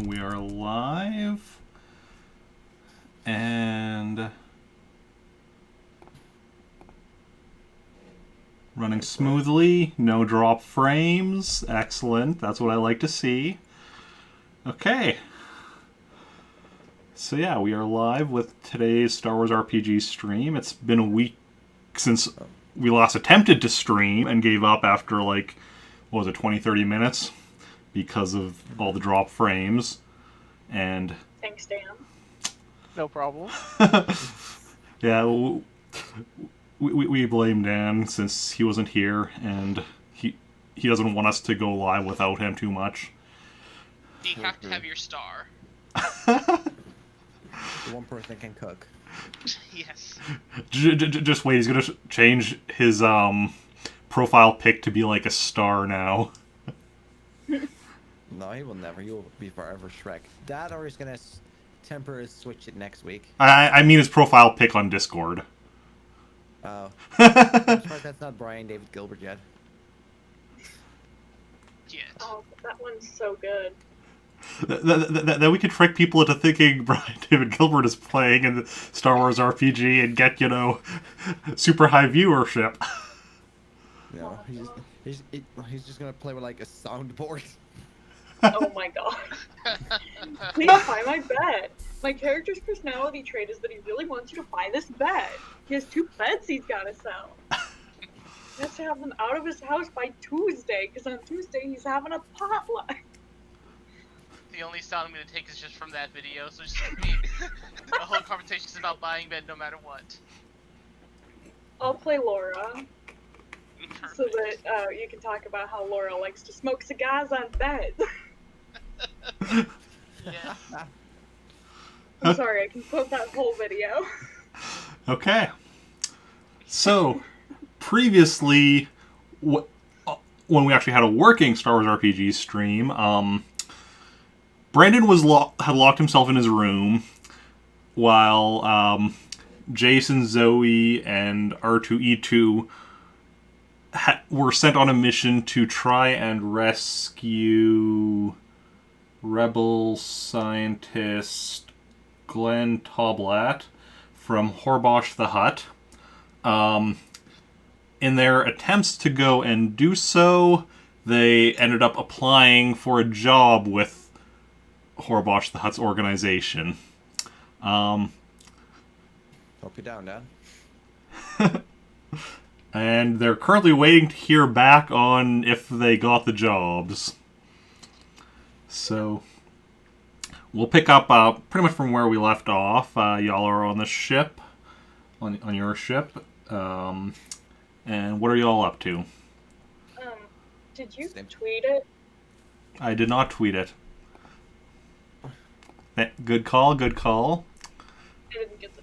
we are live. And running smoothly, no drop frames. Excellent. That's what I like to see. Okay. So yeah, we are live with today's Star Wars RPG stream. It's been a week since we last attempted to stream and gave up after like, what was it, 20-30 minutes? Because of all the drop frames. And thanks, Dan. No problem. yeah, we blame Dan since he wasn't here, and he doesn't want us to go live without him too much. You have to have your star. The one person can cook. Yes. Just wait, he's gonna change his profile pic to be like a star now. No, he will never. He will be forever Shrek. That, or he's gonna temporarily switch it next week. I mean his profile pic on Discord. Oh. I'm sorry, that's not Brian David Gilbert yet. Yes. Oh, that one's so good. That we could trick people into thinking Brian David Gilbert is playing in the Star Wars RPG and get, super high viewership. No, he's just gonna play with like a soundboard. Oh my god. Please buy my bed. My character's personality trait is that he really wants you to buy this bed. He has 2 beds he's gotta sell. He has to have them out of his house by Tuesday, because on Tuesday he's having a potluck. The only sound I'm going to take is just from that video, so it's just me. The whole conversation is about buying bed no matter what. I'll play Laura, Perfect. so that you can talk about how Laura likes to smoke cigars on beds. Yes. I'm sorry, I can quote that whole video. Okay. So, previously, when we actually had a working Star Wars RPG stream, Brandon had locked himself in his room while Jacen, Zoey, and R2-E2 were sent on a mission to try and rescue rebel scientist Glenn Toblat from Horbosh the Hutt. In their attempts to go and do so, they ended up applying for a job with Horbosh the Hutt's organization. Hope you're down, Dad. And they're currently waiting to hear back on if they got the jobs. So, we'll pick up pretty much from where we left off. Y'all are on the ship, on your ship. And what are y'all up to? Did you tweet it? I did not tweet it. Good call, good call. I didn't get the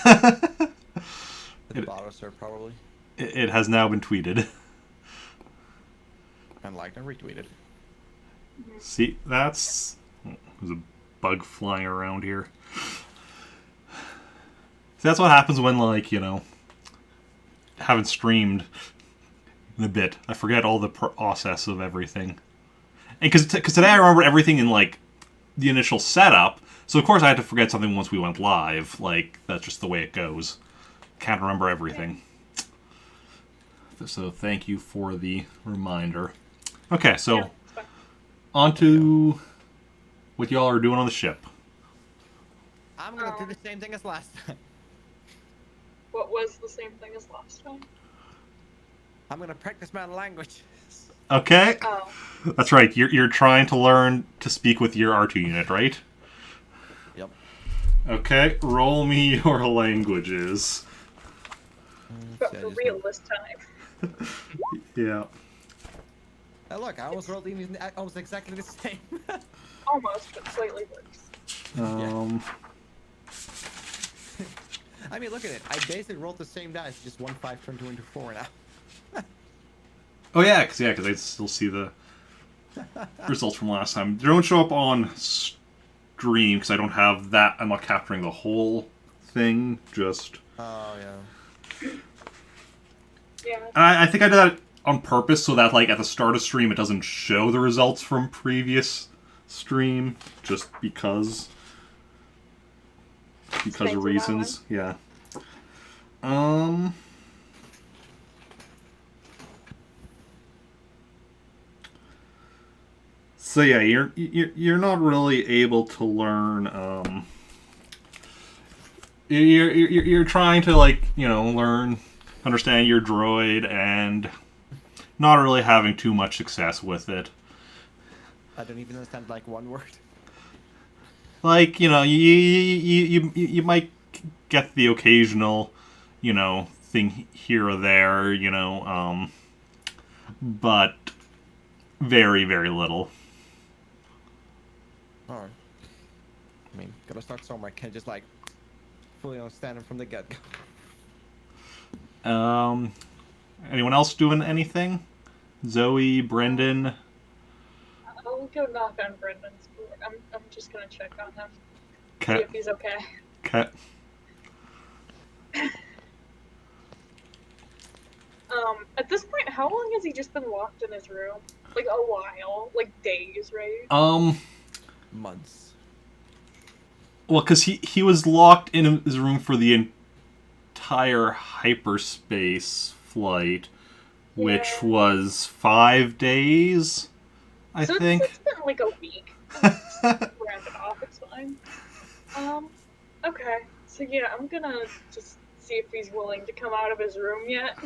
notification. The bottle, sir, probably. It has now been tweeted. And liked and retweeted. See, there's a bug flying around here. See, that's what happens when, haven't streamed in a bit. I forget all the process of everything. And because today I remember everything in, the initial setup, so of course I had to forget something once we went live. That's just the way it goes. Can't remember everything. So thank you for the reminder. Okay, so on to what y'all are doing on the ship. I'm gonna do the same thing as last time. What was the same thing as last time? I'm gonna practice my language. Okay. Oh. That's right. You're trying to learn to speak with your R2 unit, right? Yep. Okay, roll me your languages. But for real this time. Yeah. Look, I almost rolled almost exactly the same. Almost, but slightly worse. I mean, look at it. I basically rolled the same dice, just 1 5 turned into 4 now. Oh yeah, because I still see the results from last time. They don't show up on stream because I don't have that. I'm not capturing the whole thing. Just. Oh yeah. Yeah. And I think I did that on purpose so that at the start of stream it doesn't show the results from previous stream just because Thanks of for that reasons. Yeah. So yeah, you're not really able to learn. You're trying to learn, understand your droid, and not really having too much success with it. I don't even understand like one word. Like you might get the occasional, thing here or there, but very very little. Alright. I mean, gotta start somewhere. Can't just like fully understand it from the get-go. Anyone else doing anything? Zoe, Brendan. I'll go knock on Brendan's door. I'm just gonna check on him, see Okay. if he's okay. Okay. At this point, how long has he just been locked in his room? Like a while, like days, right? Months. Well, because he was locked in his room for the entire hyperspace flight, which Yeah. was 5 days, I So think. it's been like a week. Just round it off, it's fine. Okay. So yeah, I'm gonna just see if he's willing to come out of his room yet.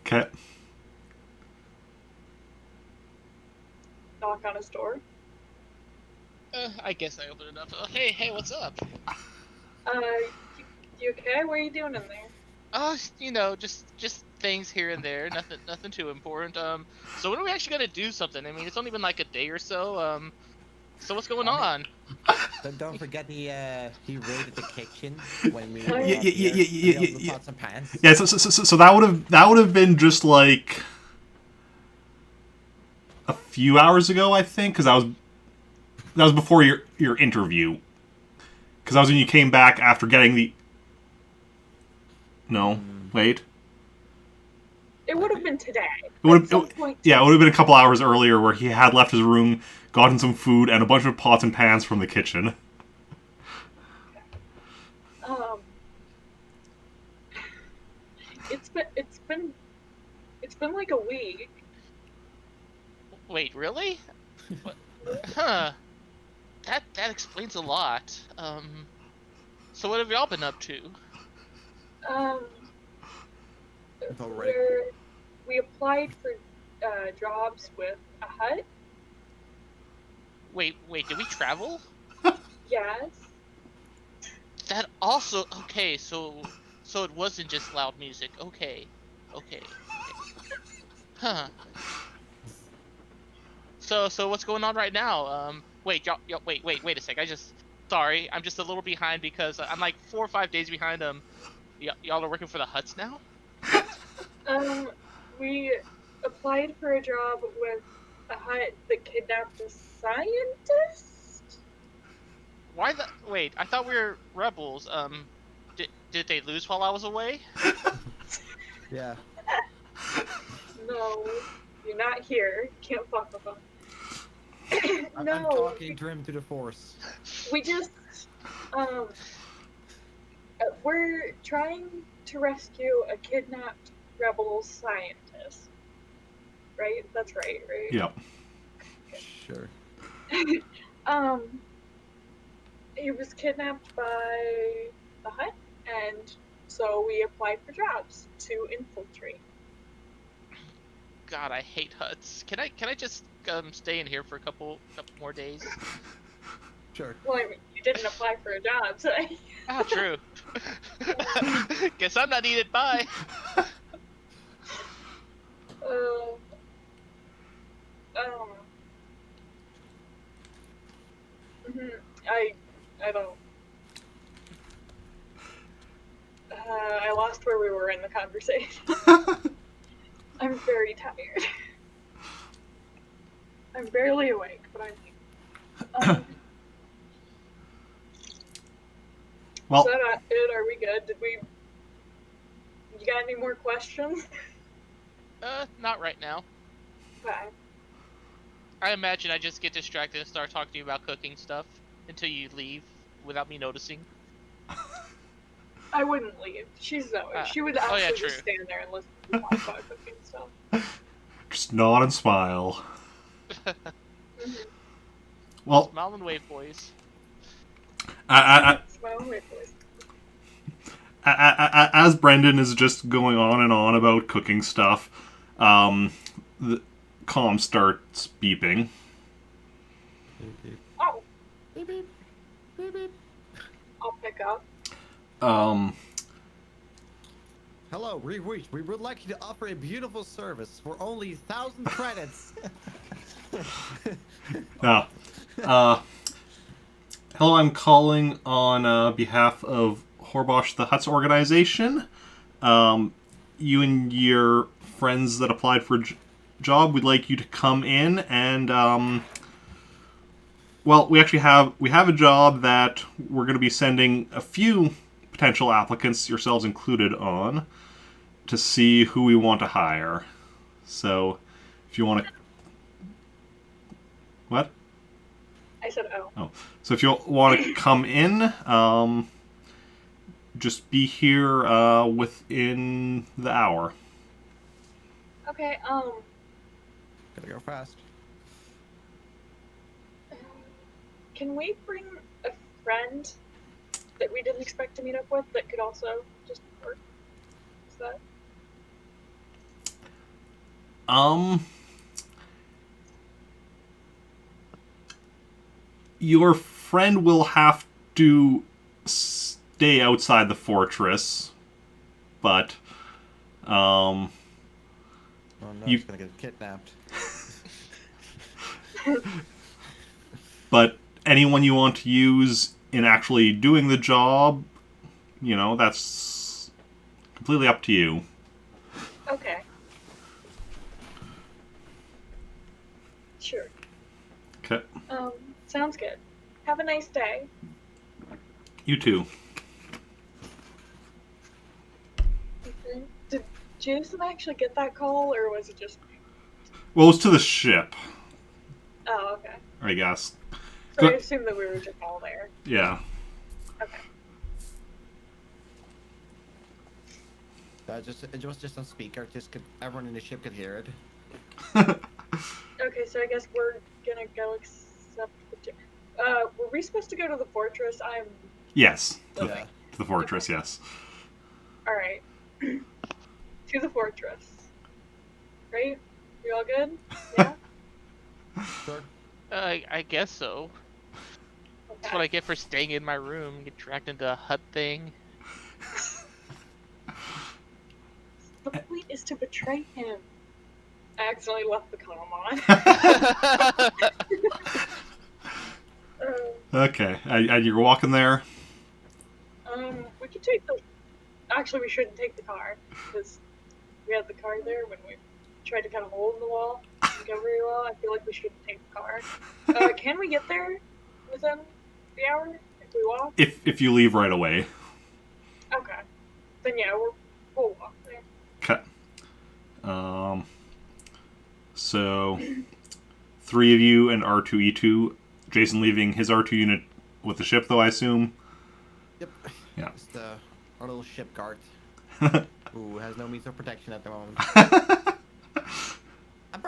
Okay. Knock on his door. I guess I opened it up. Hey, what's up? You okay? What are you doing in there? Oh, just things here and there. Nothing too important. So when are we actually gonna do something? I mean, it's only been like a day or so. So what's going on? Don't forget he raided the kitchen when we Yeah, were yeah, up yeah, here. yeah, He yeah, also yeah. pots and pans. Yeah, so that would have been just like a few hours ago, I think, because that was before your interview. Because that was when you came back after getting the. No, wait. It would have been today. It would At some point. yeah, it would have been a couple hours earlier where he had left his room, gotten some food, and a bunch of pots and pans from the kitchen. Um, it's been like a week. Wait, really? What? Huh. That explains a lot. So what have y'all been up to? Um, All right. we applied for jobs with a hut. Wait, did we travel? Yes. That also okay. So it wasn't just loud music. Okay. Huh. So what's going on right now? Wait, y'all wait a sec. Sorry, I'm just a little behind because I'm like 4 or 5 days behind. Y'all are working for the Huts now? We applied for a job with a hut that kidnapped a scientist. Why the? Wait, I thought we were rebels. Did they lose while I was away? Yeah. No, you're not here. Can't fuck with them. I'm No, talking to him to the force. we just we're trying to rescue a kidnapped rebel scientist. Right? That's right, right? Yep. Sure. He was kidnapped by the hut, and so we applied for jobs to infiltrate. God, I hate Huts. Can I just stay in here for a couple more days? Sure. Well, I mean, you didn't apply for a job, so Ah, true. Guess I'm not needed. Bye. I don't know. I don't. I lost where we were in the conversation. I'm very tired. I'm barely awake, but I'm. Well, Is that it? Are we good? You got any more questions? Not right now. Okay. I imagine I just get distracted and start talking to you about cooking stuff until you leave without me noticing. I wouldn't leave. She's Zoey. She would oh, actually yeah, just true. stand there and listen to me talk about cooking stuff. Just nod and smile. Mhm. Well, Smile and wave, boys. Smile and wait, boys. As Brendan is just going on and on about cooking stuff, the comm starts beeping. Oh, Beep, beep. Beep, beep. I'll pick up. Hello, we would like to offer a beautiful service for only 1,000 credits. Now, hello, I'm calling on behalf of Horbosh the Hutt's organization. You and your friends that applied for a job, we'd like you to come in and, well, we have a job that we're going to be sending a few potential applicants, yourselves included, on to see who we want to hire. So, if you want to... What? I said, oh. Oh, so if you want to come in, just be here within the hour. Okay, Gotta go fast. can we bring a friend that we didn't expect to meet up with that could also just work? Is that... Your friend will have to stay outside the fortress, but, Oh no, You- he's gonna get kidnapped. but anyone you want to use in actually doing the job, you know, that's completely up to you. Okay. Sure. Okay. Sounds good. Have a nice day. You too. Okay. Did Jacen actually get that call, or was it just me? Well, it's to the ship, Oh, okay. I guess. So I Good. assumed that we were just all there. Yeah. Okay. It was just on speaker. Everyone in the ship could hear it. Okay, so I guess we're gonna go accept the... were we supposed to go to the fortress? Yes. To Yeah. the fortress, yes. Alright. To the fortress. Right? You all good? Yeah? Sure. I guess so. That's what I get for staying in my room, get dragged into a hut thing. The point is to betray him. I accidentally left the comm on. Okay. And you're walking there? We could take the... Actually, we shouldn't take the car, because we had the car there when we tried to cut a hole in the wall. Didn't go very well. I feel like we shouldn't take the car. Can we get there within the hour if we walk? If you leave right away. Okay. Then yeah, we'll walk there. Okay. So, 3 of you and R2E2. Jacen leaving his R2 unit with the ship, though, I assume. Yep. Yeah. Just our little ship guard, who has no means of protection at the moment. I'm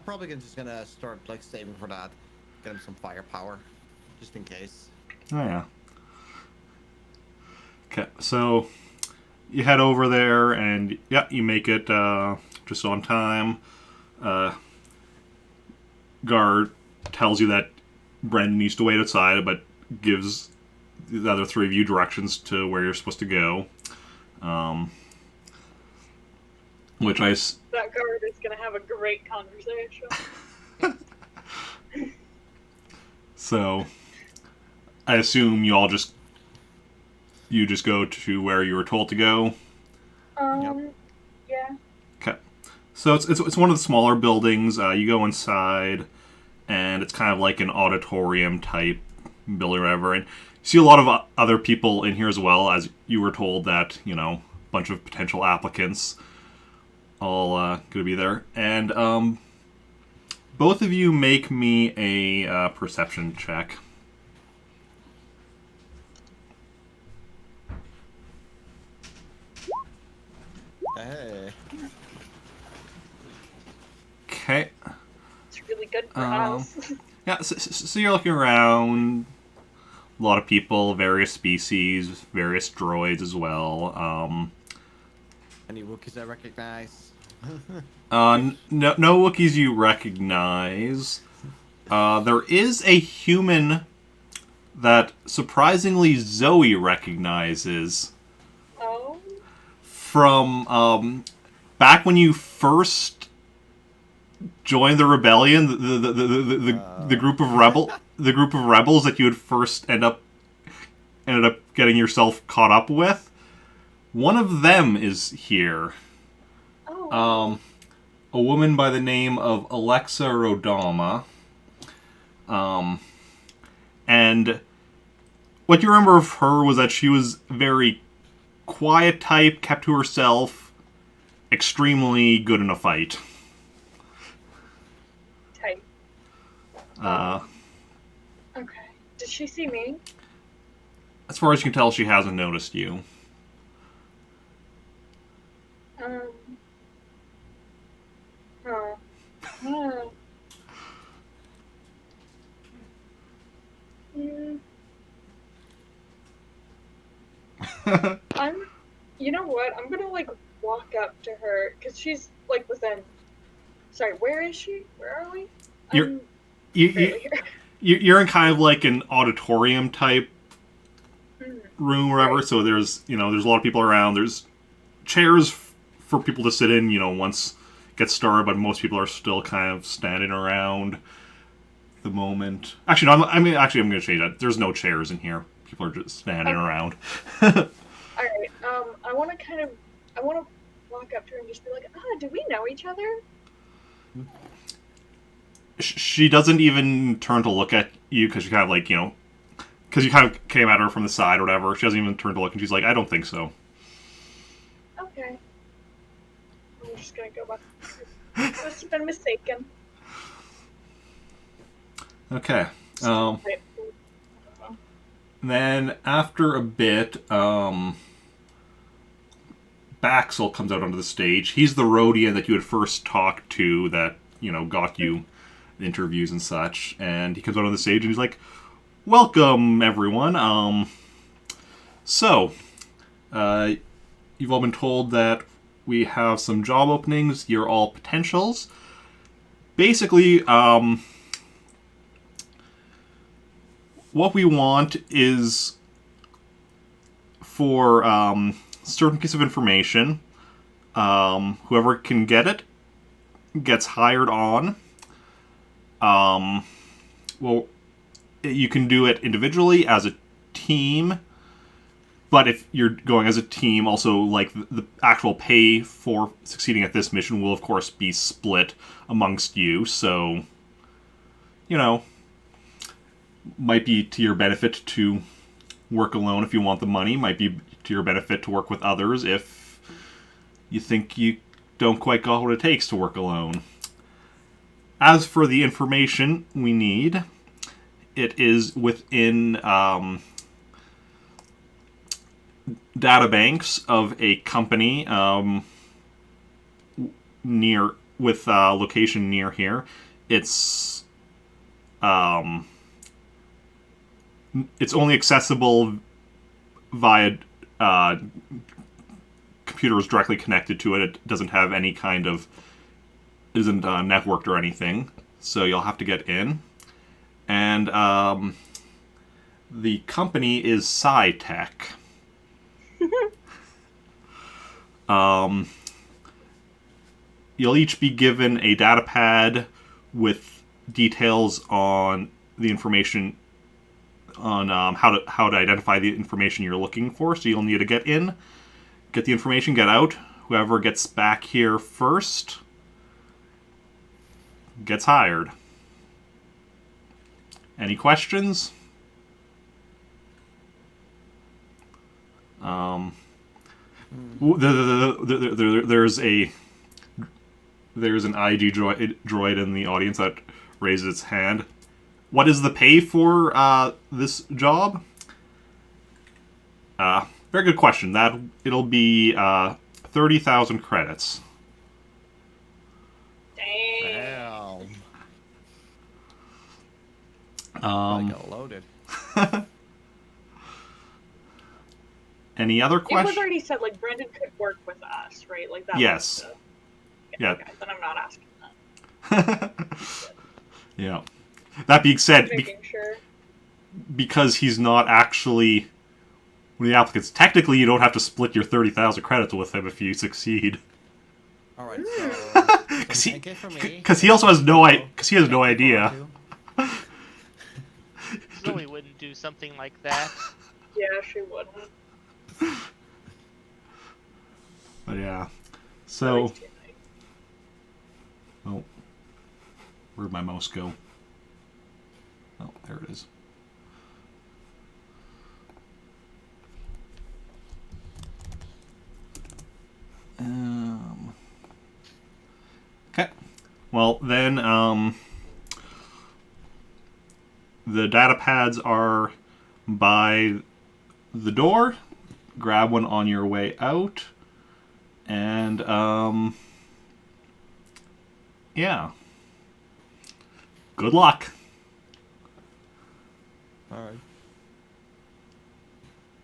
probably just gonna start like saving for that. Get him some firepower, just in case. Oh, yeah. Okay, so you head over there, and yeah, you make it just on time. Guard tells you that Brendan needs to wait outside, but gives the other 3 of you directions to where you're supposed to go. Which That guard is gonna have a great conversation. So, I assume you just go to where you were told to go. Yeah. Okay. So it's one of the smaller buildings. You go inside, and it's kind of like an auditorium type building or whatever. And you see a lot of other people in here as well, as you were told that, you know, a bunch of potential applicants all going to be there. And Both of you make me a perception check. Hey. Okay. It's really good for Um, us. Yeah, so you're looking around. A lot of people, various species, various droids as well. Any Wookiees I recognize? No Wookiees you recognize. There is a human that surprisingly Zoey recognizes Oh. from back when you first joined the rebellion, the group of rebels that you would first ended up getting yourself caught up with. One of them is here. Oh. A woman by the name of Alexa Rodama. And what you remember of her was that she was very quiet type, kept to herself, extremely good in a fight. Tight. Okay. Did she see me? As far as you can tell, she hasn't noticed you. Huh. Huh. Mm. You know what? I'm gonna like walk up to her because she's like within. Sorry, where is she? Where are we? You're I'm you, barely here. you're in kind of like an auditorium type Mm. room, or whatever. Right. So there's a lot of people around. There's chairs for people to sit in. Once it gets started, but most people are still kind of standing around. The moment. Actually, no. I'm going to change that. There's no chairs in here. People are just standing Okay. around. All right. I want to walk up to her and just be like, do we know each other? She doesn't even turn to look at you because you kind of because you kind of came at her from the side or whatever. She doesn't even turn to look, and she's like, I don't think so. Okay. I'm just gonna go back. Must have been mistaken. Okay. Right. Then after a bit, Baxel comes out onto the stage. He's the Rhodian that you had first talked to that, got you interviews and such. And he comes out on the stage and he's like, welcome, everyone. So, you've all been told that we have some job openings. You're all potentials. Basically, what we want is for certain piece of information. Whoever can get it gets hired on. Well, you can do it individually as a team, but if you're going as a team, also like the actual pay for succeeding at this mission will of course be split amongst you. So, might be to your benefit to work alone if you want the money. Might be to your benefit to work with others if you think you don't quite got what it takes to work alone. As for the information we need, it is within databanks of a company near with location near here. It's only accessible via computers directly connected to it. It doesn't have any kind of isn't networked or anything, so you'll have to get in. And the company is SciTech. You'll each be given a data pad with details on the information on how to identify the information you're looking for. So you'll need to get in, get the information, get out. Whoever gets back here first gets hired. Any questions? There's a there's an IG droid in the audience that raises its hand. What is the pay for this job? Very good question. It'll be 30,000 credits. Dang. Damn. I got loaded. Any other It was questions? already said, like, Brendan could work with us, right? Like, that Yes. was Yeah. Okay, then I'm not asking that. Yeah. That being said, Making sure. because he's not actually one of the applicants, technically you don't have to split your 30,000 credits with him if you succeed. All right. So, Because he also has no idea. Zoey wouldn't do something like that. Yeah, she wouldn't. But yeah. So, Zoe's too nice. oh, where'd my mouse go? Oh, there it is. Okay. Well, then, the data pads are by the door. Grab one on your way out. And, yeah. Good luck. all right.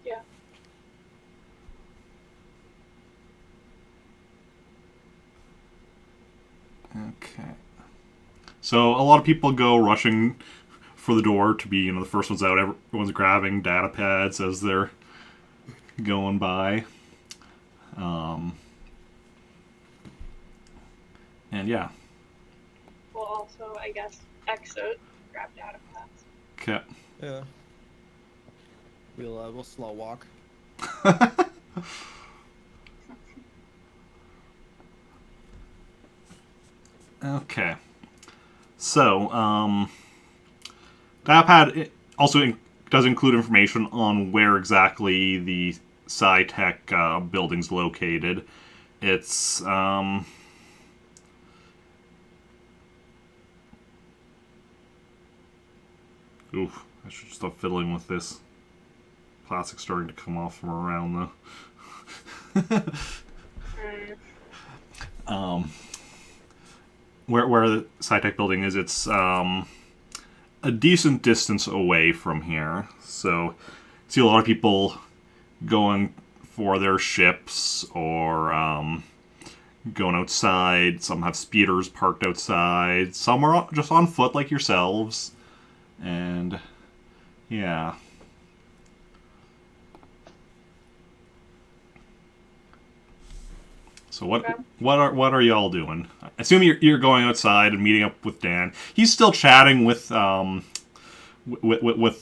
Yeah. Okay. So a lot of people go rushing for the door to be, the first ones out. Everyone's grabbing data pads as they're going by. And yeah. Well, also, I guess, exit, grab data pads. Okay. Yeah. We'll slow walk. Okay. So, Datapad also does include information on where exactly the SciTech building's located. It's, oof, I should stop fiddling with this. Plastic's starting to come off from around the... Where the SciTech building is, it's a decent distance away from here. So, see a lot of people going for their ships or going outside. Some have speeders parked outside. Some are just on foot like yourselves. And, yeah. So what are y'all doing? I assume you're going outside and meeting up with Dan. He's still chatting with the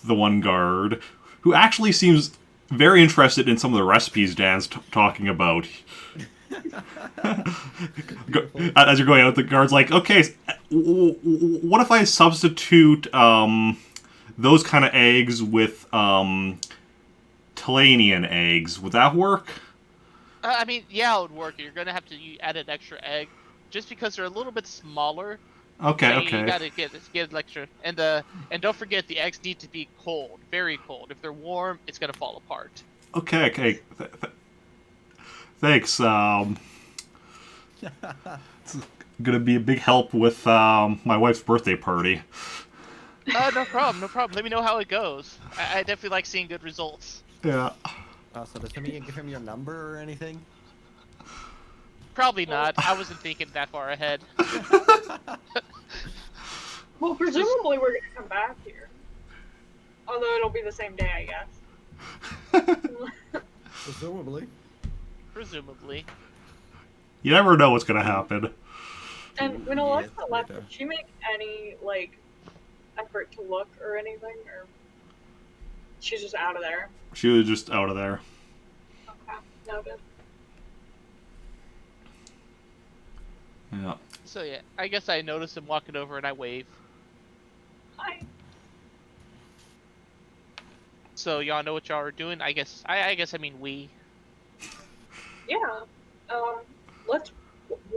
one guard, who actually seems very interested in some of the recipes Dan's talking about. As you're going out, the guard's like, "Okay, what if I substitute those kind of eggs with Talanian eggs? Would that work?" I mean, yeah, it would work. You're gonna have to add an extra egg, just because they're a little bit smaller. Okay, So okay. You gotta get an extra, and don't forget the eggs need to be cold, very cold. If they're warm, it's gonna fall apart. Okay, okay. Thanks. It's gonna be a big help with my wife's birthday party. No problem, no problem. Let me know how it goes. I definitely like seeing good results. Yeah. So does Timmy give him your number or anything? Probably not. I wasn't thinking that far ahead. Well, presumably we're gonna come back here. Although it'll be the same day, I guess. Presumably. Presumably. You never know what's gonna happen. And when Alexa Yes, left, later. did she make any, like, effort to look or anything? Or she's just out of there? She was just out of there. Okay, noted. Yeah. So yeah, I guess I noticed him walking over and I wave. Hi. So y'all know what y'all are doing? I mean we. Yeah. Let's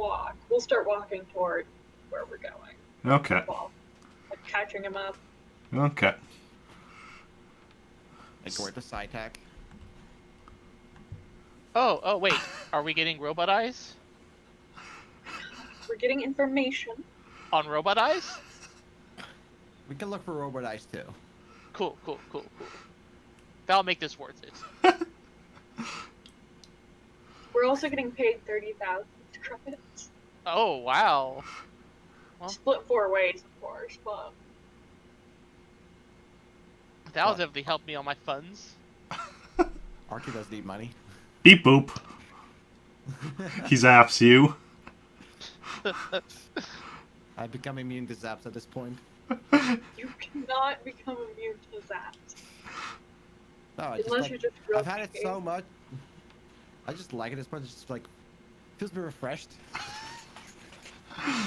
walk. We'll start walking toward where we're going. Okay. Well, like catching him up. Okay. Like we're the side tack. Oh, wait. Are we getting robot eyes? We're getting information. On robot eyes? We can look for robot eyes too. Cool. That'll make this worth it. We're also getting paid 30,000 credits. Oh, wow. Well, Split 4 ways, of course, but that'll definitely help me on my funds. Archie does need money. Beep boop. He zaps you. I've become immune to zaps at this point. you cannot become immune to that. No, I Unless just, you're just real I've had it picky. so much. I just like it as much. It's just like feels me refreshed. I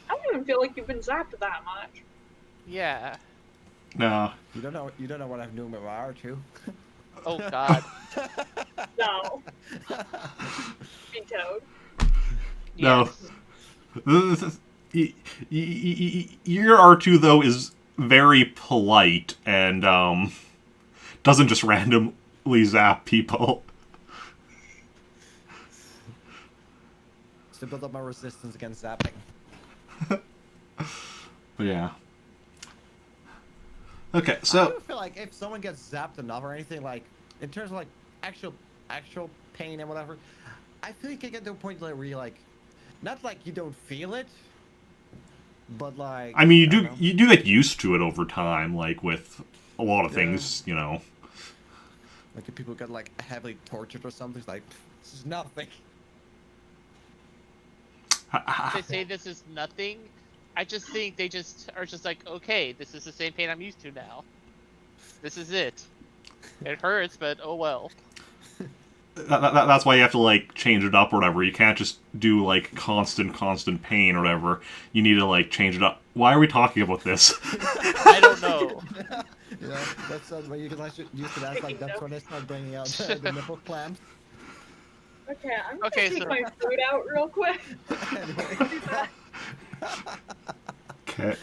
don't even feel like you've been zapped that much. Yeah. No. You don't know what I'm doing with my R2. Oh, God. No. Vetoed. No. Yes. Your R2 though is very polite and doesn't just randomly zap people. To build up my resistance against zapping. But yeah. Okay, I so do feel like if someone gets zapped enough or anything, like in terms of like actual pain and whatever, I feel like you get to a point where you like, not like you don't feel it, but like I mean I don't know. you do get used to it over time, like with a lot of Yeah. things, you know. Like if people get like heavily tortured or something, it's like this is nothing. They say this is nothing. I just think they just are just like, okay, this is the same pain I'm used to now. This is it. It hurts, but oh well. That's why you have to like change it up or whatever. You can't just do like constant pain or whatever. You need to like change it up. Why are we talking about this? I don't know. You know, that's when you can like use it as like that's when they start bringing out the nipple clamps. Okay, I'm gonna Okay, take so- my food out real quick. Anyway. I'll be back. Okay.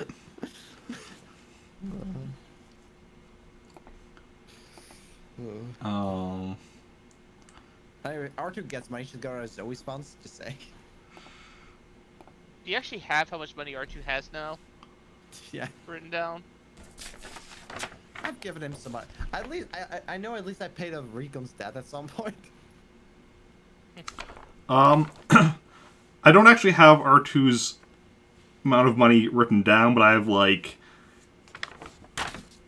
Anyway, R2 gets money. Should go to Zoey's funds. Just say. Do you actually have how much money R2 has now Yeah, written down? I've given him some money. At least I know. At least I paid off Rico's debt at some point. I don't actually have R2's amount of money written down, but I have like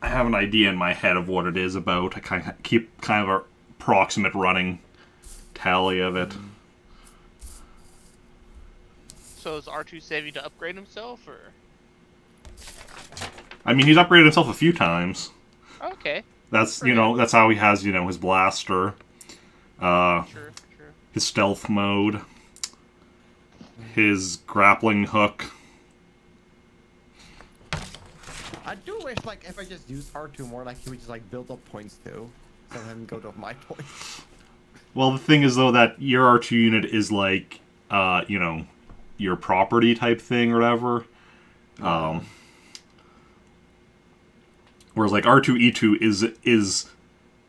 I have an idea in my head of what it is about. I kind of keep kind of a approximate running tally of it. So is R2 saving to upgrade himself, or? I mean, he's upgraded himself a few times. Okay. That's that's how he has his blaster, True. his stealth mode, his grappling hook. I do wish like if I just used R2 more, like he would just like build up points too, so then go to my points. Well, the thing is though that your R2 unit is like your property type thing or whatever. Whereas like R2E2 is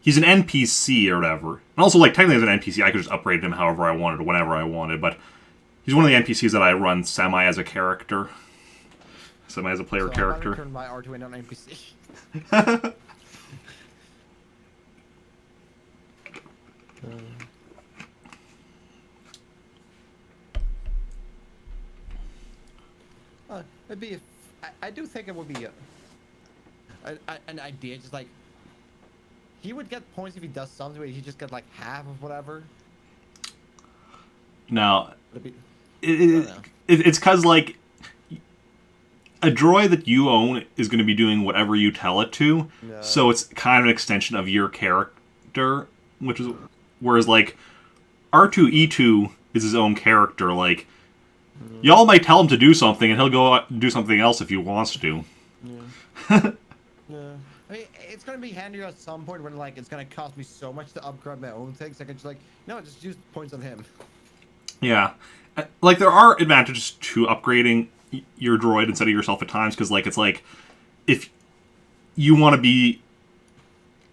he's an NPC or whatever. And also like technically as an NPC I could just upgrade him however I wanted, whenever I wanted, but he's one of the NPCs that I run semi as a character. Semi as a player So character. I'm gonna turn my R2 into an NPC. It'd be. I do think it would be an idea. Just like he would get points if he does something, but he just get like half of whatever. Now, It'd be, it's because like a droid that you own is going to be doing whatever you tell it to, Yeah. so it's kind of an extension of your character, which is whereas like R2E2 is his own character. Like y'all might tell him to do something, and he'll go out and do something else if he wants to. yeah. I mean, it's gonna be handier at some point when like it's gonna cost me so much to upgrade my own things. I can just like no, just use points on him. Yeah. Like, there are advantages to upgrading your droid instead of yourself at times, because, like, it's like, if you want to be,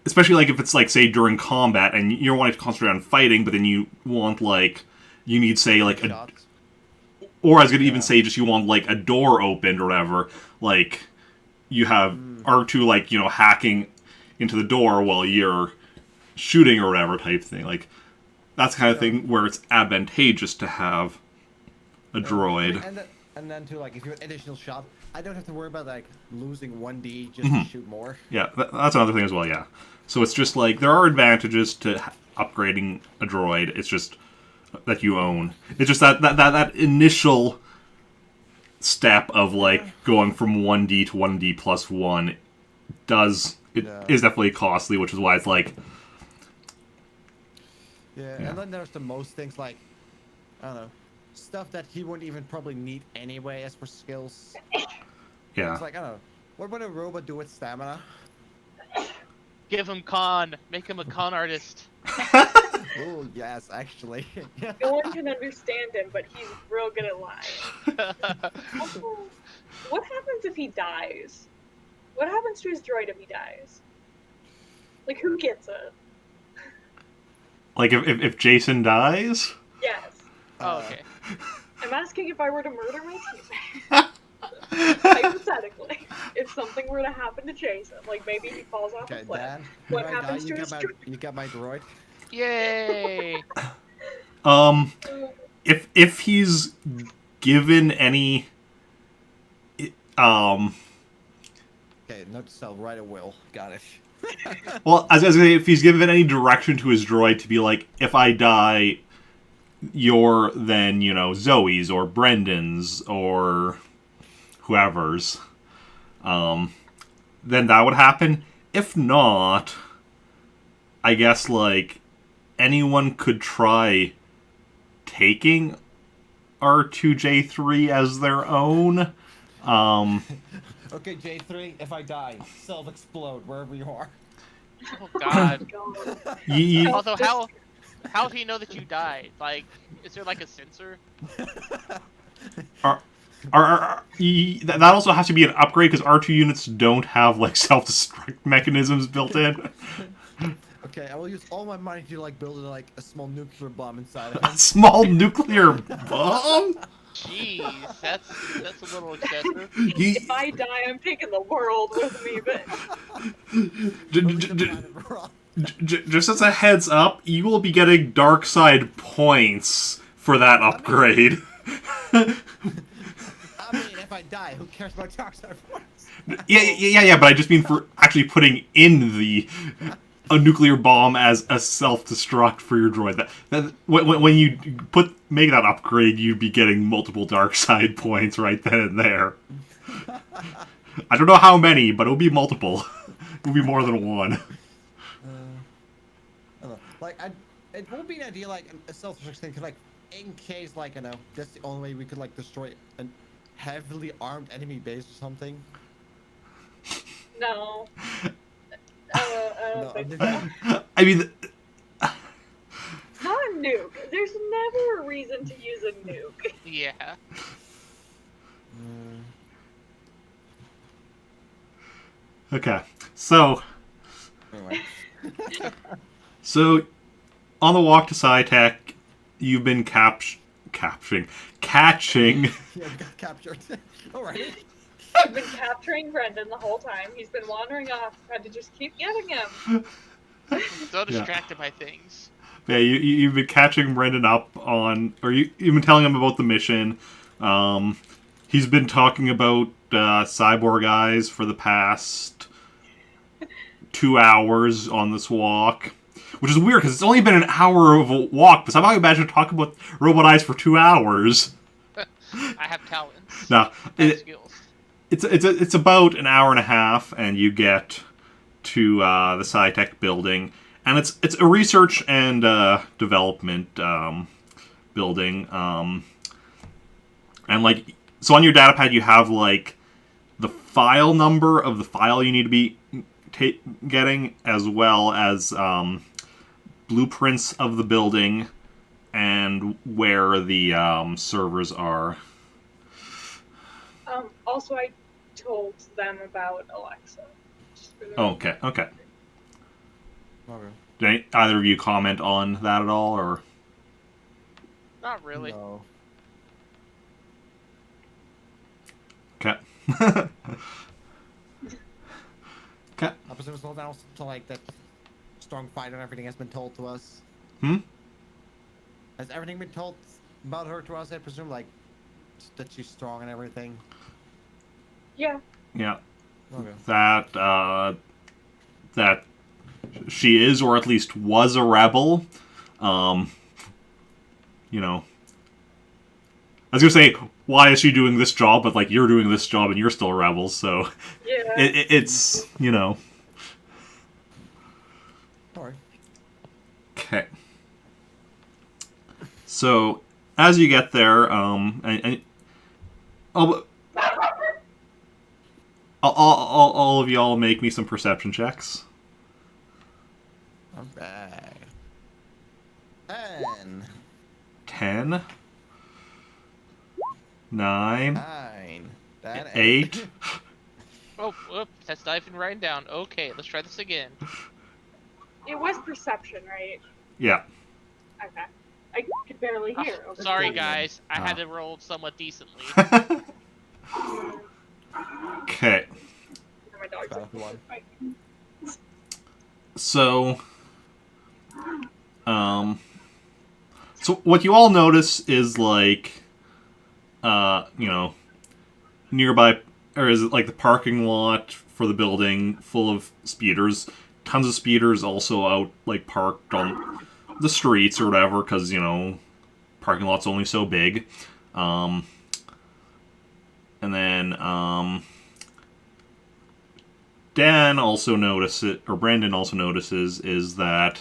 especially, like, if it's, like, say, during combat, and you don't want to concentrate on fighting, but then you want, like, you need, say, like, Shots. or I was going to even say, just you want, like, a door opened or whatever, like, you have R2, like, you know, hacking into the door while you're shooting or whatever type thing. Like, that's the kind of thing where it's advantageous to have a droid. And then too, like, if you have additional shot, I don't have to worry about, like, losing 1D just to shoot more. Yeah, that's another thing as well, yeah. So it's just, like, there are advantages to upgrading a droid. It's just that you own. It's just that initial step of, like, going from 1D to 1D plus 1 is definitely costly, which is why it's, like... Yeah, and then there's the most things, like, I don't know, stuff that he wouldn't even probably need anyway as for skills. Yeah. It's like, I don't know, what would a robot do with stamina? Give him con. Make him a con artist. Oh, yes, actually. No one can understand him, but he's real good at lying. Also, what happens if he dies? What happens to his droid if he dies? Like, who gets it? Like, if Jacen dies? Yes. Oh, okay. I'm asking if I were to murder my teammate. Hypothetically, if something were to happen to Jacen, like maybe he falls off Okay, a cliff, Dan, what if I die, happens to you his got droid? you got my droid. Yay! If he's given any... Okay, note to self, write a will. Got it. Well, as I say, if he's given any direction to his droid to be like, if I die, you're then, you know, Zoe's or Brendan's or whoever's, then that would happen. If not, I guess, like, anyone could try taking R2J3 as their own. Okay, J3, if I die, self-explode wherever you are. Oh God. God. Also, how do you know that you died? Like, is there like a sensor? That also has to be an upgrade because R2 units don't have, like, self-destruct mechanisms built in. Okay, I will use all my money to, like, build, like, a small nuclear bomb inside of A it. small nuclear bomb? Jeez, that's a little excessive. If I die, I'm taking the world with me, but Just as a heads up, you will be getting dark side points for that upgrade. I mean, if I die, who cares about dark side points? Yeah, but I just mean for actually putting in a nuclear bomb as a self-destruct for your droid. That when you make that upgrade, you'd be getting multiple dark side points right then and there. I don't know how many, but it'll be multiple. It'll be more than one. I don't know. Like, it won't be an idea, like, a self-destruct thing, 'cause, like, in case, like, you know, that's the only way we could, like, destroy a heavily armed enemy base or something. no. I don't think so. I mean, It's not a nuke. There's never a reason to use a nuke. Yeah. okay. So Anyway. on the walk to SciTech, you've been catching. Yeah, we got captured. Alright. I've been capturing Brendan the whole time. He's been wandering off. Had to just keep getting him. So distracted by things. Yeah, you've been catching Brendan up on, or you've been telling him about the mission. He's been talking about cyborg eyes for the past 2 hours on this walk. Which is weird, because it's only been an hour of a walk, but somehow you imagine talking about robot eyes for 2 hours. I have talents. No, Skills. it's about an hour and a half, and you get to the SciTech building, and it's a research and development building, and like, so on your data pad you have like the file number of the file you need to be getting, as well as blueprints of the building, and where the servers are. Also, I told them about Alexa. Just for the- Oh, okay. Okay. Did either of you comment on that at all, or? Not really. No. Okay. Okay. I presume it's not also to like that strong fight and everything has been told to us. Hmm? Has everything been told about her to us? I presume like that she's strong and everything. Yeah. Yeah. Okay. That she is, or at least was, a rebel. You know, I was gonna say, why is she doing this job? But like, you're doing this job and you're still a rebel, so Yeah. it's, you know. Alright. Okay. So as you get there, all of y'all make me some perception checks. Alright. 10. 10, 9, 9. That 8. Oh, whoop, that's not even writing down. Okay, let's try this again. It was perception, right? Yeah. Okay. I could barely hear. Oh, over sorry, the- guys. I had Ah. to roll somewhat decently. Okay. My dog's Battlefield 1. like, So, so what you all notice is like, you know, nearby, or is it like the parking lot for the building full of speeders? Tons of speeders also out, like, parked on the streets or whatever, because, you know, parking lot's only so big. And then, Dan also notices, or Brandon also notices, is that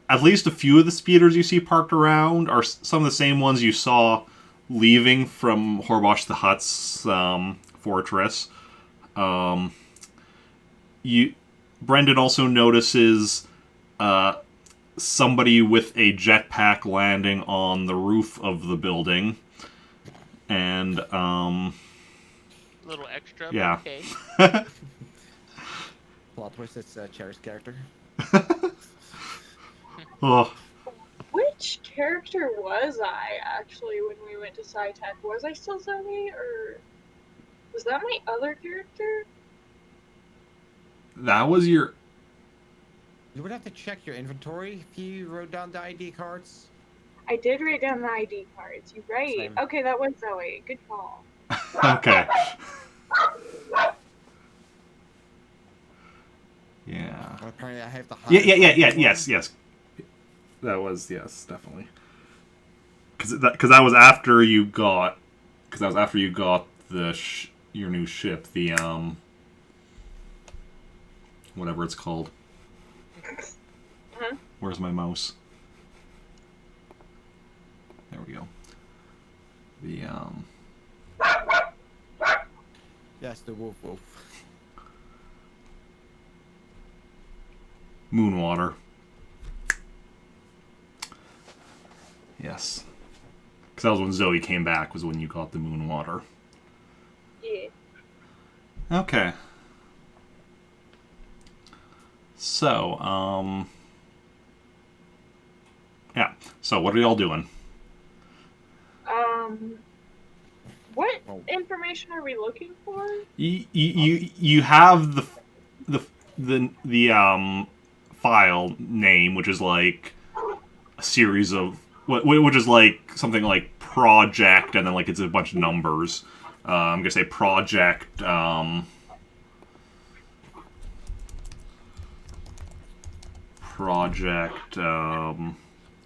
at least a few of the speeders you see parked around are some of the same ones you saw leaving from Horbosh the Hutt's fortress. Brendan also notices somebody with a jetpack landing on the roof of the building, and A little extra, but yeah. okay. Plot twist, it's Cherry's character. Oh, which character was I actually when we went to SciTech? Was I still Zoey, or was that my other character? that was your. You would have to check your inventory if you wrote down the ID cards. I did write down the ID cards. You're right. Same. Okay, that was Zoey. Good call. Okay. Yeah. Well, apparently I have the Yeah, highest yes. That was, yes, definitely. Because that was after you got, the your new ship, the whatever it's called. Huh? Where's my mouse? There we go. The Yes, the wolf. Moonwater. Yes. Because that was when Zoe came back, was when you got the Moonwater. Yeah. Okay. So, yeah. So, what are y'all doing? What Oh. information are we looking for? You have the file name, which is like a series of which is like something like project, and then like it's a bunch of numbers. I'm gonna say project. Project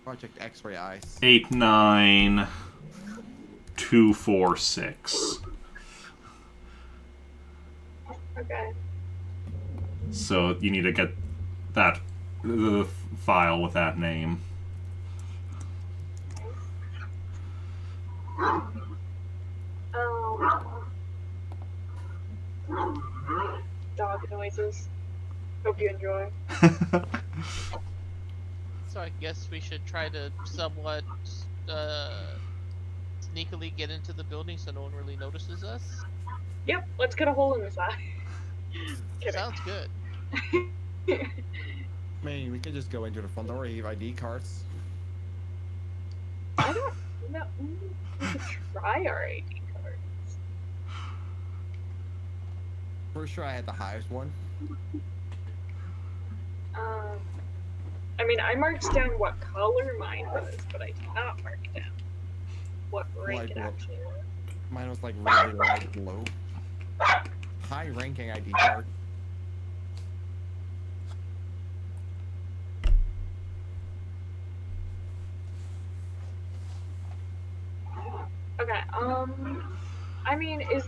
Project X-Ray Eyes. 89246. Okay. So you need to get the file with that name. Dog noises. Hope you enjoy. So I guess we should try to somewhat sneakily get into the building so no one really notices us. Yep, let's get a hole in the side. Kidding. Sounds good. I mean, we could just go into the front door, leave ID cards. I don't know. We could try our ID cards. For sure, I had the highest one. I mean, I marked down what color mine was, but I did not mark down what rank Like it what? actually was. Mine was like really light blue. High ranking ID card. Okay, I mean, is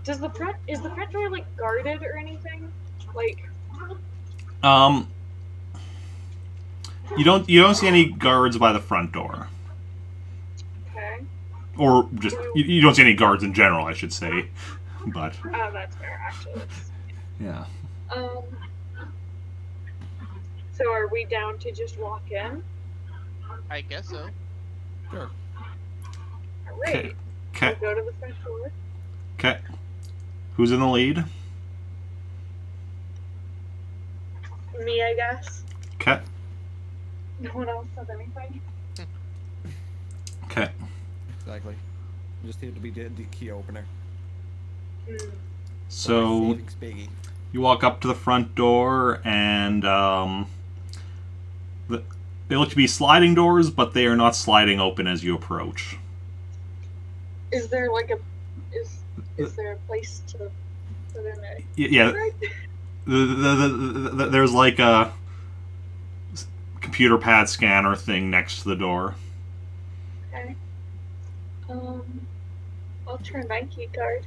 the front door like guarded or anything? Like, You don't see any guards by the front door, okay. or just you don't see any guards in general, I should say. But Oh, that's fair, actually. yeah, Um, so are we down to just walk in? I guess so. Sure. Alright, okay, we'll go to the front door. okay. Who's in the lead? Me, I guess. Okay, No one else says anything. okay. Exactly. You just need to be the key opener. So Saving Spiggy. you walk up to the front door, and they look to be sliding doors, but they are not sliding open as you approach. Is there like is there a place to put in a Yeah, there's like a computer pad scanner thing next to the door. Okay. I'll try my key card.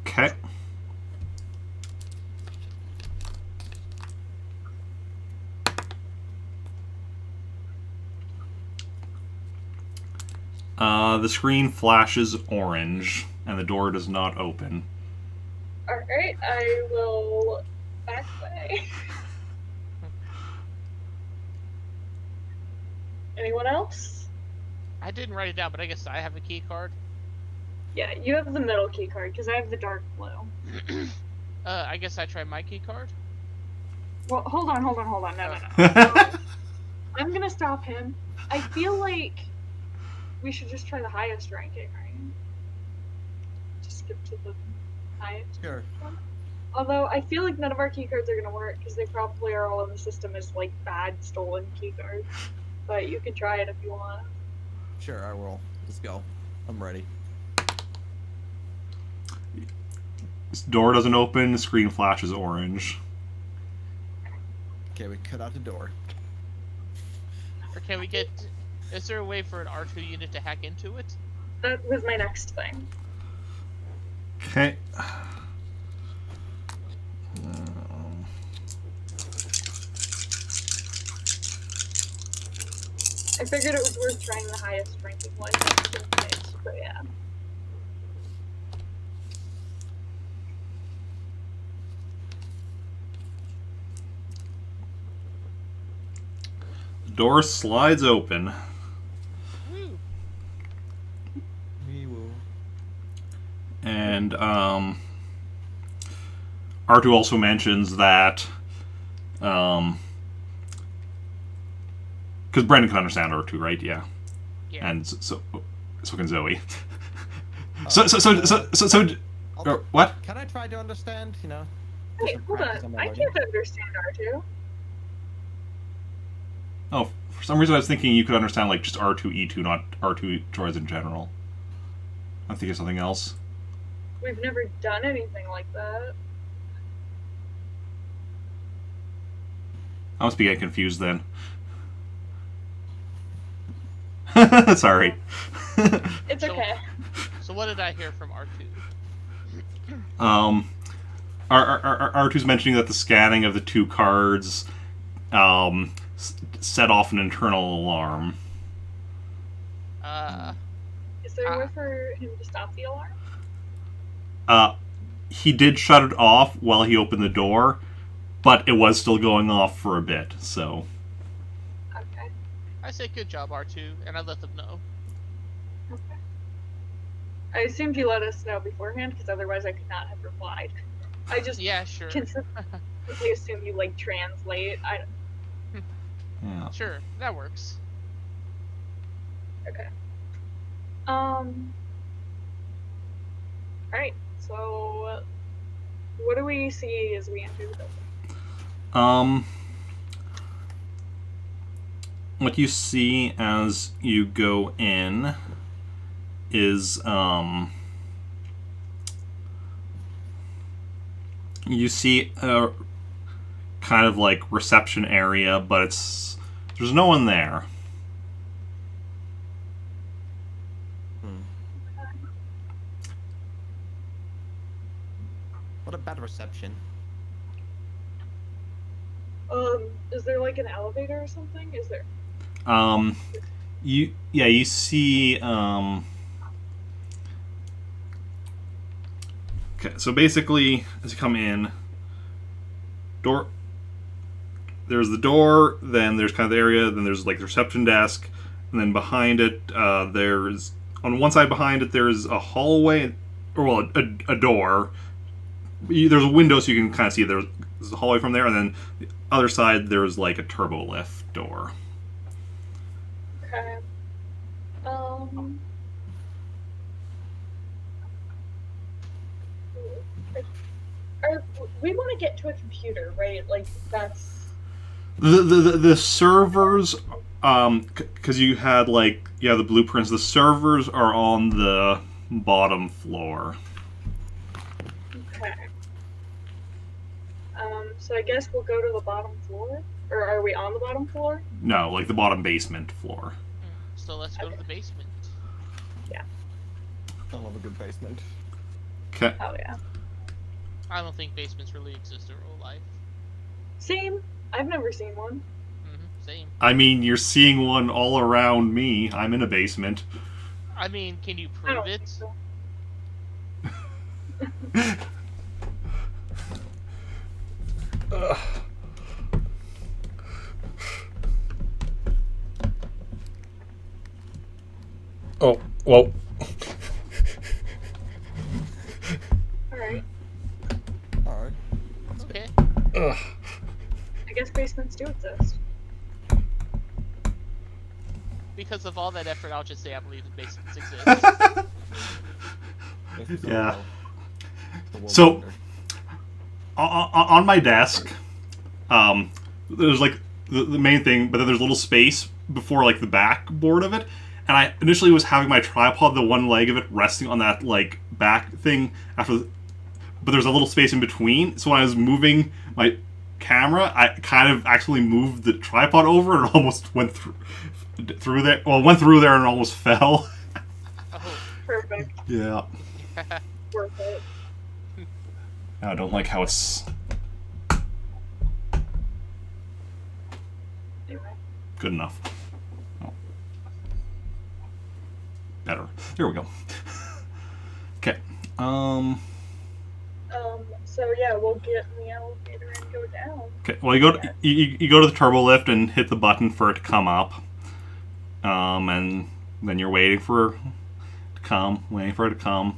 Okay. The screen flashes orange, and the door does not open. Alright, I will back away. Anyone else? I didn't write it down, but I guess I have a key card. Yeah, you have the middle key card, because I have the dark blue. I guess I try my key card. Well, hold on. No. I'm gonna stop him. I feel like we should just try the highest ranking, right? Just skip to the highest. Sure. Although I feel like none of our key cards are gonna work because they probably are all in the system as like bad stolen key cards. But you can try it if you want. Sure, I will. Let's go. I'm ready. Door doesn't open, screen flashes orange. Okay, we cut out the door. Or can we get... Is there a way for an R2 unit to hack into it? That was my next thing. Okay. I figured it was worth trying the highest ranking one just in case, but yeah. The door slides open. Woo! We will. And R2 also mentions that because Brendan can understand R2, right? Yeah. Yeah. And so can Zoe. I'll- What? Can I try to understand? You know. Wait, Just hold practice on. my I learning. can't understand R2. Oh, for some reason I was thinking you could understand like just R2 E2, not R2 droids in general. I'm thinking of something else. We've never done anything like that. I must be getting confused then. Sorry. It's So- okay. So what did I hear from R2? R2's mentioning that the scanning of the two cards set off an internal alarm. Is there a way for him to stop the alarm? He did shut it off while he opened the door, but it was still going off for a bit. So Okay. I say good job, R2, and I let them know. Okay. I assumed you let us know beforehand, because otherwise I could not have replied. I just Yeah, sure. consistently assume you like translate. yeah. Sure, that works. Okay. Alright, so what do we see as we enter the building? What you see as you go in is you see a kind of like reception area, but there's no one there. What a bad reception. Is there like an elevator or something? Is there? You see okay, so basically as you come in, there's the door, then there's kind of the area, then there's like the reception desk, and then behind it there's on one side behind it there's a hallway, or well, a door. There's a window so you can kind of see there's a hallway from there, and then the other side there's like a turbo lift door. Okay. We want to get to a computer, right? Like that's The servers, because you had like the blueprints. The servers are on the bottom floor. okay. So I guess we'll go to the bottom floor, or are we on the bottom floor? No, like the bottom basement floor. So let's go to the basement. Yeah. I love a good basement. Okay. Oh yeah. I don't think basements really exist in real life. Same. I've never seen one. Same. I mean, you're seeing one all around me. I'm in a basement. I mean, can you I prove don't it? think so. Oh, well. Alright. Alright. Okay. I guess basements do exist. Because of all that effort, I'll just say I believe the basements exist. Yeah. So, on my desk, there's like the main thing, but then there's a little space before like the backboard of it. And I initially was having my tripod, the one leg of it, resting on that like back thing but there's a little space in between. So when I was moving my camera, I kind of actually moved the tripod over and almost went through there. Well, went through there and almost fell. Oh. Perfect. Yeah. Worth it. I don't like how it's Anyway. good enough. Oh. Better. There we go. Okay. So yeah, we'll get in the elevator and go down. Okay. Well, you go to the turbo lift and hit the button for it to come up. And then you're waiting for it to come.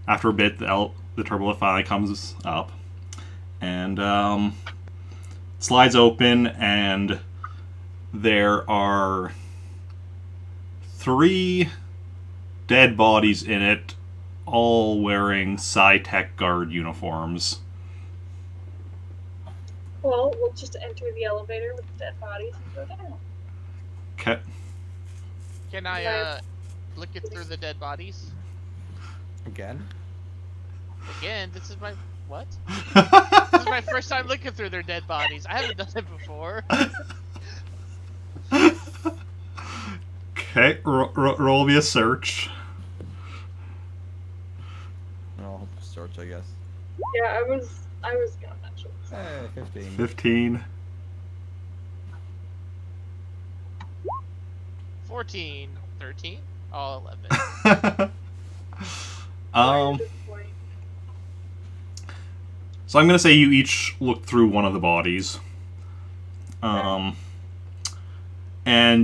After a bit, the turbo lift finally comes up, and slides open, and there are 3 dead bodies in it, all wearing Sci-Tech guard uniforms. Well, we'll just enter the elevator with the dead bodies and go down. Okay. Can I look it through the dead bodies? Again? Again, this is my what? This is my first time looking through their dead bodies. I haven't done it before. Okay, roll me a search. I'll search, I guess. Yeah, I was gonna mention this. Hey, 15. 15. 14, 13, oh, 11. Sorry, at this point. So I'm going to say you each look through one of the bodies. And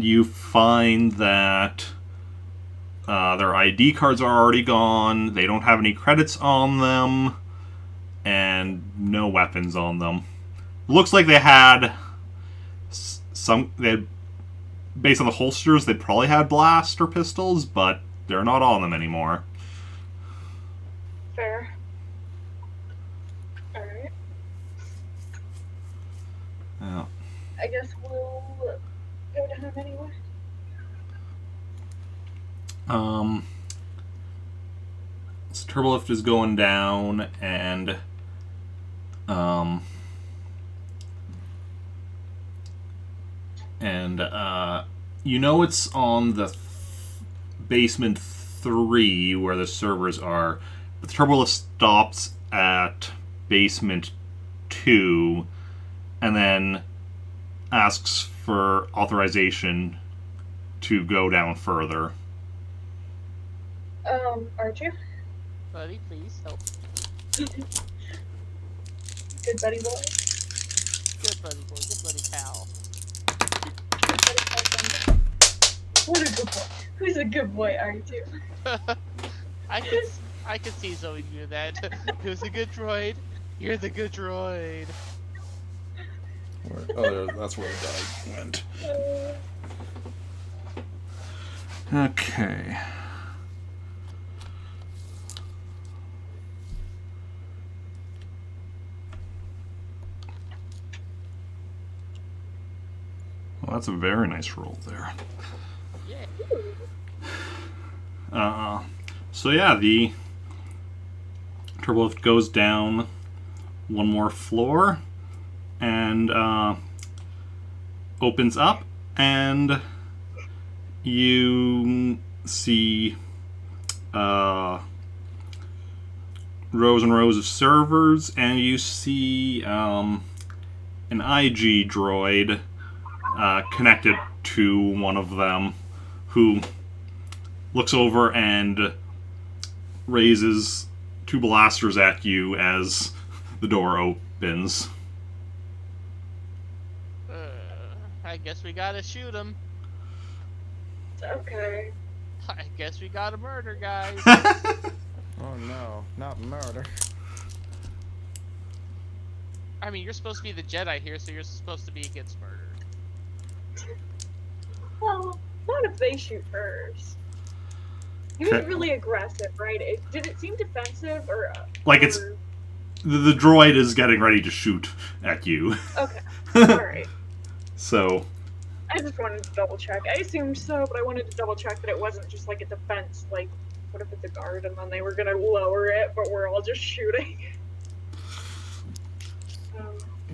you find that their ID cards are already gone, they don't have any credits on them, and no weapons on them. Looks like they had based on the holsters, they probably had blaster pistols, but they're not on them anymore. Fair. Alright. Yeah. I guess we'll go down anyway. So Turbolift is going down, and you know it's on the basement 3 where the servers are, but the Turbolift stops at basement 2, and then asks for authorization to go down further. R2? Buddy, please help. Good buddy boy. Good buddy boy, good buddy pal. What a good boy. Who's a good boy, R2? I could see Zoe do that. Who's a good droid? You're the good droid. Oh, that's where the dog went. Okay. Well, that's a very nice roll there. Yeah. So yeah, the Turbolift goes down one more floor and opens up, and you see rows and rows of servers, and you see an IG droid connected to one of them, who looks over and raises 2 blasters at you as the door opens. I guess we gotta shoot him. Okay. I guess we gotta murder, guys. Oh no, not murder. I mean, you're supposed to be the Jedi here, so you're supposed to be against murder. Well, not if they shoot first. He was really aggressive, right? Did it seem defensive or like it's the droid is getting ready to shoot at you. Okay. Alright. So I just wanted to double check. I assumed so, but I wanted to double check that it wasn't just like a defense, like what if it's a guard and then they were gonna lower it, but we're all just shooting.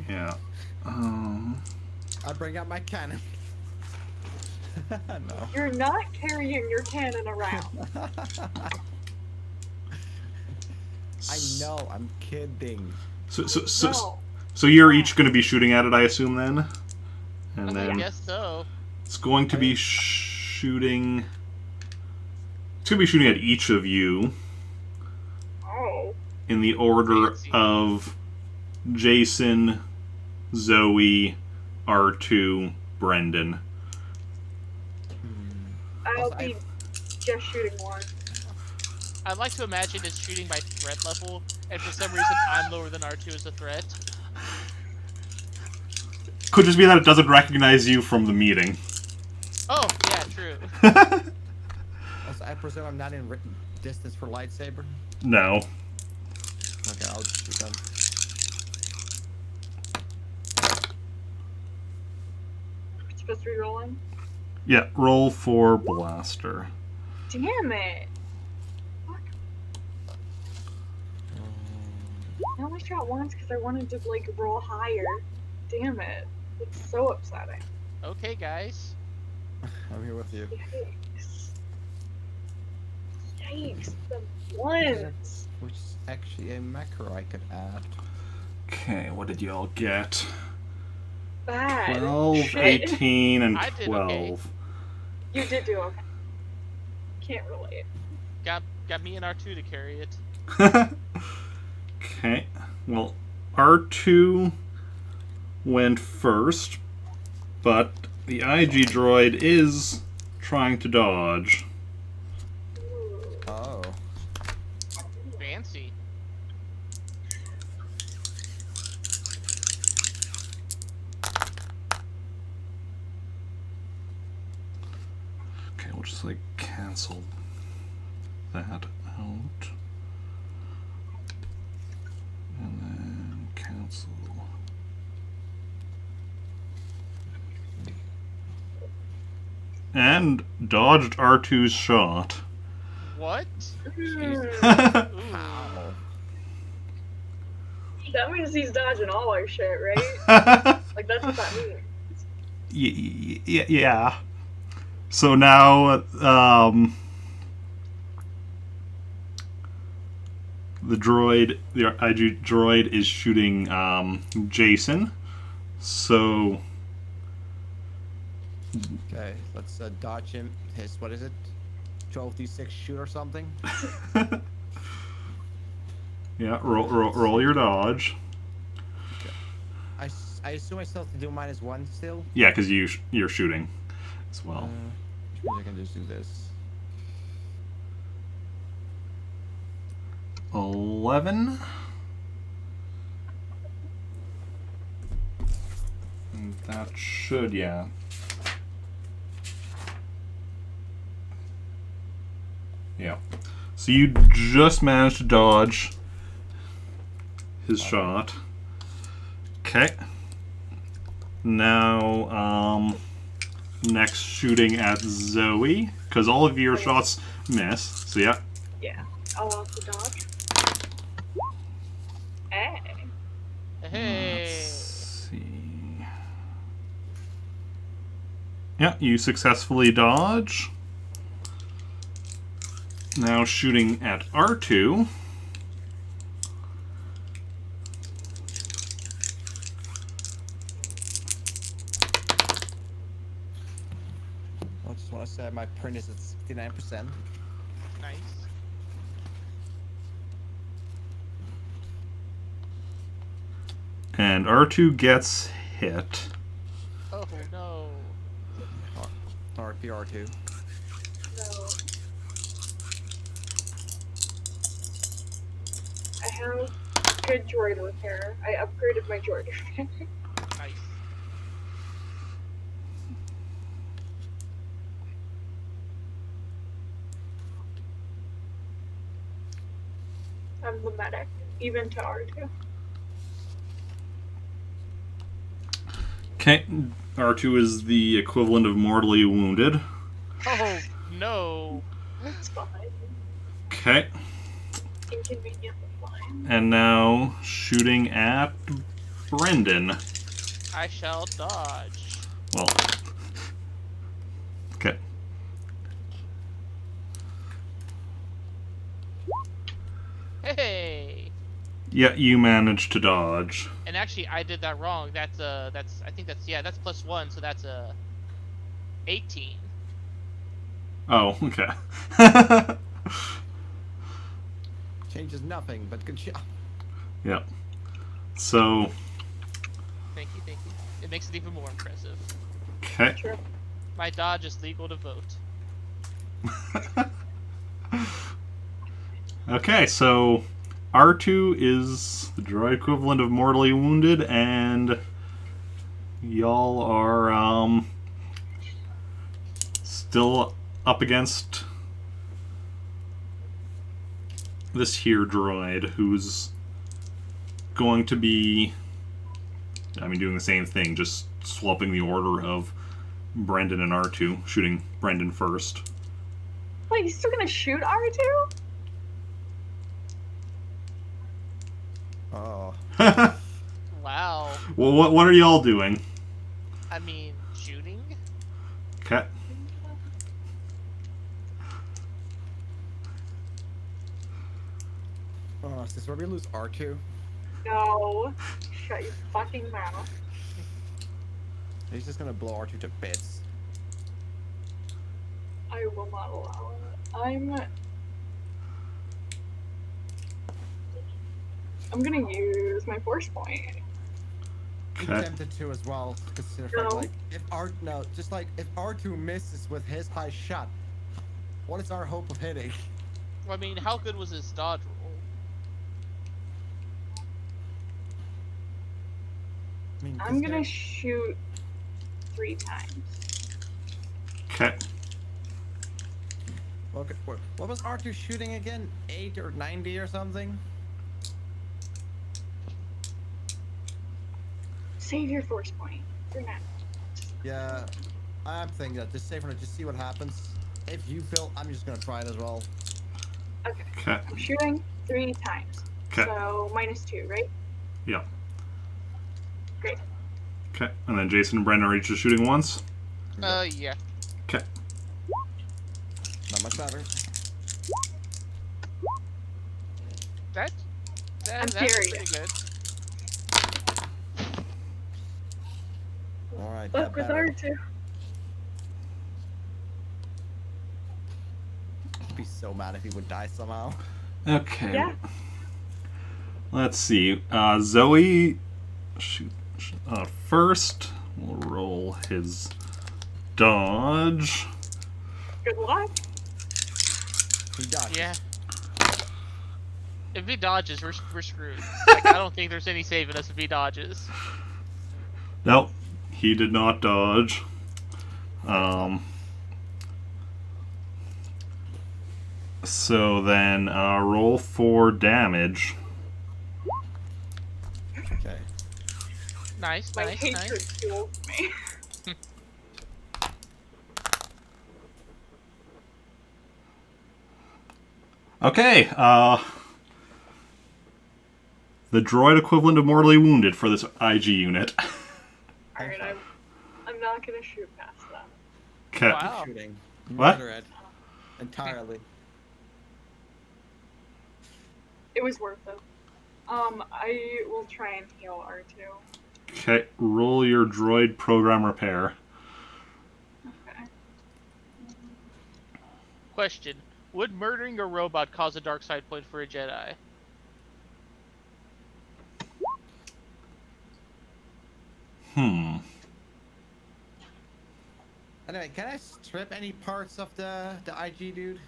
yeah. I bring out my cannon. No. You're not carrying your cannon around. I know, I'm kidding. So you're each going to be shooting at it, I assume, then? And I then guess so. it's going to be shooting... It's going to be shooting at each of you Oh. in the order Fancy. of Jacen, Zoey, R2, Brendan. I'll be just shooting one. I'd like to imagine it's shooting by threat level, and for some reason I'm lower than R2 as a threat. Could just be that it doesn't recognize you from the meeting. Oh, yeah, true. Also, I presume I'm not in distance for lightsaber? No. Okay, I'll just shoot them. It's supposed to be rolling. Yeah, roll for blaster. Damn it! Fuck. I only shot once because I wanted to like roll higher. Damn it! It's so upsetting. Okay, guys. I'm here with you. Yikes! Yikes! The ones. Which is actually a macro I could add. Okay, what did y'all get? Bad. 12, Shit. 18, and I did 12. okay. You did do okay. Can't relate. Got me and R2 to carry it. Okay, well, R2 went first, but the IG droid is trying to dodge. Oh. Fancy. Okay, we'll just like cancel that out. And then cancel. And dodged R2's shot. What? Hmm. Ooh. Ow. That means he's dodging all our shit, right? Like, that's what that means. Yeah. So now, the IG droid is shooting Jacen. So Okay, let's dodge him. His, what is it? 12d6 shoot or something? yeah, roll your dodge. I assume I still have to do -1 still? Yeah, because you're shooting as well. Which means I can just do this. 11. And that should, yeah. Yeah. So you just managed to dodge his shot. Okay. Now, next shooting at Zoey, because all of your shots miss. So yeah. Yeah. I'll also dodge. Hey. Hey. Let's see. Yeah, you successfully dodge. Now shooting at R2. I just want to say my print is at 69%. Nice. And R2 gets hit. Oh no. RP R2. So. I have good droid repair. I upgraded my droid repair. Nice. I'm the medic, even to R2. Okay, R2 is the equivalent of mortally wounded. Oh no. That's fine. Okay, Inconvenient but fine. and now shooting at Brendan. I shall dodge. Well, okay. Hey. Yeah, you managed to dodge. And actually, I did that wrong. That's I think that's that's +1, so that's 18. Oh, okay. Changes nothing, but good job. Yeah. So, Thank you, thank you. It makes it even more impressive. okay. Sure. My dodge is legal to vote. Okay, so R2 is the droid equivalent of mortally wounded, and y'all are still up against this here droid, who's going to be, doing the same thing, just swapping the order of Brendan and R2, shooting Brendan first. Wait, he's still gonna shoot R2? Oh. Wow. Well, what are y'all doing? I mean, shooting? Okay. Oh, is this where we lose R2? No. Shut your fucking mouth. He's just gonna blow R2 to bits. I will not allow it. I'm I'm gonna use my force point. I'm Okay. tempted to as well. Consider No. like if if R2 misses with his high shot, what is our hope of hitting? I mean, how good was his dodge roll? I mean, I'm gonna shoot 3 times. Okay. Okay, what was R2 shooting again? 8 or 90 or something? Save your force point for now. Yeah, I'm thinking that just save for it, just see what happens. If you fail, I'm just gonna try it as well. Okay. Okay. I'm shooting 3 times. Okay. So -2, right? Yeah. Great. Okay. And then Jacen and Brendan are each just shooting once. Yeah. Okay. Not much better. That, I'm that's serious. pretty good. All right. Luck got with better. R2. I'd be so mad if he would die somehow. Okay. Yeah. Let's see. Zoey, shoot. First, we'll roll his dodge. Good luck. He died. Yeah. If he dodges, we're screwed. Like, I don't think there's any saving us if he dodges. Nope, he did not dodge. So then, roll for damage. Okay. Nice, My nice, hatred nice. fuels me. Okay, the droid equivalent of mortally wounded for this IG unit. Alright, I'm not gonna shoot past that. Okay. Wow. Shooting. What? Murder it. Entirely. It was worth it. I will try and heal R2. Okay, roll your droid program repair. Okay. Question: would murdering a robot cause a dark side point for a Jedi? Anyway, can I strip any parts of the IG dude?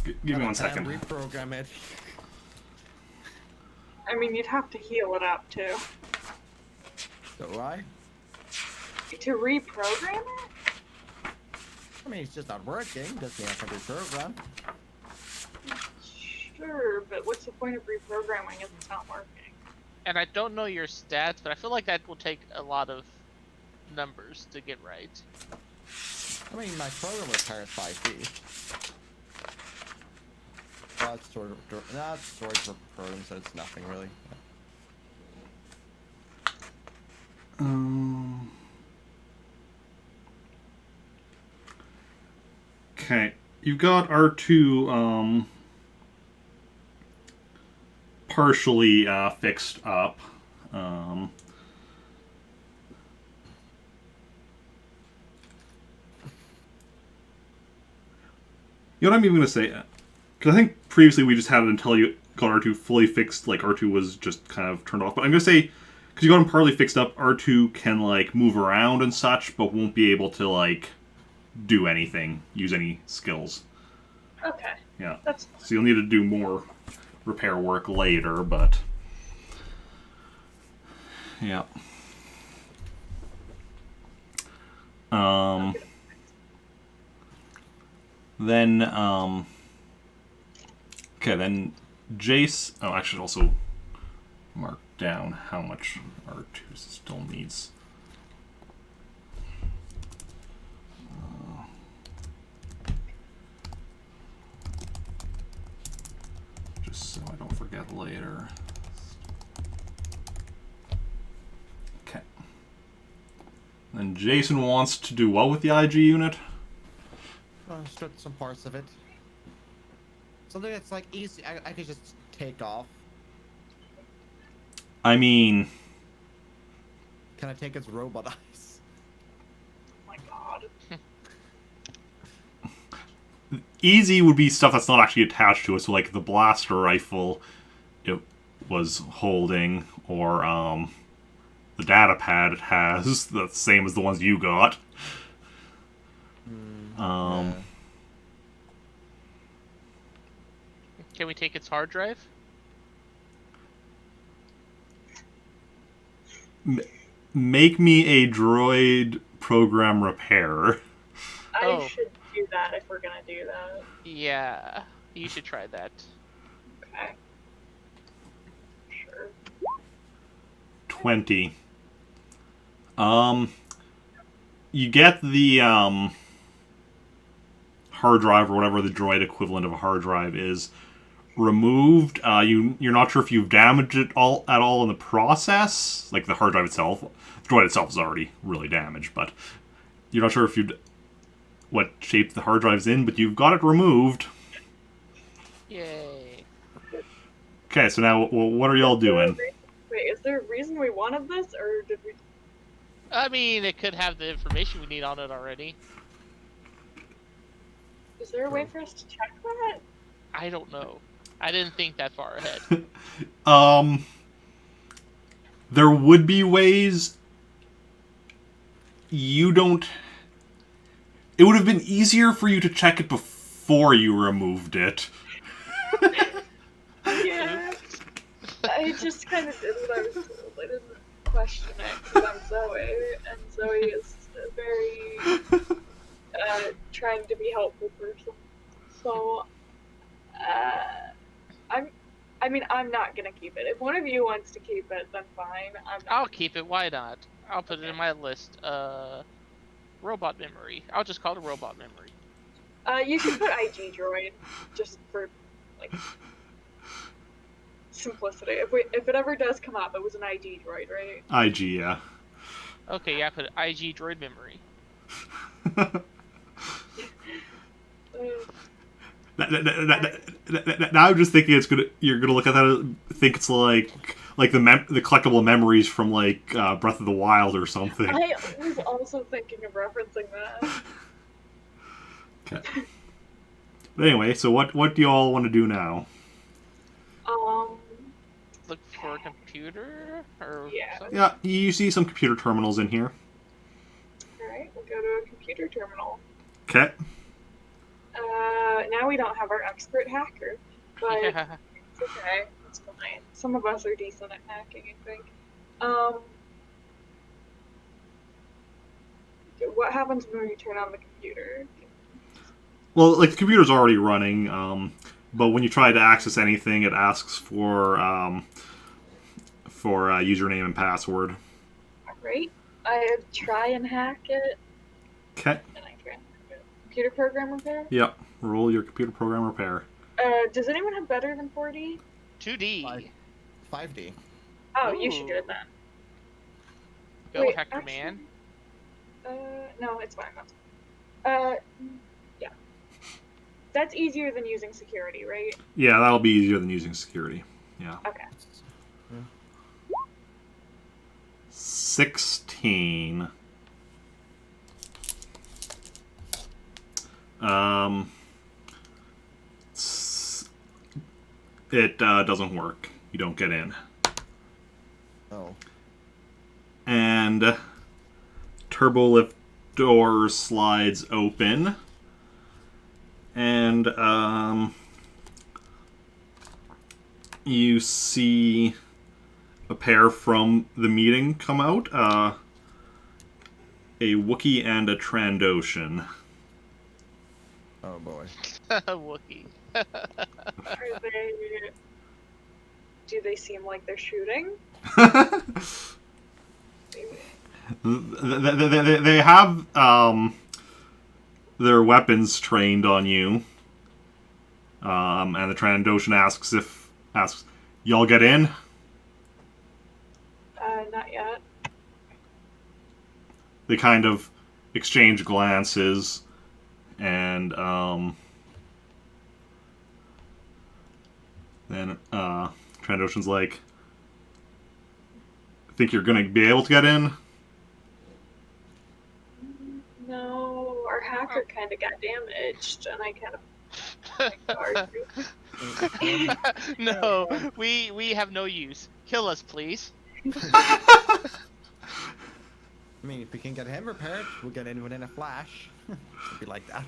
Give me Can 1 I second. reprogram it. I mean, you'd have to heal it up too. Do I? To reprogram it? I mean, it's just not working. Does he have to reprogram? Sure, but what's the point of reprogramming if it's not working? And I don't know your stats, but I feel like that will take a lot of numbers to get right. I mean, my program requires 5D. That's storage for programs, so it's nothing really. Okay, you've got R2 partially fixed up. You know what I'm even going to say? Because I think previously we just had it until you got R2 fully fixed, like R2 was just kind of turned off. But I'm going to say, because you got him partly fixed up, R2 can, like, move around and such, but won't be able to, like, do anything, use any skills. Okay, Yeah. that's So you'll need to do more repair work later, but... Yeah. Then, okay, then Jace... Oh, I should also mark down how much R2 still needs. Just so I don't forget later. Okay. Then Jacen wants to do what with the IG unit? Strip some parts of it. Something that's like easy. I could just take off. I mean... Can I take its robot eyes? easy would be stuff that's not actually attached to it, so like the blaster rifle it was holding, or the data pad it has, the same as the ones you got. Yeah. Can we take its hard drive? Make me a droid program repair. Oh. I should do that if we're gonna do that. Yeah, you should try that. Okay. Sure. 20. You get the hard drive, or whatever the droid equivalent of a hard drive is, removed. You're not sure if you've damaged it at all in the process. Like the hard drive itself, the droid itself is already really damaged, but you're not sure if what shape the hard drive's in, but you've got it removed. Yay. Okay, so now what are y'all doing? Wait, is there a reason we wanted this, or did we? I mean, it could have the information we need on it already. Is there a way for us to check that? I don't know. I didn't think that far ahead. There would be ways. You don't. It would have been easier for you to check it before you removed it. Yeah. I just kind of did what I was told. I didn't question it because I'm Zoey, and Zoey is a very trying to be helpful person. So, I'm not gonna keep it. If one of you wants to keep it, then fine. I'll keep it. Why not? I'll put it in my list. Robot memory. I'll just call it robot memory. You should put IG droid, just for like simplicity. If it ever does come up, it was an IG droid, right? IG, yeah. Okay, yeah, put IG droid memory. Now I'm just thinking you're gonna look at that and think it's like the collectible memories from like Breath of the Wild or something. I was also thinking of referencing that. Okay. But anyway, so what do you all want to do now? Look for a computer or Yeah. something? Yeah, you see some computer terminals in here. Alright, we'll go to a computer terminal. Okay. Now we don't have our expert hacker, but Yeah. it's okay. It's fine. Some of us are decent at hacking, I think. What happens when we turn on the computer? Well, like the computer's already running, but when you try to access anything, it asks for username and password. Alright. I try and hack it. Okay. And I try and hack it. Computer program repair? Yep. Roll your computer program repair. Does anyone have better than 4D? 2D. 5D. Oh, you should do Ooh. it then. Go, Wait, hacker actually- man. No, it's fine. That's yeah. That's easier than using security, right? Yeah, that'll be easier than using security. Yeah. Okay. 16. It doesn't work. You don't get in. Oh. And turbo lift door slides open. And you see a pair from the meeting come out. A Wookiee and a Trandoshan. Oh boy. Wookie. Are they? Do they seem like they're shooting? They have their weapons trained on you. And the Trandoshan asks, y'all get in? Not yet. They kind of exchange glances, and then Trandoshan's like, think you're gonna be able to get in? No, our hacker kind of got damaged, and I kind of Sorry. No, we have no use. Kill us, please. I mean, if we can get him repaired, we'll get in within a flash. It'd be like that.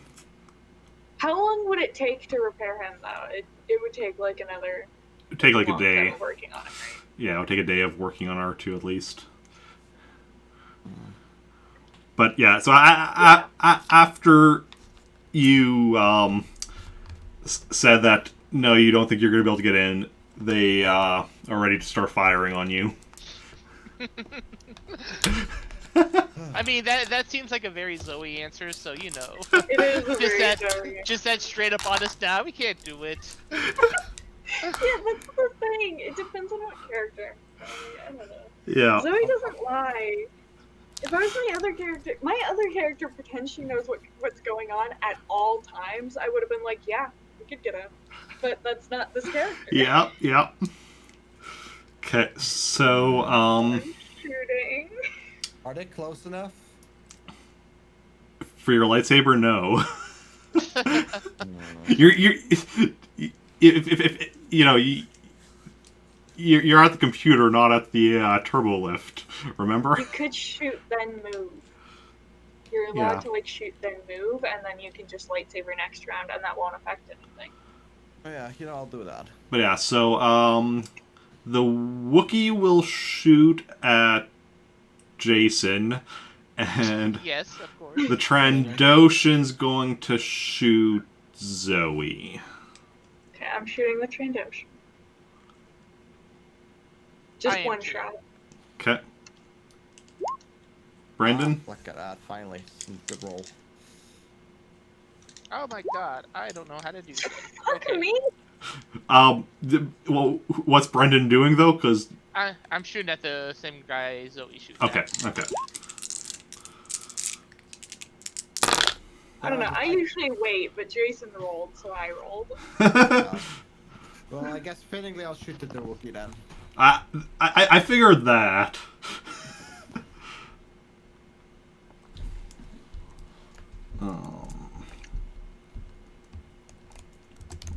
How long would it take to repair him, though? It would take like another. It'd take like a long time day. of working on it, right? Yeah, it would take a day of working on R2 at least. But yeah, so I after you said that no, you don't think you're going to be able to get in, they are ready to start firing on you. I mean, that seems like a very Zoey answer, so you know. It is a Just very that, Zoey. just that straight up honest. Nah, we can't do it. Yeah, that's the thing. It depends on what character. I don't know. Yeah. Zoe doesn't lie. If I was my other character pretends she knows what's going on at all times, I would have been like, yeah, we could get him. But that's not this character. Yeah, yeah. Okay, so I'm shooting. Are they close enough? for your lightsaber, no. you're if you know you're at the computer, not at the turbo lift. Remember? You could shoot then move. You're allowed Yeah. to like shoot then move, and then you can just lightsaber next round, and that won't affect anything. Oh yeah, you know, I'll do that. But yeah, so the Wookiee will shoot at Jacen, and Yes, of course. the Trandoshan's going to shoot Zoe. Okay, I'm shooting the Trandoshan. Just I am one too. shot. Okay. Brendan? Ah, look at that, finally. Some good roll. Oh my god, I don't know how to do this. Fuck Okay, me. Well, what's Brendan doing though? Because I'm shooting at the same guy Zoe shoots okay, at. okay. I don't know. I usually wait, but Jason rolled, so I rolled. Well, I guess fittingly I'll shoot at the Wookiee then. I figured that.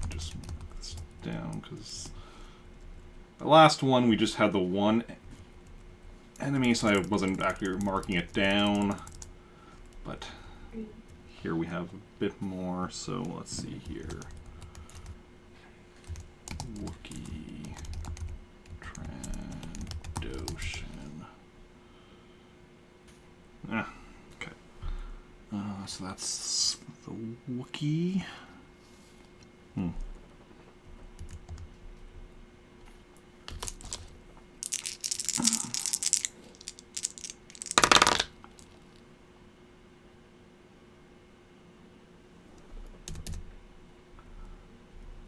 Just move this down because the last one we just had the one enemy, so I wasn't actually marking it down. But here we have a bit more, so let's see here. Wookiee, Trandoshan. Ah, okay. So that's the Wookiee.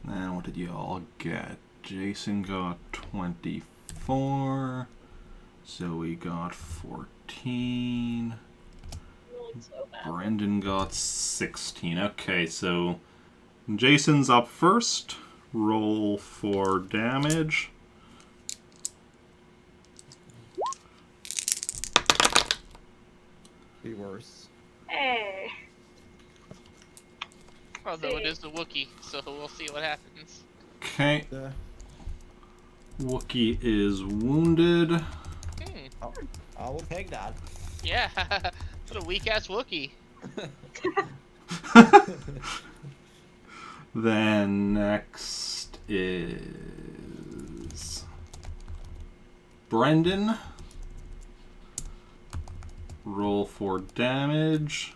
And what did you all get? Jacen got 24. Zoe got 14. Rolled so bad. Brendan got 16. Okay, so Jason's up first. Roll for damage. Be worse. Hey. Although it is the Wookiee, so we'll see what happens. Okay, Yeah. Wookiee is wounded. Hmm. I will take that. Yeah, what a weak ass Wookiee. Then next is Brendan. Roll for damage.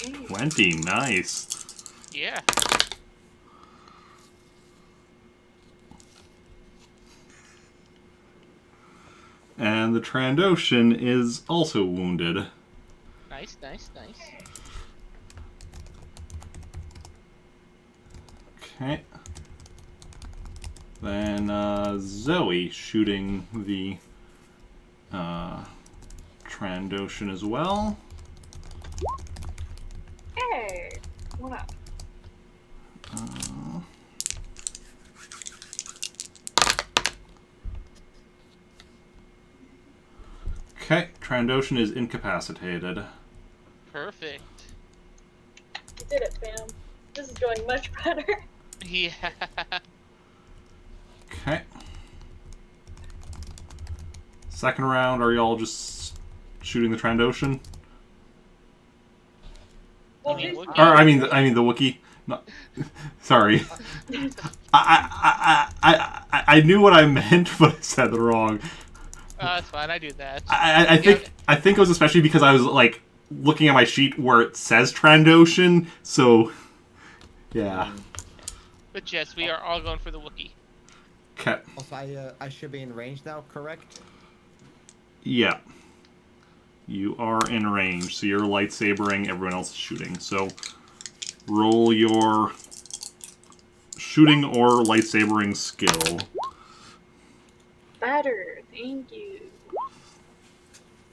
Dang. 20, nice. Yeah. And the Trandoshan is also wounded. Nice, nice, nice. Okay. Then Zoe shooting the Trandoshan as well. Hey. What up? Uh, okay, Trandoshan is incapacitated. Perfect. You did it, fam. This is going much better. Yeah. Okay. Second round, are y'all just shooting the Trandoshan? Well, mean, who's- what- Or I mean the Wookiee. No, sorry. I knew what I meant, but I said it wrong. It's fine. I do that. I think it was especially because I was like looking at my sheet where it says Trandoshan, so yeah. But yes, we are all going for the Wookiee. Okay. Also, I should be in range now, correct? Yeah. You are in range, so you're lightsabering, everyone else is shooting. So roll your shooting or lightsabering skill. better. Thank you.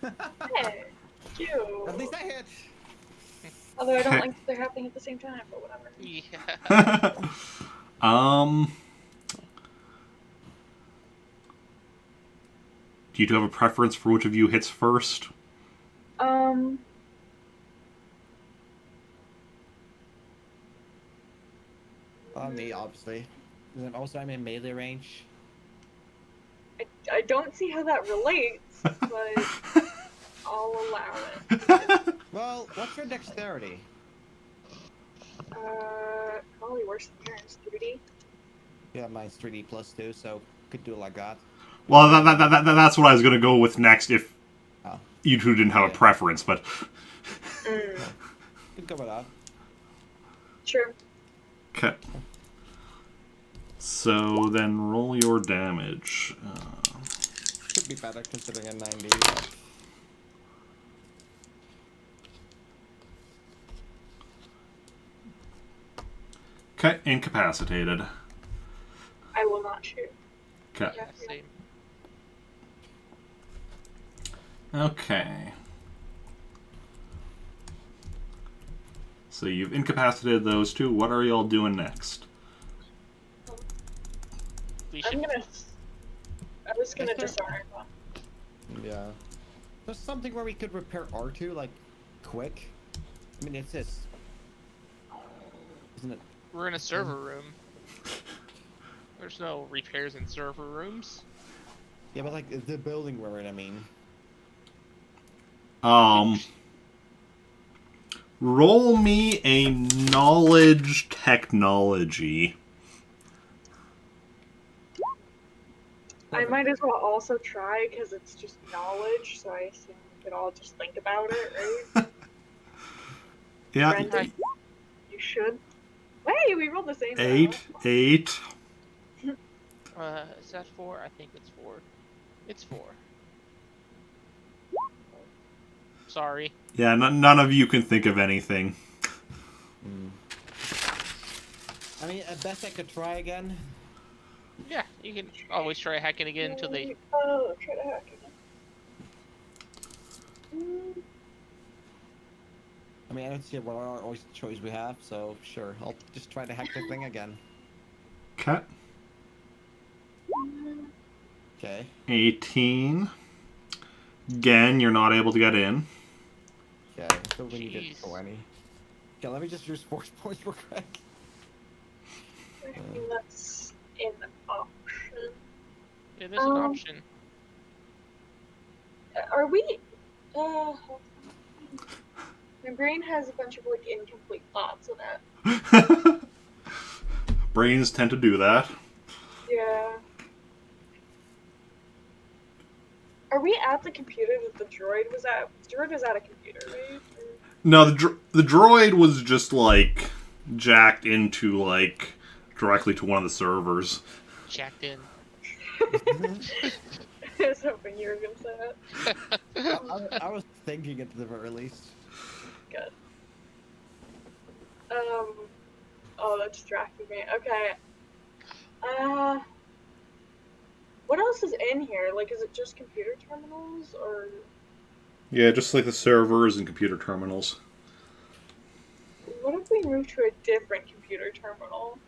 Hey, At you. least I hit. Although I don't Okay. like that they're happening at the same time, but whatever. Yeah. Do you have a preference for which of you hits first? Me, obviously. And then also, I'm in melee range. I don't see how that relates, but I'll allow it. Well, what's your dexterity? Probably worse than yours, 3D. Yeah, mine's 3D plus 2, so could do it like that. Well, that's what I was going to go with next if Oh, you two didn't have a Yeah. preference, but could go with that. Sure. okay. So then roll your damage. Could be better considering a 90. Okay, incapacitated. I will not shoot. Okay. Yeah, yeah. Same. Okay. So you've incapacitated those two. What are y'all doing next? We I'm should. gonna. I was gonna Is there- disarm them. Yeah. There's something where we could repair R2, like, quick. I mean, it's this. Isn't it? We're in a server room. There's no repairs in server rooms. Yeah, but like the building we're in, I mean. Roll me a knowledge technology. I might as well also try because it's just knowledge, so I assume we could all just think about it, right? Yeah, Brendan, you should. Hey, we rolled the same. now. 8. Is that 4? I think it's 4. It's 4. Sorry. Yeah, none of you can think of anything. I mean, at best I could try again. Yeah, you can always try hacking again until they. Oh, try to hack again. I mean, I don't see what other choice we have, so sure, I'll just try to hack the thing again. Okay. Okay. 18. Again, you're not able to get in. Okay, so we need Jeez. 20. Okay, let me just use force points real quick. I think that's an option. Yeah, there's an option. Are we? Hold on. My brain has a bunch of like incomplete thoughts in it. Brains tend to do that. Yeah. Are we at the computer that the droid was at? The droid was at a computer, right? No, the droid was just like jacked into like directly to one of the servers. Jacked in. I was hoping you were gonna say that. I was thinking at the very least. Good. Oh, that distracted me. Okay. What else is in here? Like, is it just computer terminals, or... Yeah, just like the servers and computer terminals. What if we move to a different computer terminal?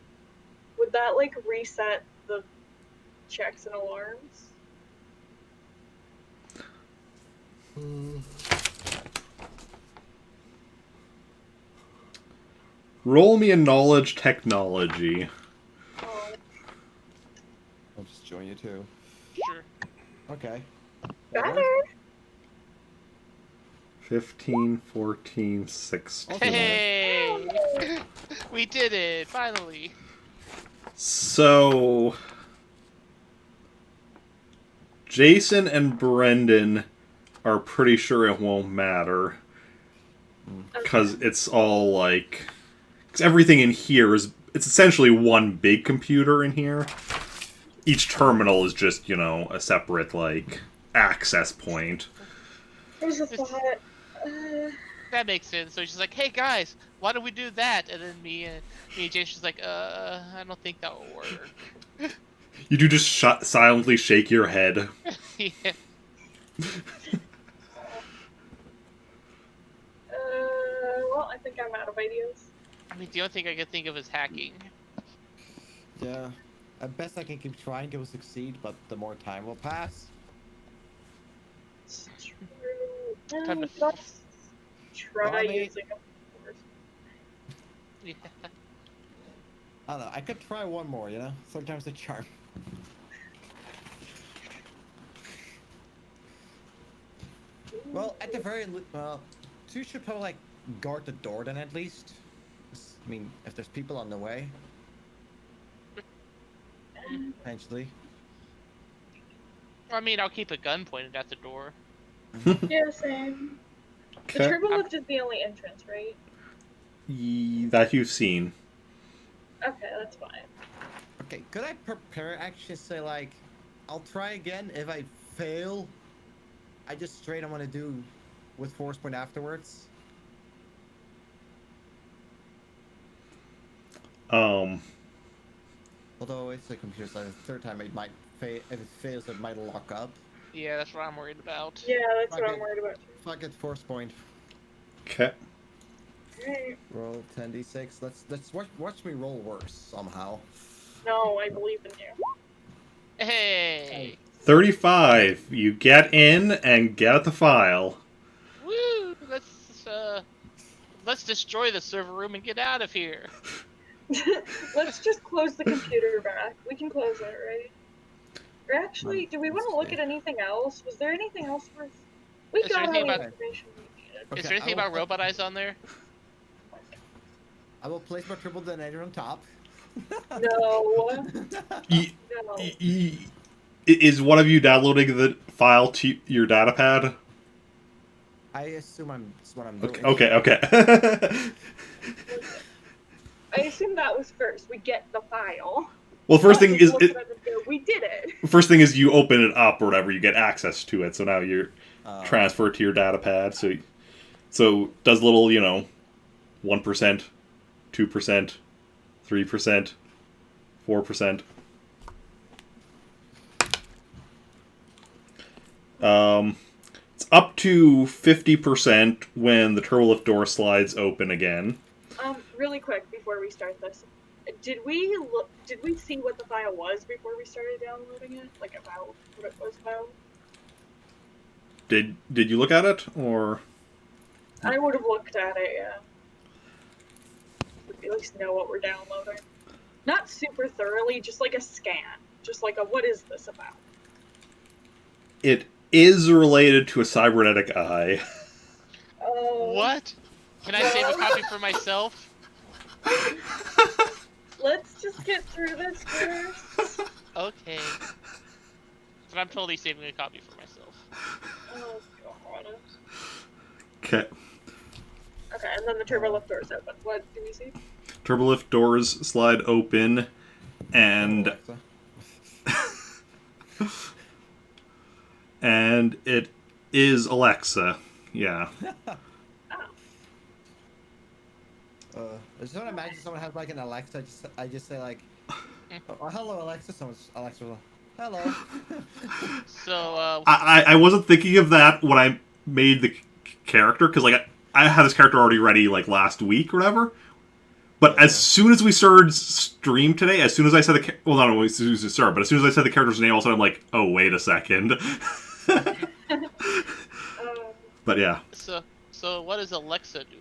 Would that, like, reset the checks and alarms? Roll me a knowledge technology. Oh, I'll just join you too. Sure. Okay. better. 15, 14, 16. Hey! We did it, finally. So, Jacen and Brendan are pretty sure it won't matter. Because it's all like... Cause everything in here is... It's essentially one big computer in here. Each terminal is just, you know, a separate, like, access point. There's a thought. That makes sense. So she's like, "Hey guys, why don't we do that?" And then me and Jason's like, I don't think that will work." You do just silently shake your head. Yeah. Well, I think I'm out of ideas. I mean, the only thing I can think of is hacking. Yeah. At best I can keep trying to succeed, but the more time will pass. It's true. Time to- Let's try Well, I mean- using a force. Yeah. I don't know. I could try one more, you know? Sometimes a charm. Well, at the very well, two should probably like guard the door then at least. I mean, if there's people on the way, potentially. I mean, I'll keep a gun pointed at the door. Yeah, same. The Okay. turbo lift is the only entrance, right? That you've seen. Okay, that's fine. Okay, could I prepare actually say like, I'll try again. If I fail, I just straight I want to do with force point afterwards. Although it's a computer, so the third time it might fail. If it fails, it might lock up. Yeah, that's what I'm worried about. Yeah, that's what Okay. I'm worried about too. Fuck it, force point. Okay. Alright. Roll 10d6. Let's watch me roll worse somehow. No, I believe in you. Hey! 35. You get in and get at the file. Woo! Let's destroy the server room and get out of here. Let's just close the computer back. We can close it, right? Or actually, do we want to look at anything else? Was there anything else worth? We Is there got all anything the about- information we needed. Is Okay, there anything I will about robot eyes on there? I will place my triple detonator on top. No. Y- No. Is one of you downloading the file to your data pad? I assume that's what I'm doing. Okay. I assume that was first. We get the file. Well, first thing Not is just look at it and go, we did it. first thing is you open it up or whatever. You get access to it. So now you're Uh, transferred to your data pad. So does little 1%, 2%, 3%, 4%. It's up to 50% when the turbolift door slides open again. Really quick before we start this, did we look? Did we see what the file was before we started downloading it? Like about what it was about? Did you look at it or? I would have looked at it. Yeah. We at least know what we're downloading. Not super thoroughly, just like a scan. Just like a what is this about? It is related to a cybernetic eye. Oh. What? Can I save a copy for myself? Let's just get through this first. Okay. But I'm totally saving a copy for myself. Oh god. Okay. Okay, and then the turbo lift doors open. What do we see? Turbolift doors slide open, and Alexa. and it is Yeah. I just want to imagine someone has like an Alexa. I just say like, oh, hello Alexa. Alexa will, hello. So, I wasn't thinking of that when I made the character, because like I had this character already ready like last week or whatever. But as soon as we started stream today, as soon as I said as soon as it started, but as soon as I said the character's name, all of a sudden I'm like, oh wait a second. But yeah. so what does Alexa do?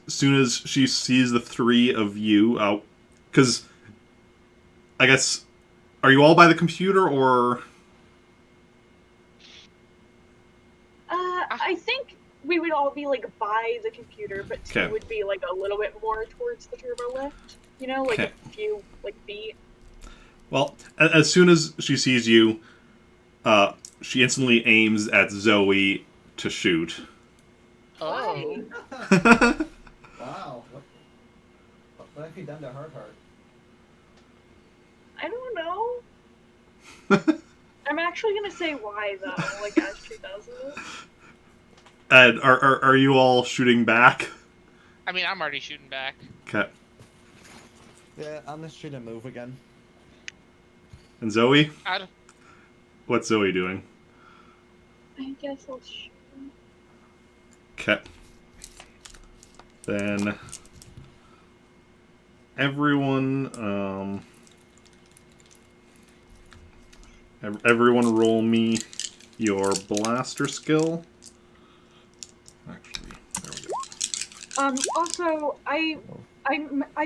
soon as she sees the three of you, because I guess, are you all by the computer or? I think we would all be like by the computer, but two Okay. would be like a little bit more towards the turbo lift. You know, like Okay. a few like feet. Well, as soon as she sees you, she instantly aims at Zoey to shoot. Oh. Wow. What have you done to her heart? I don't know. I'm actually gonna say why though, like as she does it. And are you all shooting back? I mean, I'm already shooting back. Okay. Yeah, I'm just trying to move again. And Zoey? I don't- What's Zoey doing? I guess I'll shoot. Okay. Then everyone, everyone roll me your blaster skill. Actually, there we go. Also, I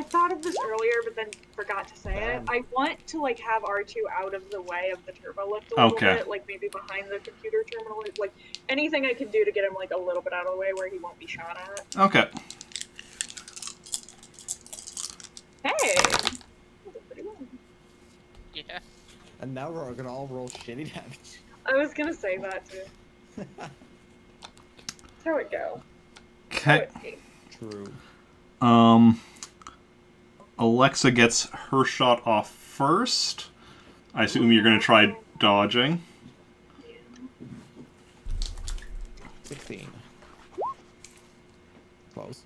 thought of this earlier, but then forgot to say it. I want to like have R2 out of the way of the turbo lift a little Okay. bit, like maybe behind the computer terminal, like anything I can do to get him like a little bit out of the way where he won't be shot at. Okay. Hey, that's a pretty one. Yeah. And now we're gonna all roll shitty damage. I was gonna say that too. That's how it go. Okay. True. Alexa gets her shot off first. I assume you're gonna try dodging. 16. Close.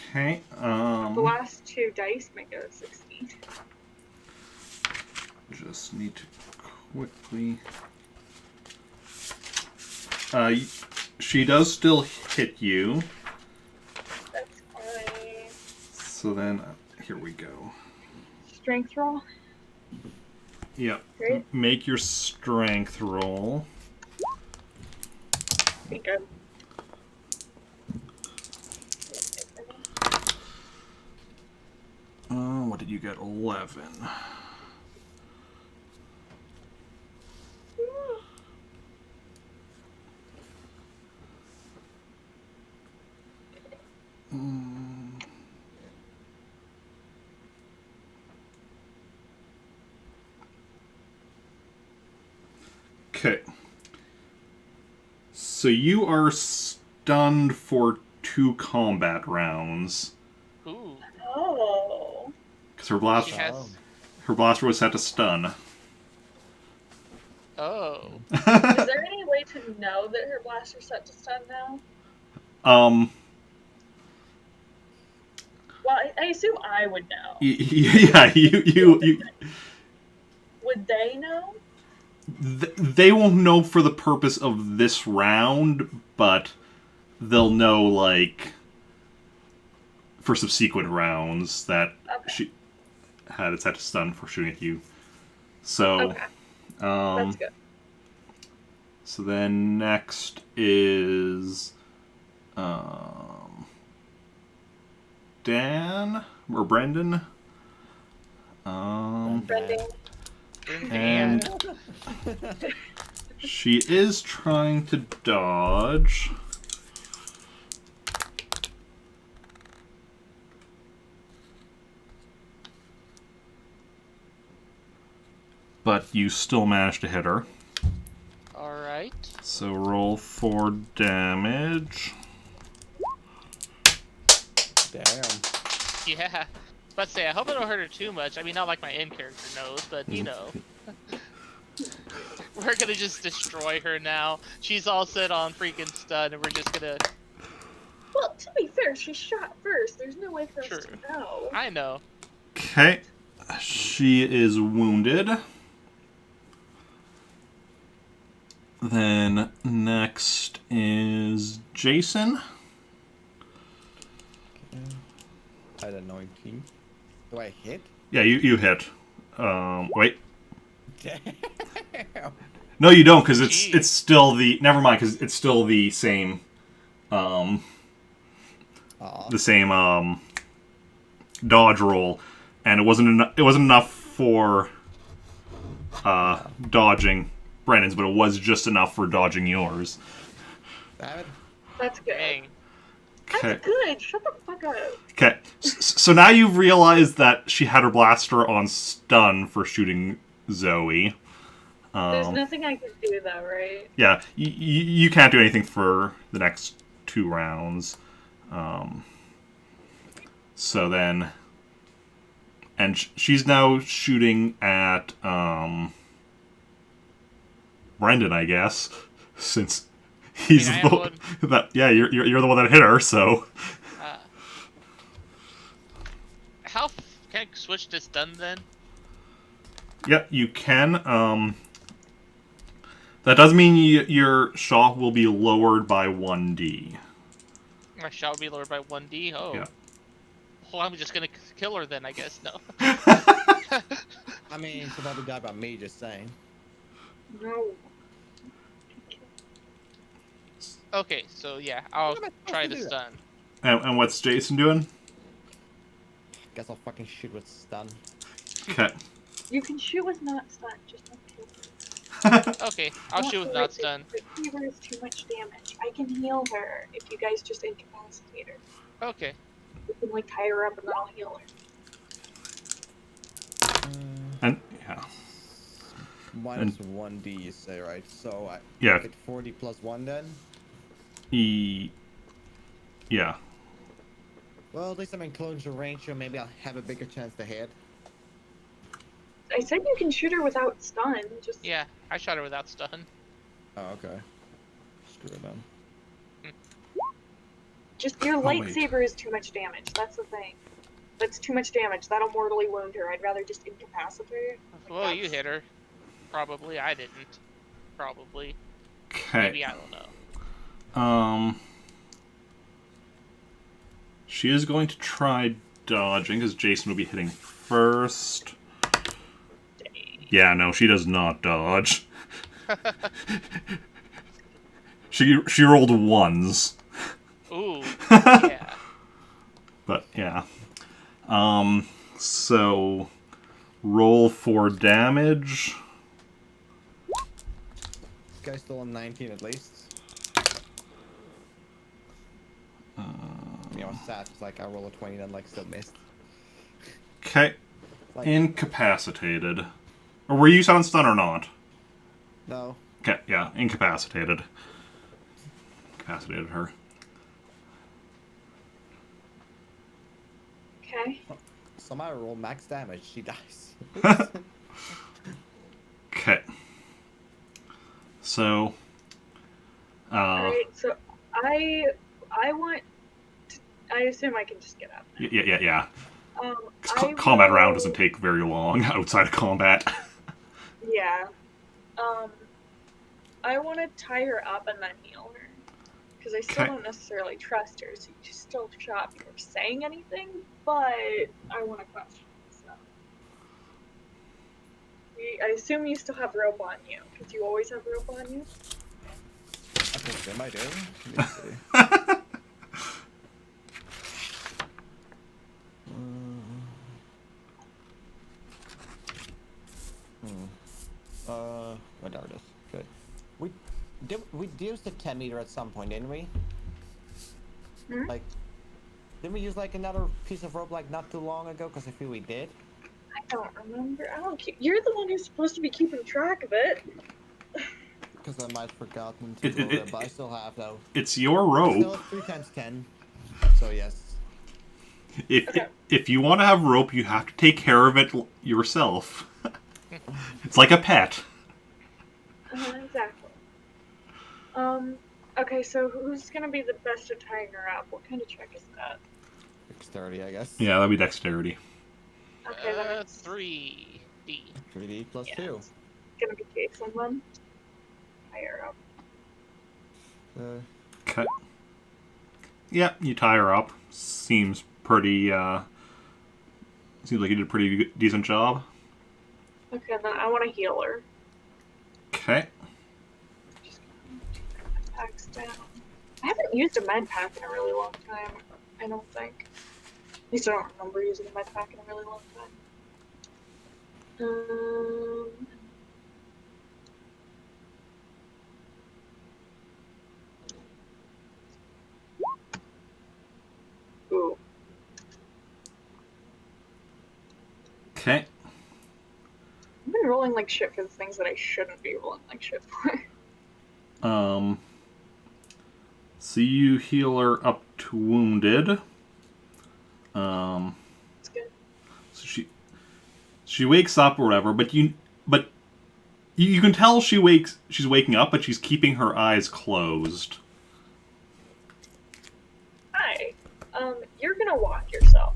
Okay. The last two dice make it a 16. Just need to quickly. She does still hit you. That's fine. So then, here we go. Strength roll. Yep. Great. Make your strength roll. Be good. What did you get? 11. Okay. So you are stunned for 2 combat rounds. Ooh. Oh. Because her She blaster, has. her blaster was set to stun. Oh. Is there any way to know that her blaster's set to stun now? Well, I assume I would know. Yeah, you Would they know? they won't know for the purpose of this round, but they'll know, like, for subsequent rounds that Okay. she had it set to stun for shooting at you. So, Okay, that's good. so then next is Dan or Brendan. Bending. And she is trying to dodge. But you still managed to hit her. Alright. So roll 4 damage. Damn. Yeah. But say, I hope I don't hurt her too much. I mean, not like my end character knows, but you know. We're gonna just destroy her now. She's all set on freaking stun, and we're just gonna. Well, to be fair, she shot first. There's no way for us True. to know. I know. Okay. She is wounded. Then next is Jacen. I had a 19. Do I hit? Yeah, you hit. Wait. Damn. No, you don't, because Jeez. it's still the. Never mind, because it's still the same. the same dodge roll, and it wasn't enough for dodging Brennan's, but it was just enough for dodging yours. Damn it. That's good. Dang. Okay. That's good. Shut the fuck up. Okay. So now you've realized that she had her blaster on stun for shooting Zoey. There's nothing I can do though, right? Yeah, you can't do anything for the next 2 rounds. So then, and she's now shooting at Brendan, I guess, since he's I am the that. Yeah, you're the one that hit her. So How can I switch to stun then? yeah, you can. That does mean your shot will be lowered by 1d. My shot will be lowered by 1d. Oh. Yeah. Well, I'm just gonna kill her then, I guess. No. I mean, so that'll be died by me, just saying. No. Okay, so yeah, I'll What am I try supposed the to do stun. And what's Jacen doing? Guess I'll fucking shoot with stun. Okay. You can shoot with not stun, just don't kill her. Okay, I'll shoot with not stun. But fever is too much damage. I can heal her if you guys just incapacitate her. Okay. You can like tie her up and then I'll heal her. And yeah. Minus 1d, you say, right? So I Yeah. get 40 plus 1 then? Yeah. Well, at least I'm in closer range, so maybe I'll have a bigger chance to hit. I said you can shoot her without stun. Just Yeah, I shot her without stun. Oh, okay. Screw it then. Just your wait. lightsaber is too much damage. That's the thing. That's too much damage. That'll mortally wound her. I'd rather just incapacitate her. Well, you hit her. Probably. I didn't. Probably. Okay. Maybe, I don't know. She is going to try dodging, because Jacen will be hitting first. Yeah, no, she does not dodge. She rolled 1s. Ooh. Yeah. But, yeah. So, roll for damage. This guy's still on 19 at least. Yeah, I was sad, it's like I roll a 20 then like still missed. Okay. Like, Incapacitated. Or were you on stun or not? no. Okay, yeah, incapacitated. Incapacitated her. Okay. Somehow I roll max damage, she dies. Okay. So, Alright, so I want to, I assume I can just get up. yeah. I Combat round will- doesn't take very long outside of combat. Yeah. I want to tie her up and then heal her. Because I still Okay. don't necessarily trust her, so you just still shot before saying anything, but I want to question it, so. I assume you still have rope on you, because you always have rope on you? I think I do. Let me see. What are this? Good. We used the 10 meter at some point, didn't we? Hmm? Like, didn't we use like another piece of rope like not too long ago? Because I feel we did. I don't remember. I don't keep. You're the one who's supposed to be keeping track of it. Because I might have forgotten to go there, but I still have though. It's your I still rope. have 3 times 10. So yes. If you want to have rope, you have to take care of it yourself. It's like a pet. Exactly. Okay, so who's gonna be the best at tying her up? What kind of check is that? Dexterity, I guess. Yeah, that'd be dexterity. Okay, then it's 3D. 3D plus Yeah. 2. gonna be Jacen then. Tie her up. Okay. Yeah, you tie her up. Seems pretty, seems like you did a pretty decent job. Okay, then I want to heal her. Okay. Just gonna take her med packs down. I haven't used a med pack in a really long time. I don't think. At least I don't remember using a med pack in a really long time. Ooh. Okay. I've been rolling like shit for the things that I shouldn't be rolling like shit for. So you heal her up to wounded. It's good. So she wakes up or whatever, but you can tell she's waking up, but she's keeping her eyes closed. Hi. You're gonna walk yourself.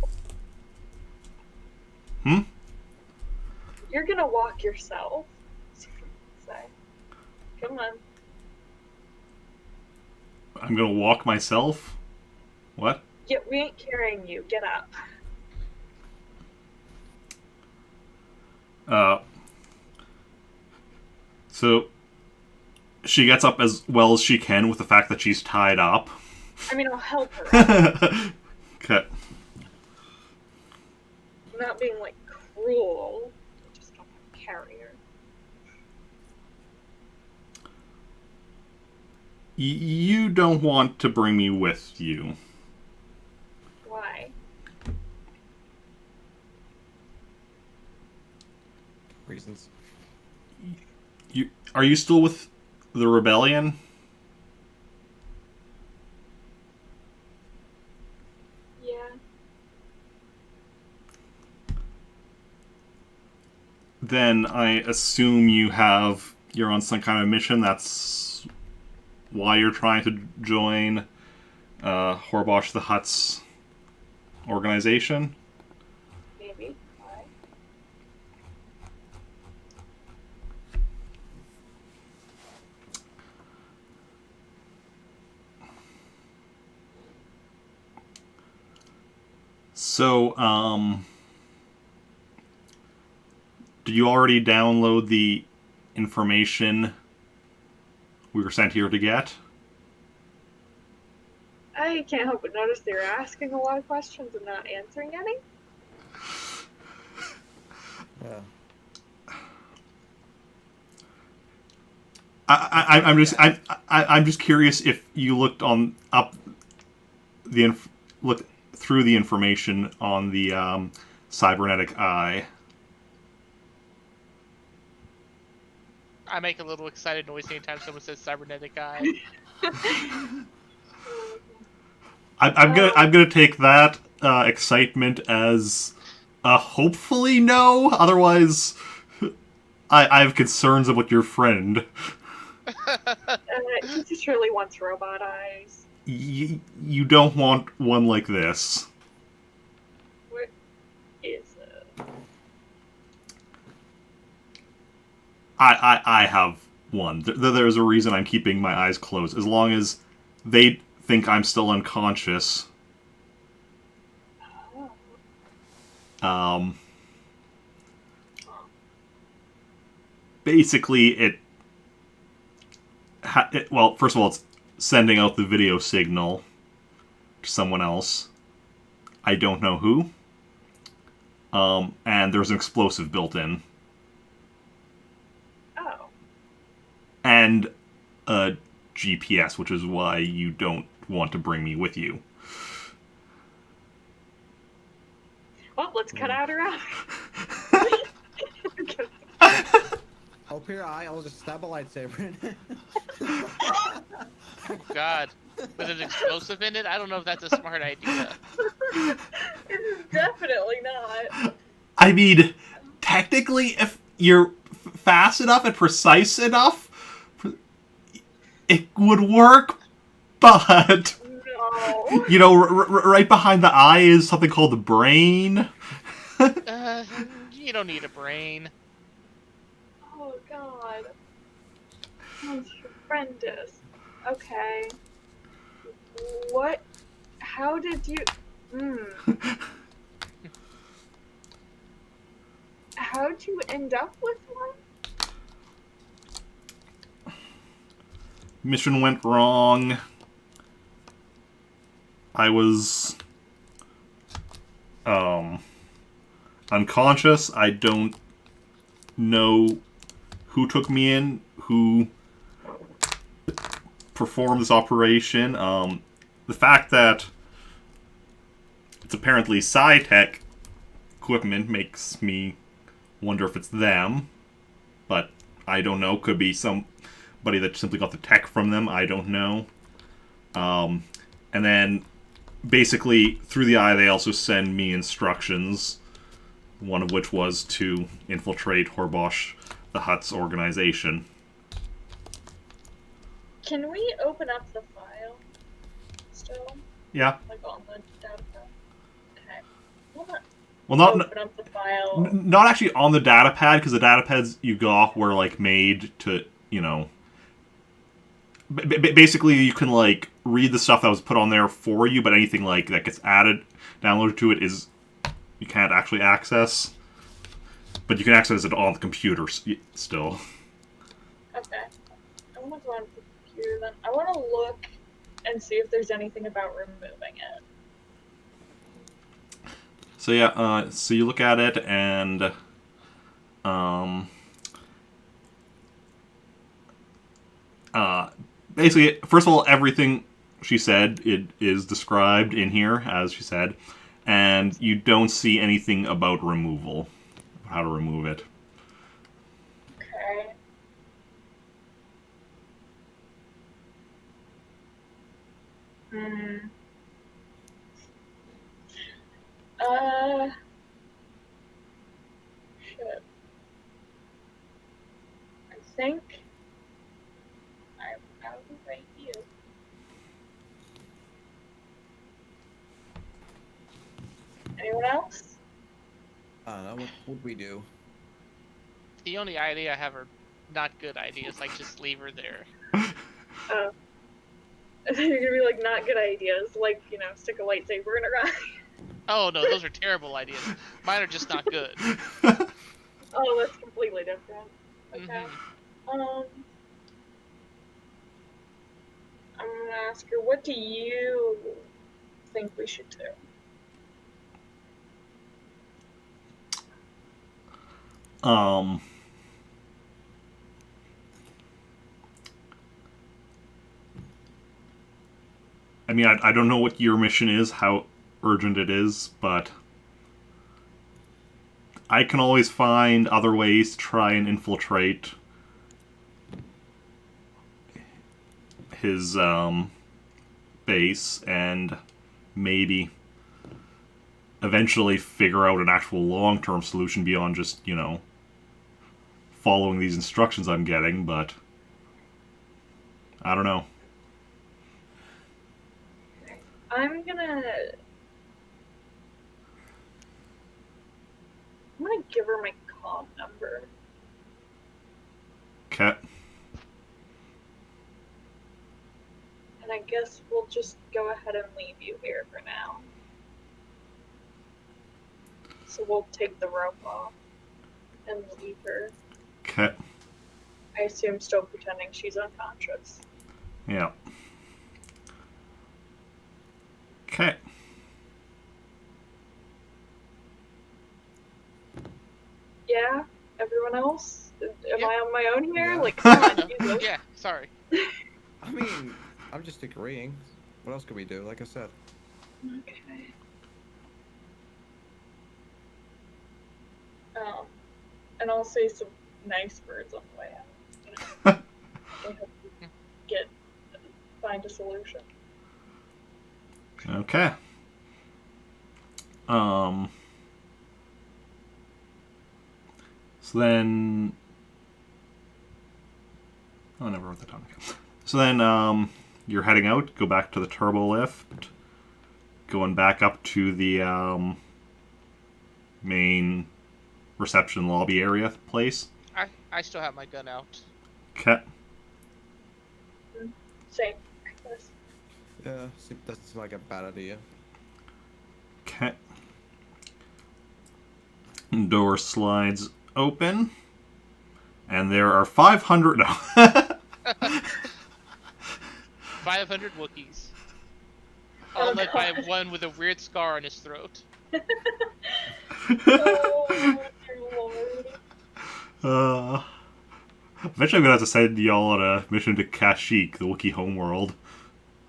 Hmm? You're gonna walk yourself. Say. Come on. I'm gonna walk myself? What? Yeah, we ain't carrying you. Get up. So she gets up as well as she can with the fact that she's tied up. I mean, I'll help her out. Okay. I'm not being, like, cruel. I just don't have a carrier. You don't want to bring me with you. Why? Reasons. Are you still with the rebellion? Yeah. Then I assume you're on some kind of mission. That's why you're trying to join Horbosh the Hutt's organization. Maybe. Why? So, did you already download the information we were sent here to get? I can't help but notice that you're asking a lot of questions and not answering any. Yeah. I'm just curious if you looked looked through the information on the cybernetic eye. I make a little excited noise anytime someone says cybernetic eye. I'm gonna take that excitement as hopefully no. Otherwise, I have concerns about your friend. He just really wants robot eyes. You don't want one like this. What is it? I have one. There's a reason I'm keeping my eyes closed. As long as they think I'm still unconscious. Oh. Basically, well, first of all, it's sending out the video signal to someone else. I don't know who. And there's an explosive built in. Oh. And a GPS, which is why you don't want to bring me with you. Well, let's cut out her eye. Open your eye, I'll just stab a lightsaber in it. Oh God, with an explosive in it? I don't know if that's a smart idea. Definitely not. I mean, technically, if you're fast enough and precise enough, it would work, but... No. You know, right behind the eye is something called the brain. You don't need a brain. Oh God. That's horrendous. Okay. What? How did you? How'd you end up with one? Mission went wrong. I was um, unconscious. I don't know who took me in, who performed this operation. The fact that it's apparently Sci-Tech equipment makes me wonder if it's them, but I don't know. Could be somebody that simply got the tech from them. I don't know. And then, basically, through the eye, they also send me instructions, one of which was to infiltrate Horbosh the Hutt's organization. Can we open up the file still? Yeah. Like on the data pad? Okay. Well, not Open up the file. not actually on the data pad, because the data pads you got were like made to, you know, basically you can like read the stuff that was put on there for you, but anything like that gets added, downloaded to it is you can't actually access. But you can access it on the computer still. Okay. I want to go on the computer then. I want to look and see if there's anything about removing it. So yeah, so you look at it and basically, first of all, everything she said it is described in here as she said, and you don't see anything about removal, how to remove it. Okay. Hmm. Shit. I think I'm out of idea. Anyone else? I don't know. What would we do? The only idea I have are not good ideas. Like just leave her there. Oh. I thought you were gonna be like, not good ideas. Like, you know, stick a lightsaber in her eye. Oh no, those are terrible ideas. Mine are just not good. Oh, that's completely different. Okay. Mhm. I'm gonna ask her, what do you think we should do? I mean, I don't know what your mission is, how urgent it is, but I can always find other ways to try and infiltrate his base and maybe eventually figure out an actual long-term solution beyond just, you know, following these instructions I'm getting, but I don't know. I'm gonna give her my comm number. Okay. And I guess we'll just go ahead and leave you here for now. So we'll take the rope off and leave her. Okay. I assume still pretending she's unconscious. Yeah. Okay. Yeah? Everyone else? Am Yep. I on my own here? Yeah. Like, come on, Jesus. Yeah, sorry. I mean, I'm just agreeing. What else could we do? Like I said. Okay. And I'll say some nice words on the way out. You know, to help you find a solution. Okay. So then... Oh, I never wrote that down. Okay. So then, you're heading out, go back to the turbo lift, going back up to the, main reception lobby area place. I still have my gun out. Okay. Same, I guess. Yeah, that's like a bad idea. Okay. Door slides open. And there are 500... No. 500 Wookiees. Followed by one with a weird scar on his throat. Oh, dear Lord. Eventually I'm gonna have to send y'all on a mission to Kashyyyk, the Wookiee homeworld.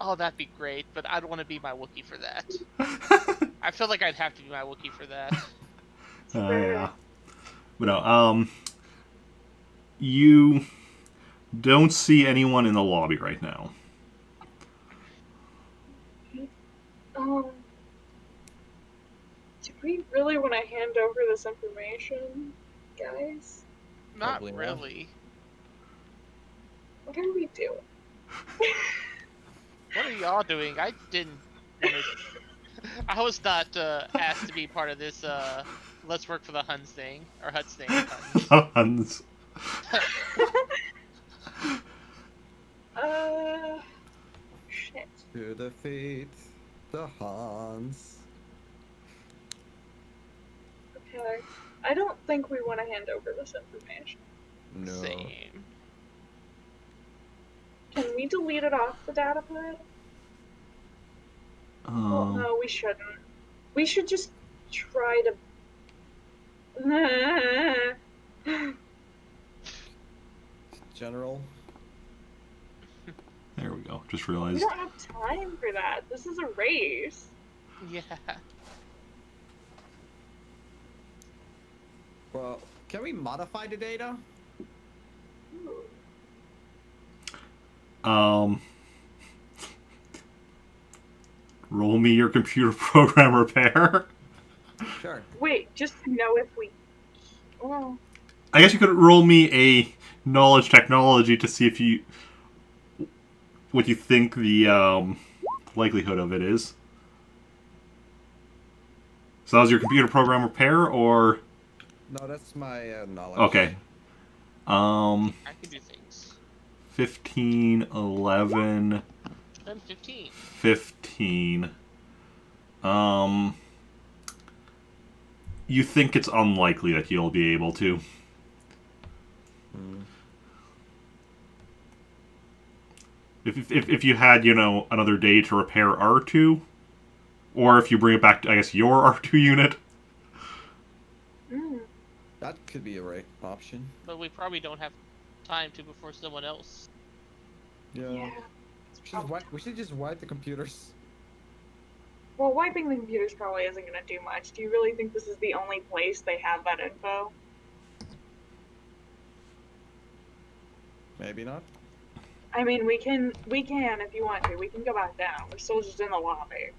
Oh, that'd be great, but I don't want to be my Wookiee for that. I feel like I'd have to be my Wookiee for that. Yeah. But no, you don't see anyone in the lobby right now. Um, do we really want to hand over this information, guys? Not Probably not. really. What are we doing? What are y'all doing? I didn't want to... I was not asked to be part of this let's work for the Huns thing. Or Huts thing. Huns. Huns. Shit. To defeat the Hans. Okay. I don't think we want to hand over this information. No. Same. Can we delete it off the data pad? Well, no, we shouldn't. We should just try to... General. There we go. Just We realized. don't have time for that. This is a race. Yeah. Well, can we modify the data? Ooh. Roll me your computer program repair. Sure. Wait, just to know if we... Well, I guess you could roll me a knowledge technology to see if you... what you think the likelihood of it is. So that was your computer program repair, or... No, that's my knowledge. Okay. I can do things. 15, 11... I'm 15. 15. You think it's unlikely that you'll be able to. Hmm. If you had, another day to repair R2, or if you bring it back to, I guess, your R2 unit. That could be a right option. But we probably don't have time to before someone else. yeah. We should just wipe the computers. Well, wiping the computers probably isn't going to do much. Do you really think this is the only place they have that info? Maybe not. I mean, we can, if you want to. We can go back down. We're still just in the lobby.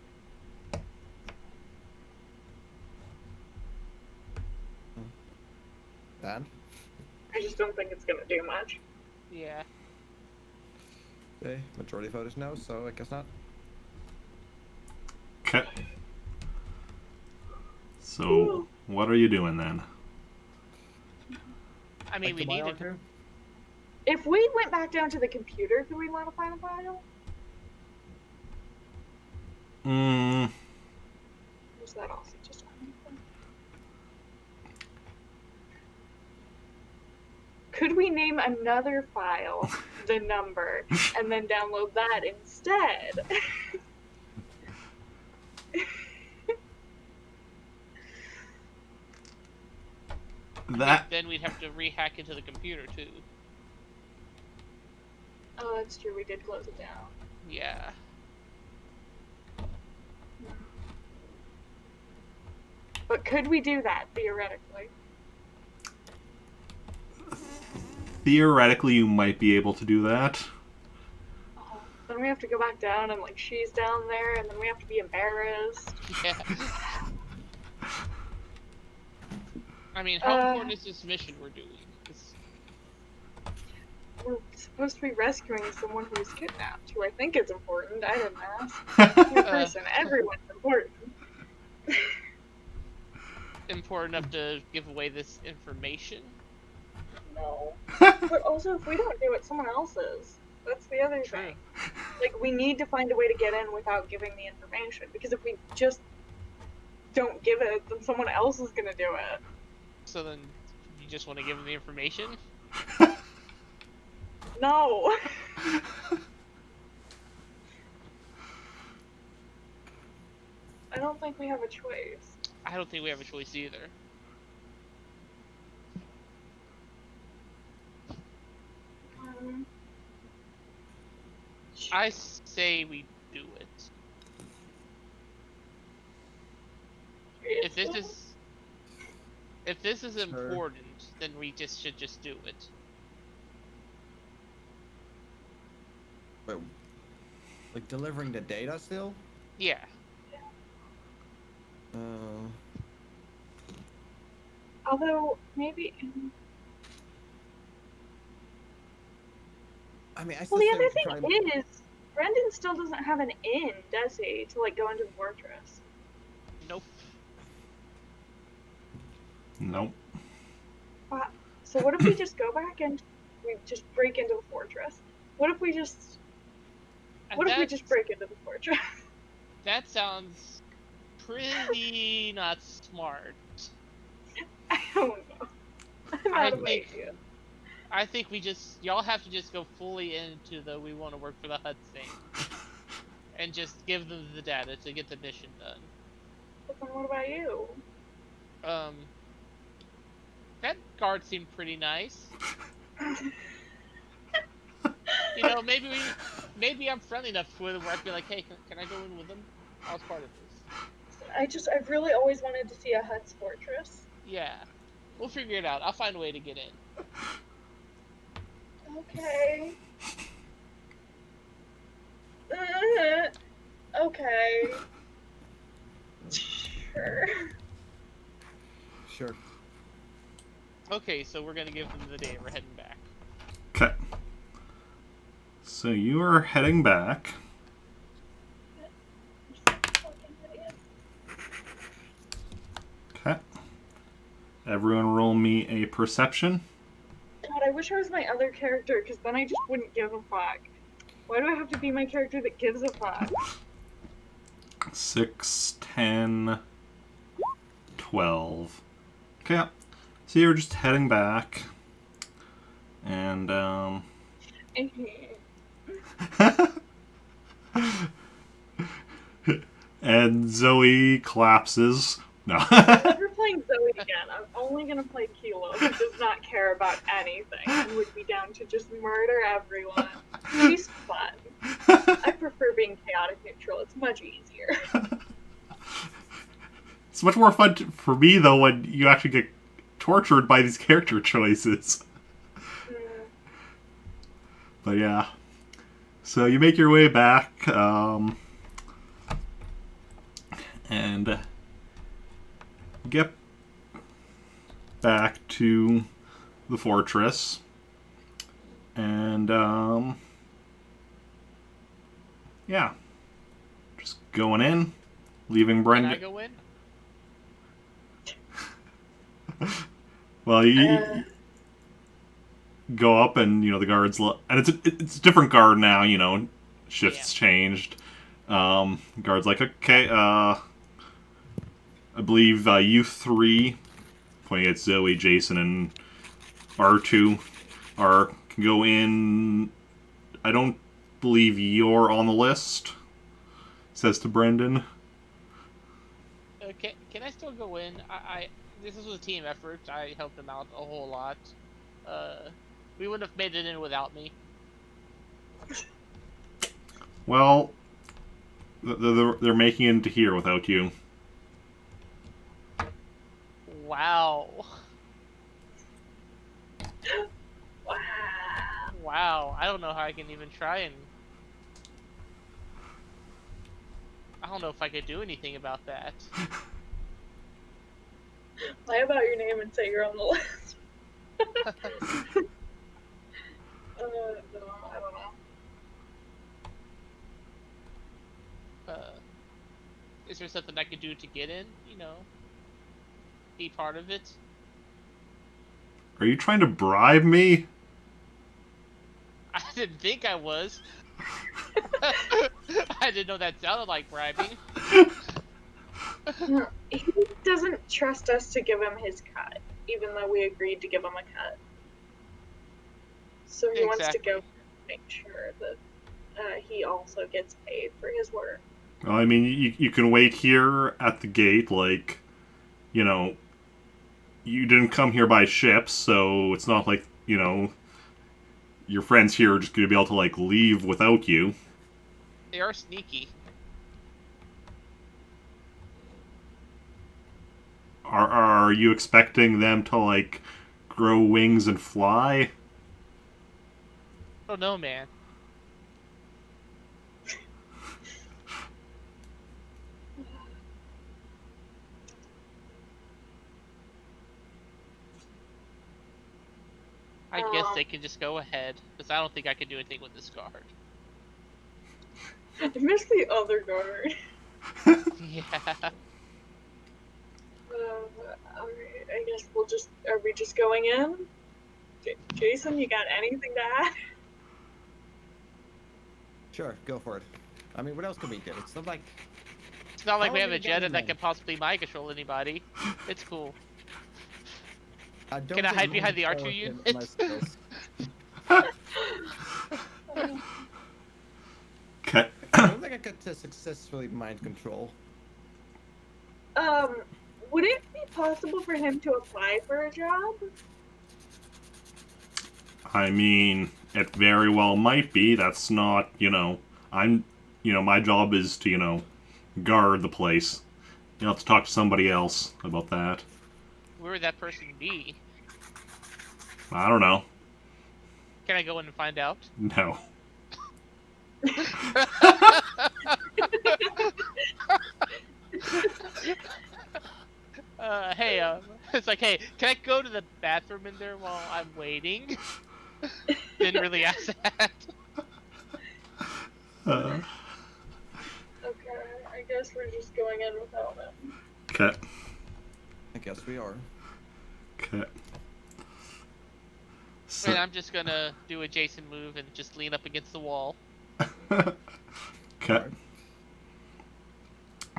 Dan? I just don't think it's going to do much. Yeah. Okay, majority voters no, so I guess not. Okay. So, what are you doing then? I mean, we needed... If we went back down to the computer, could we modify the file? Mm, Or is that also just anything? Could we name another file the number and then download that instead? that Then we'd have to rehack into the computer, too. Oh, that's true. We did close it down. Yeah. But could we do that, theoretically? theoretically you might be able to do that. Oh, then we have to go back down and, like, she's down there, and then we have to be embarrassed. Yeah. I mean, how important is this mission we're doing? We're supposed to be rescuing someone who was kidnapped, who I think is important. I didn't ask. New person. Everyone's important. Important enough to give away this information? No. But also, if we don't do it, someone else is. That's the other True. thing. Like, we need to find a way to get in without giving the information. Because if we just don't give it, then someone else is gonna do it. So then, you just want to give them the information? No! I don't think we have a choice. I don't think we have a choice either. Um, I say we do it. If this is Sure. important, then we should just do it. But, like, delivering the data still? Yeah. although maybe. I mean, I Well, still the say other we thing should try and- is, Brendan still doesn't have an inn, does he, to like go into the fortress? Nope. Nope. So what if we just go back and we just break into the fortress? What if we just break into the fortress? That sounds pretty not smart. I don't know. I'm out of ideas. I think y'all have to just go fully into the we want to work for the Hutt thing. And just give them the data to get the mission done. But then what about you? That guard seemed pretty nice. You know, maybe I'm friendly enough with him where I'd be like, hey, can I go in with him? I was part of this. I've really always wanted to see a Hutt's fortress. Yeah. We'll figure it out. I'll find a way to get in. Okay. Okay. Sure. Sure. Okay, so we're gonna give them the day. We're heading back. Okay. So you are heading back. Okay. Everyone roll me a perception. God, I wish I was my other character, because then I just wouldn't give a fuck. Why do I have to be my character that gives a fuck? 6, 10, 12. Okay. So you're just heading back. And, and Zoe collapses. No. I'm never playing Zoey again. I'm only gonna play Kilo, who does not care about anything and would be down to just murder everyone. She's fun. I prefer being chaotic neutral. It's much easier. It's much more fun for me, though, when you actually get tortured by these character choices. But yeah. So you make your way back, and get back to the fortress. And, yeah. Just going in, leaving Can Brendan. I go in? Well, you go up, and the guards and it's a different guard now. Shifts changed. Guard's like, okay, I believe you three, pointing at Zoey, Jacen, and R2, can go in. I don't believe you're on the list. Says to Brendan. Okay, can I still go in? This was a team effort. I helped them out a whole lot. We wouldn't have made it in without me. Well, they're making it into here without you. Wow. Wow. Wow. I don't know how I can even try and... I don't know if I could do anything about that. Lie about your name and say you're on the list. No, I don't know. Is there something I could do to get in? Be part of it? Are you trying to bribe me? I didn't think I was. I didn't know that sounded like bribing. He doesn't trust us to give him his cut, even though we agreed to give him a cut. So he wants to go make sure that he also gets paid for his work. Well, I mean, you can wait here at the gate, like, you know, you didn't come here by ship, so it's not like, you know, your friends here are just going to be able to, like, leave without you. They are sneaky. Are you expecting them to, like, grow wings and fly? I don't know, man. I guess they can just go ahead, because I don't think I can do anything with this guard. I miss the other guard. Yeah. Alright, I guess we'll just. Are we just going in? Jacen, you got anything to add? Sure, go for it. I mean, what else can we do? It's not like... It's not like How we are have we a getting Jedi that there? can possibly mind control anybody. It's cool. I don't Can I think hide we behind the can R2 follow unit? him, my skills. Okay. I don't think I could successfully mind control. Would it be possible for him to apply for a job? I mean, it very well might be. That's not, you know, my job is to, you know, guard the place. You'll have to talk to somebody else about that. Where would that person be? I don't know. Can I go in and find out? No. Hey, it's like, hey, can I go to the bathroom in there while I'm waiting? Didn't really ask that. Okay, I guess we're just going in without him. Okay. I guess we are. Okay. And I'm just gonna do a Jacen move and just lean up against the wall. Okay.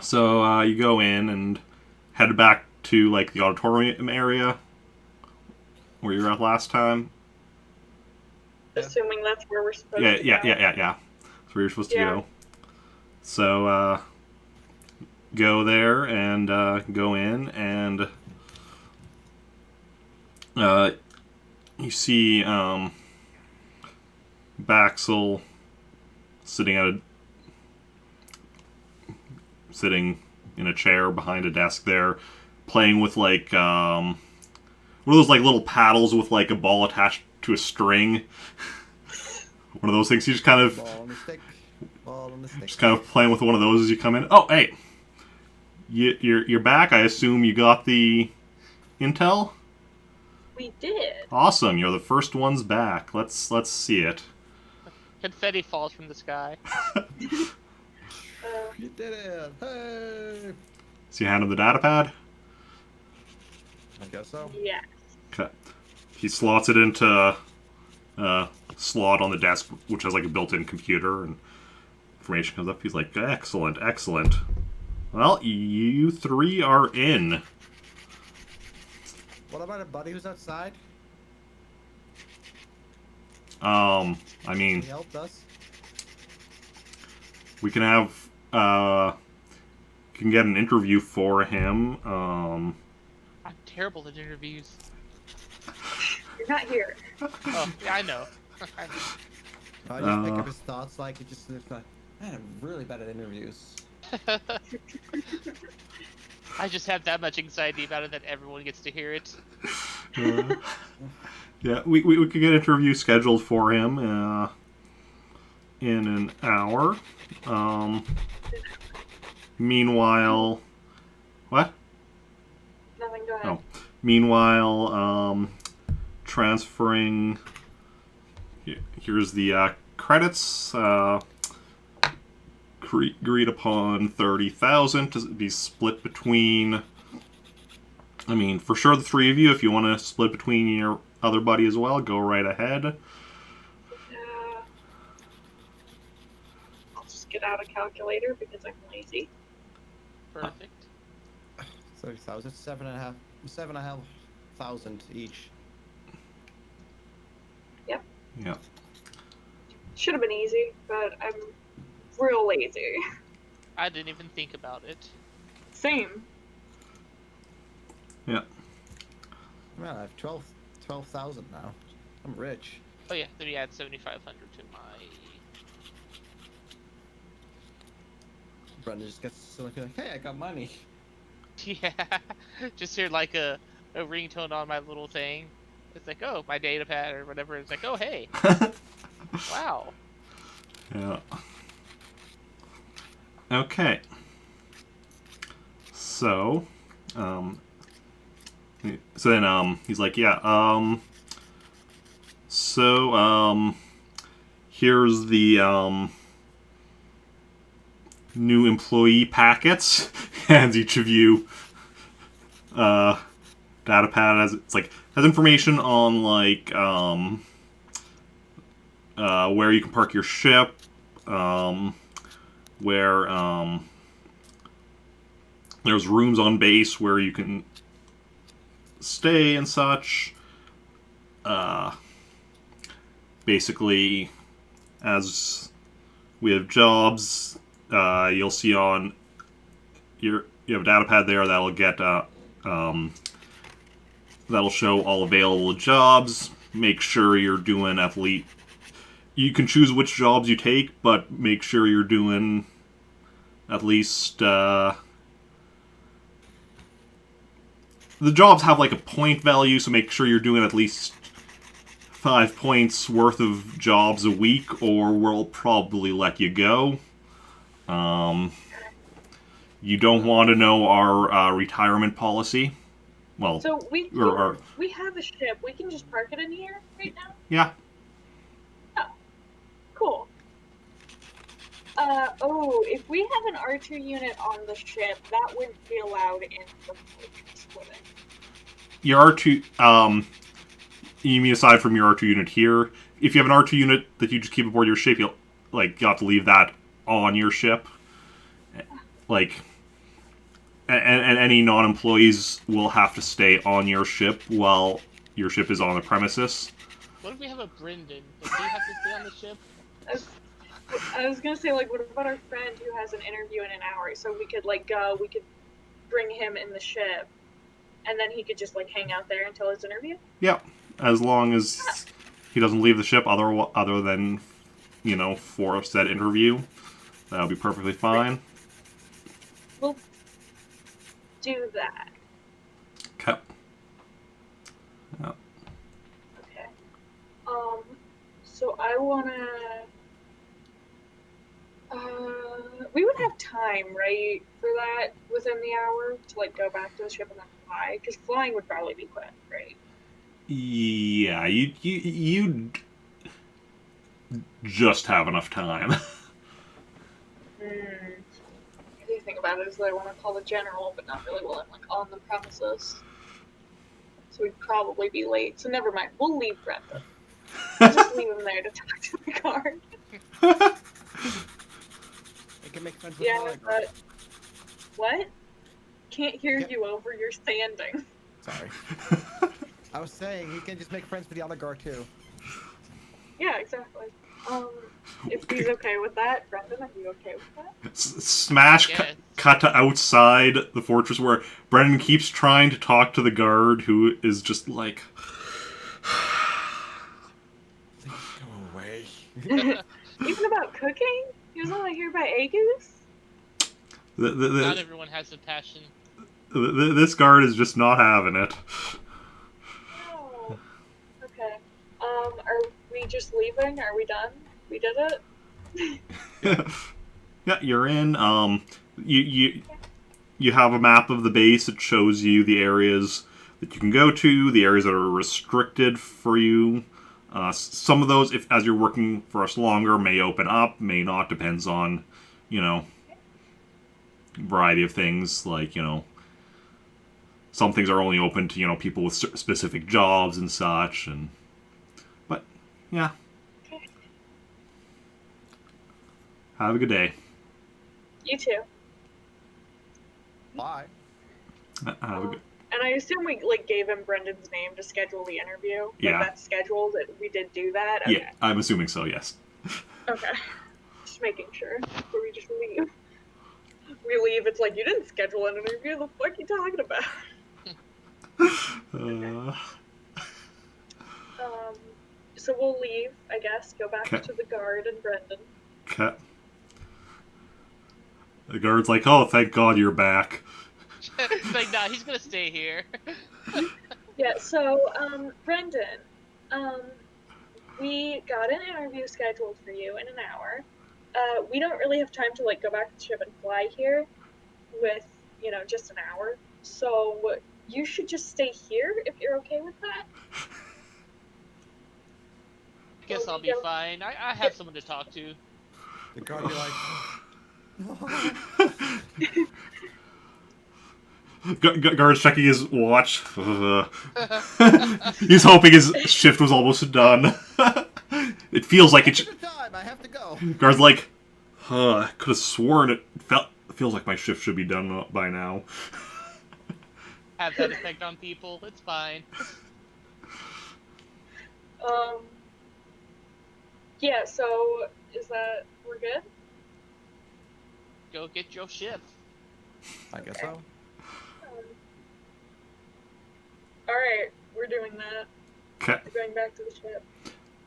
So you go in and head back to like the auditorium area where you were at last time. Assuming that's where we're supposed Yeah, to yeah, go. yeah. That's where you're supposed to Yeah. go. So go there and go in and you see Baxel sitting in a chair behind a desk there, playing with like one of those like little paddles with like a ball attached to a string. One of those things. You just kind of Ball on the stick. Ball on the stick. just kind of playing with one of those as you come in. Oh, hey, you're back. I assume you got the intel. We did. Awesome. You're the first ones back. Let's see it. Confetti falls from the sky. You did it! Hey! So you hand him the data pad. I guess so. Yeah. Okay. He slots it into a slot on the desk, which has like a built-in computer, and information comes up. He's like, excellent, excellent. Well, you three are in. What about a buddy who's outside? I mean, He helped us. we can have, can get an interview for him. I'm terrible at interviews. You're not here. Oh, yeah, I know. I just make up his thoughts like it just looks like, man, I'm really bad at interviews. I just have that much anxiety about it that everyone gets to hear it. Yeah, we could get an interview scheduled for him in an hour. Meanwhile, what? Nothing, go ahead. Oh. Meanwhile, transferring. Here's the credits. Agreed upon 30,000 to be split between. I mean, for sure, the three of you. If you want to split between your other buddy as well, go right ahead. I'll just get out a calculator because I'm lazy. Perfect. 30,000, 7,500 each. Yeah. Should have been easy, but I'm real lazy. I didn't even think about it. Same. Yeah. Man, I have 12,000 now. I'm rich. Oh yeah, let me add 7,500 to my. Brendan just gets so like, hey, I got money. Yeah, just hear like a ringtone on my little thing. It's like, oh, my data pad or whatever. It's like, oh, hey, wow. Yeah. Okay. So, he's like, yeah, here's the, new employee packets. Hands each of you, data pad has information on, like, where you can park your ship, where, there's rooms on base where you can stay and such. Basically, as we have jobs, you'll see on you have a data pad there that'll get that'll show all available jobs. Make sure you're doing at least. You can choose which jobs you take, but make sure you're doing at least. The jobs have like a point value, so make sure you're doing at least 5 points worth of jobs a week, or we'll probably let you go. You don't want to know our retirement policy. Well, So we have a ship. We can just park it in here right now. Yeah. Oh, cool. If we have an R2 unit on the ship, that wouldn't be allowed in the fortress, would it? Your R2, you mean aside from your R2 unit here? If you have an R2 unit that you just keep aboard your ship, you have to leave that on your ship. Like, and any non-employees will have to stay on your ship while your ship is on the premises. What if we have a Brendan? Does he have to stay on the ship? I was gonna say, like, what about our friend who has an interview in an hour? So we could, like, go, we could bring him in the ship, and then he could just, like, hang out there until his interview? Yeah, as long as he doesn't leave the ship other than, for said interview. That'll be perfectly fine. We'll do that. Okay. Yeah. Okay. So I wanna... we would have time, right, for that within the hour to, like, go back to the ship and then fly? Because flying would probably be quick, right? Yeah, you just have enough time. The thing about it is that I want to call the general, but not really while I'm, like, on the premises. So we'd probably be late. So never mind. We'll leave Brendan. We'll just leave him there to talk to the guard. It can make friends with Yeah, Monica. but... What? Can't hear you over your standing. Sorry. I was saying, he can just make friends with the other guard too. Yeah, exactly. If he's okay with that, Brendan, are you okay with that? Smash cut to outside the fortress where Brendan keeps trying to talk to the guard, who is just like... Please go away. Even about cooking? He doesn't want to hear about Agus? Not everyone has a passion. This guard is just not having it. No. Okay. Are we just leaving? Are we done? We did it? Yeah, you're in. You have a map of the base. It shows you the areas that you can go to, the areas that are restricted for you. Some of those, if as you're working for us longer, may open up, may not. Depends on, variety of things. Like, some things are only open to, people with specific jobs and such. But, yeah. Okay. Have a good day. You too. Bye. Have a good... And I assume we, like, gave him Brendan's name to schedule the interview. Yeah. Like, that's scheduled. We did do that? Okay. Yeah, I'm assuming so, yes. Okay. Just making sure before we just leave. We leave, it's like, you didn't schedule an interview. The fuck are you talking about? Uh, So we'll leave, I guess. Go back Okay. to the guard and Brendan. okay. The guard's like, oh, thank God you're back. It's like, nah, he's gonna stay here. Yeah. So, Brendan, we got an interview scheduled for you in an hour. We don't really have time to like go back to the ship and fly here with, just an hour. So you should just stay here if you're okay with that. Guess I'll be fine. I have someone to talk to. The guard be like, Guard's checking his watch. He's hoping his shift was almost done. It feels like it. time, I have to go. Guard's like, I could have sworn it feels like my shift should be done by now. Have that effect on people. It's fine. Yeah. So we're good? Go get your ship. I guess so. All right, we're doing that. Okay. We're going back to the ship.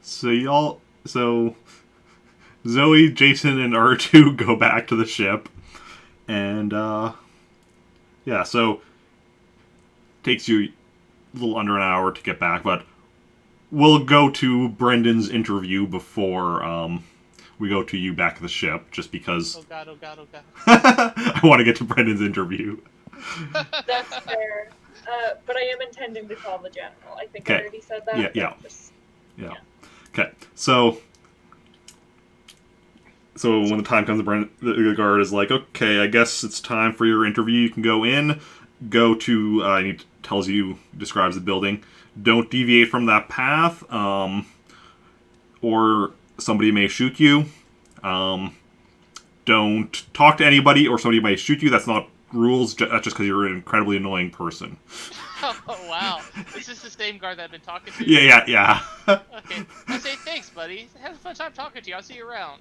So Zoey, Jacen, and R2 go back to the ship, and yeah, so takes you a little under an hour to get back, but we'll go to Brendan's interview before we go to you back to the ship, just because Oh god, oh god, oh god. I want to get to Brendan's interview. That's fair. But I am intending to call the general. I think I Okay. already said that. Yeah. Just, Yeah. Okay. So when the time comes, the guard is like, okay, I guess it's time for your interview. You can go in, go to, and he describes the building. Don't deviate from that path, or somebody may shoot you. Don't talk to anybody, or somebody may shoot you. That's not rules. That's just because you're an incredibly annoying person. Oh wow. Is this the same guard that I've been talking to? Yeah. Okay. I say thanks, buddy. Have a fun time talking to you. I'll see you around.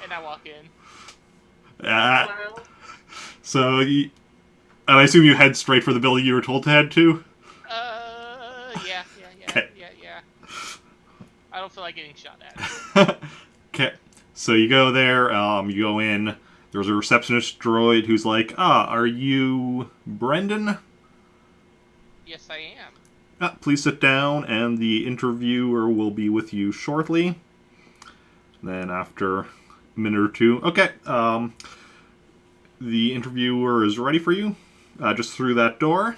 And I walk in. Uh, wow. so, I assume you head straight for the building you were told to head to? Yeah. Okay. Yeah. I don't feel like getting shot at. Okay. So you go there, you go in. There's a receptionist droid who's like, are you Brendan? Yes, I am. Please sit down, and the interviewer will be with you shortly. Then after a minute or two, okay, the interviewer is ready for you. Just through that door.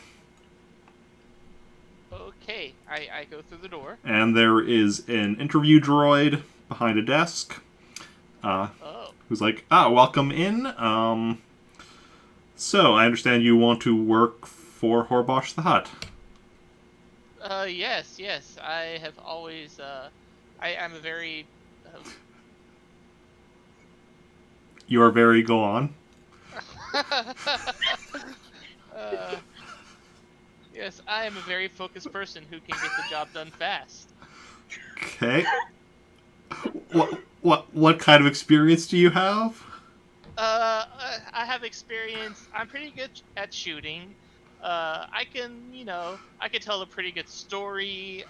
Okay. I go through the door. And there is an interview droid behind a desk. Oh. Who's like, welcome in. So, I understand you want to work for Horbosh the Hutt. Yes. I have always, I am a very, You are very go on. yes, I am a very focused person who can get the job done fast. Okay. What kind of experience do you have? I have experience. I'm pretty good at shooting. I can tell a pretty good story.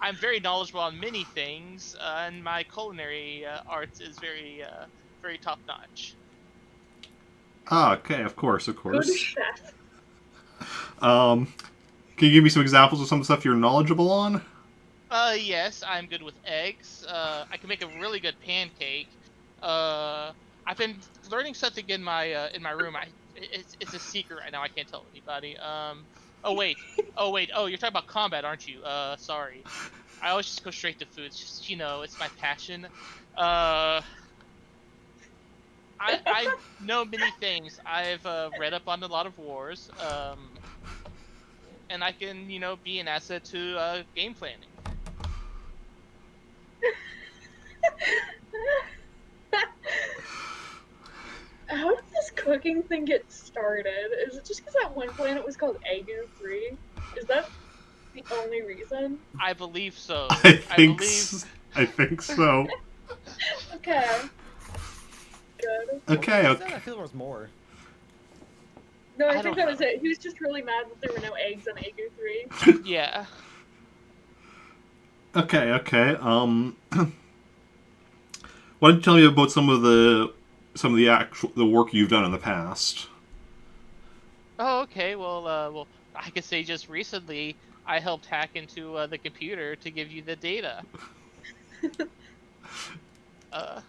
I'm very knowledgeable on many things, and my culinary arts is very top notch. Okay, of course. Good chef. Can you give me some examples of some of the stuff you're knowledgeable on? Yes, I'm good with eggs. I can make a really good pancake. I've been learning something in my room. It's a secret right now. I can't tell anybody. Oh wait. Oh, you're talking about combat, aren't you? Sorry. I always just go straight to food. It's just, it's my passion. I know many things. I've read up on a lot of wars. And I can, be an asset to game planning. How did this cooking thing get started? Is it just because at one point it was called Agu 3? Is that the only reason? I believe so. I think so. Okay. Good. Okay. I feel there was more. No, I I think don't that was know. it. He was just really mad that there were no eggs on Aegu 3. Yeah. Okay. Why don't you tell me about some of the actual the work you've done in the past? Oh, okay. Well, I could say just recently I helped hack into the computer to give you the data. Uh,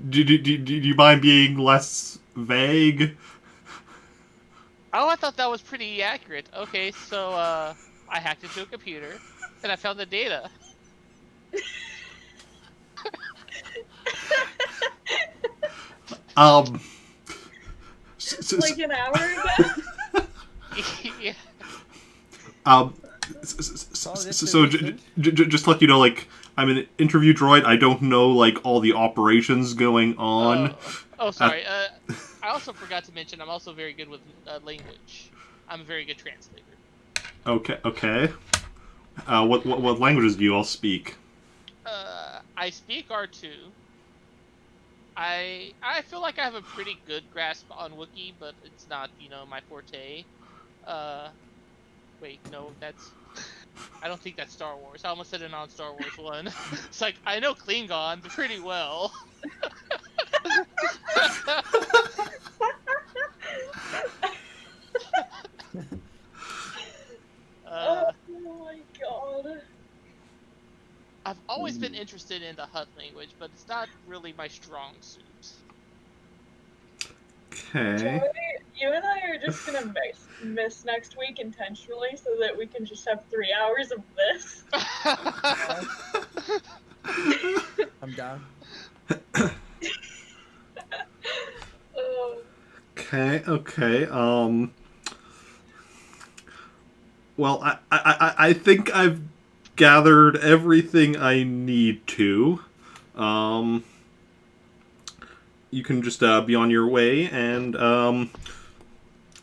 Do you mind being less vague? oh, I thought that was pretty accurate. Okay, so I hacked into a computer and I found the data. Um, s- s- Like an hour ago? Yeah. um, Oh, this so is recent. just to let you know, like, I'm an interview droid. I don't know like all the operations going on. Oh, sorry. I also forgot to mention I'm also very good with language. I'm a very good translator. Okay. What languages do you all speak? I speak R2. I feel like I have a pretty good grasp on Wookiee, but it's not, my forte. Uh, wait, no, that's I don't think that's Star Wars. I almost said a non-Star Wars one. It's like I know Klingon pretty well. Oh uh, my god. I've always been interested in the Hutt language, but it's not really my strong suit. Okay. Joey, you and I are just gonna miss next week intentionally so that we can just have 3 hours of this. I'm down. Oh, Okay. Well, I think I've gathered everything I need to. Um, you can just be on your way, and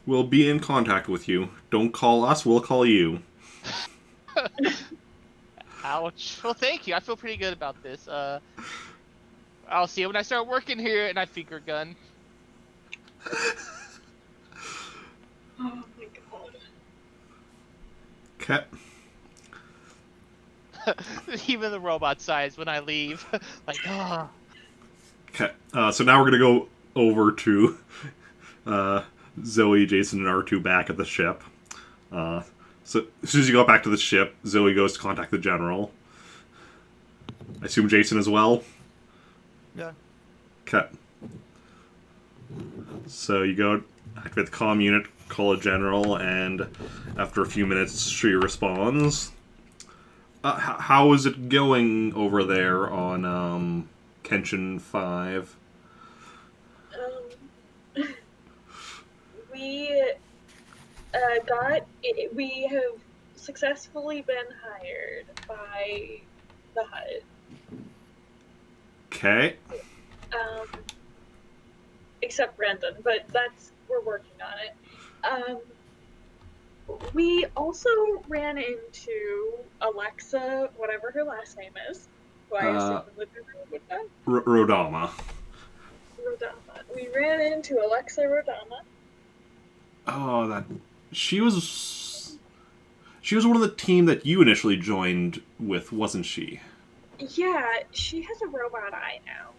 we'll be in contact with you. Don't call us; we'll call you. Ouch. Well, thank you. I feel pretty good about this. I'll see you when I start working here, and I finger gun. oh my god. Okay. Even the robot sighs when I leave. Like, ah. Okay. So now we're gonna go over to Zoe, Jacen, and R2 back at the ship. So as soon as you go back to the ship, Zoe goes to contact the general. I assume Jacen as well. Yeah. Okay. So you go activate the comm unit, call a general, and after a few minutes, she responds. How is it going over there on Kenshin 5? We we have successfully been hired by the Hutt. Okay. Except Brandon, but we're working on it. We also ran into Alexa, whatever her last name is, who I assume lived in the room with them. Rodama. Rodama. We ran into Alexa Rodama. Oh, that she was one of the team that you initially joined with, wasn't she? Yeah, she has a robot eye now.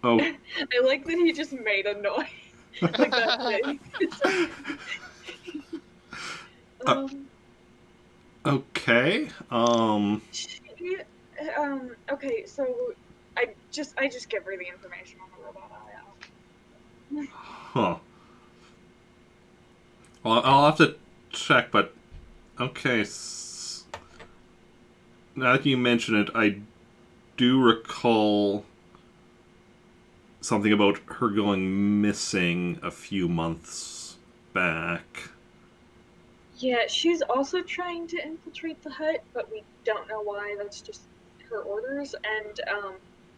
Oh. I like that he just made a noise. Like that thing. Okay. Okay, so I just give her the information on the robot eye. Huh. Well, I'll have to check, but okay. Now that you mention it, I do recall something about her going missing a few months back. Yeah, she's also trying to infiltrate the Hutt, but we don't know why. That's just her orders, and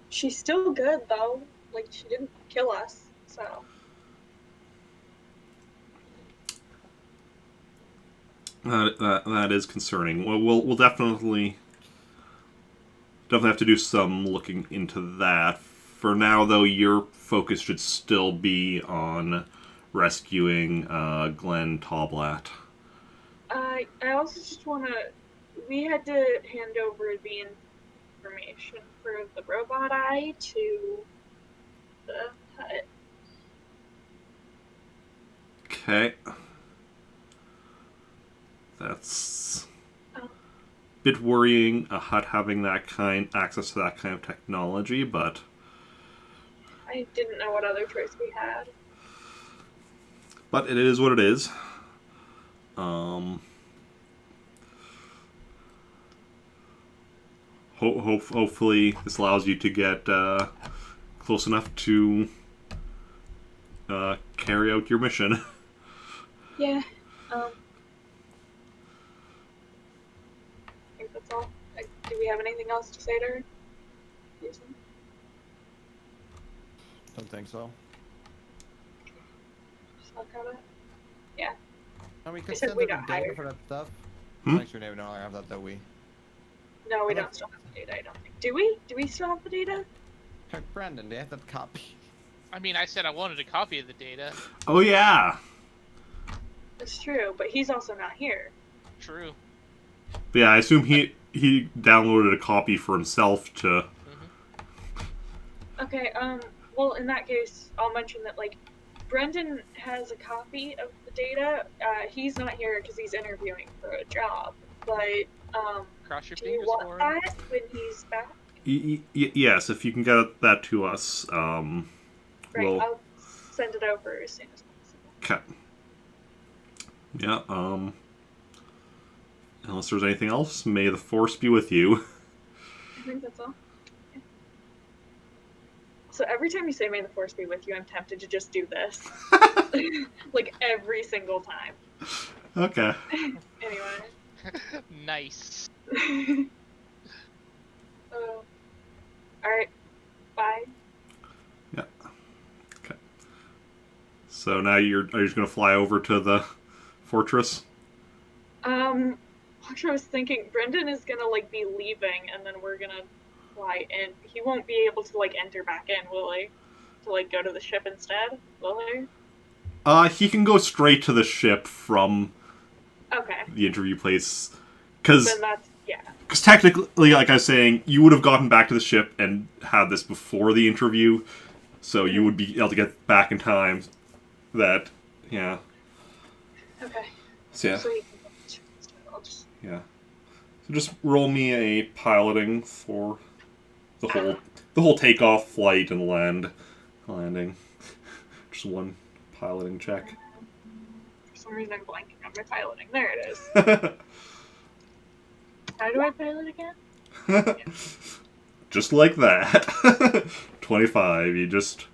she's still good though. Like she didn't kill us, so. That is concerning. Well, we'll definitely have to do some looking into that For now, though, your focus should still be on rescuing Glenn Toblat. I also just want to. We had to hand over the information for the robot eye to the hut. Okay. That's Oh. a bit worrying, a hut having access to that kind of technology, but I didn't know what other choice we had. it is what it is. Hopefully this allows you to get close enough to carry out your mission. Yeah. I think that's all. Do we have anything else to say to her? Jacen? Don't think so. Just look at it. Yeah. And we I could said send we her the got data hired. for that stuff. Hmm? Make sure they know I have that, we. No, we Okay. don't still have the data, I don't think. Do we? Do we still have the data? Hey, Brandon, they have that copy. I mean, I said I wanted a copy of the data. Oh yeah. That's true, but he's also not here. True. But yeah, I assume he downloaded a copy for himself to. Okay, well, in that case, I'll mention that, like, Brendan has a copy of the data. He's not here because he's interviewing for a job, but, Cross your do you fingers want for him. that when he's back? Yes, if you can get that to us. Right, Well, I'll send it over as soon as possible. okay. Yeah. Unless there's anything else, may the force be with you. I think that's all. Yeah. So every time you say "May the Force be with you," I'm tempted to just do this, like every single time. Okay. Anyway. Nice. All right. Bye. Yeah. Okay. So now are you just gonna fly over to the fortress? Actually, I was thinking Brendan is gonna like be leaving, and then we're gonna fly in. He won't be able to like enter back in, will he? To like go to the ship instead, will he? He can go straight to the ship from Okay. the interview place, because Then that's yeah. technically, like I was saying, you would have gotten back to the ship and had this before the interview, so you would be able to get back in time. That, yeah. Okay. So yeah, So he can go to the ship instead. I'll just. yeah. So just roll me a piloting for the whole takeoff, flight, and landing. Just one piloting check. For some reason, I'm blanking on my piloting. There it is. How do I pilot again? Just like that. 25. You just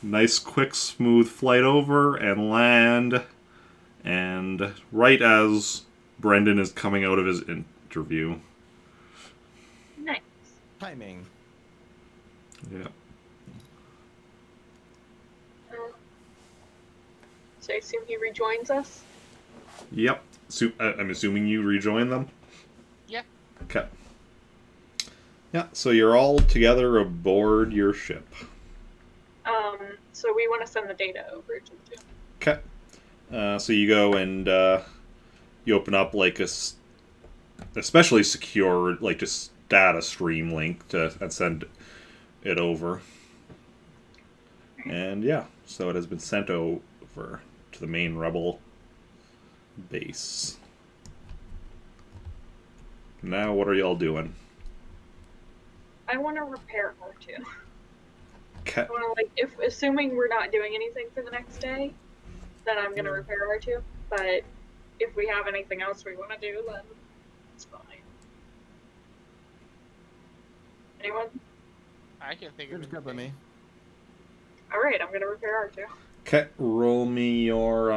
nice, quick, smooth flight over and land. And right as Brendan is coming out of his interview. Nice. Timing. Yeah. So I assume he rejoins us. Yep. So, I'm assuming you rejoin them? Yeah. Okay. Yeah, so you're all together aboard your ship. So we want to send the data over to the two. Okay. So you go and you open up like a especially secure, like just data stream link and send it over. And yeah, so it has been sent over to the main rebel base. Now, what are y'all doing? I want to repair R2. Okay. I want to like, if assuming we're not doing anything for the next day, then I'm gonna repair R2. But if we have anything else we want to do, then it's fine. Anyone? I can think You're of just good by me. All right, I'm gonna repair R2. Okay, roll me your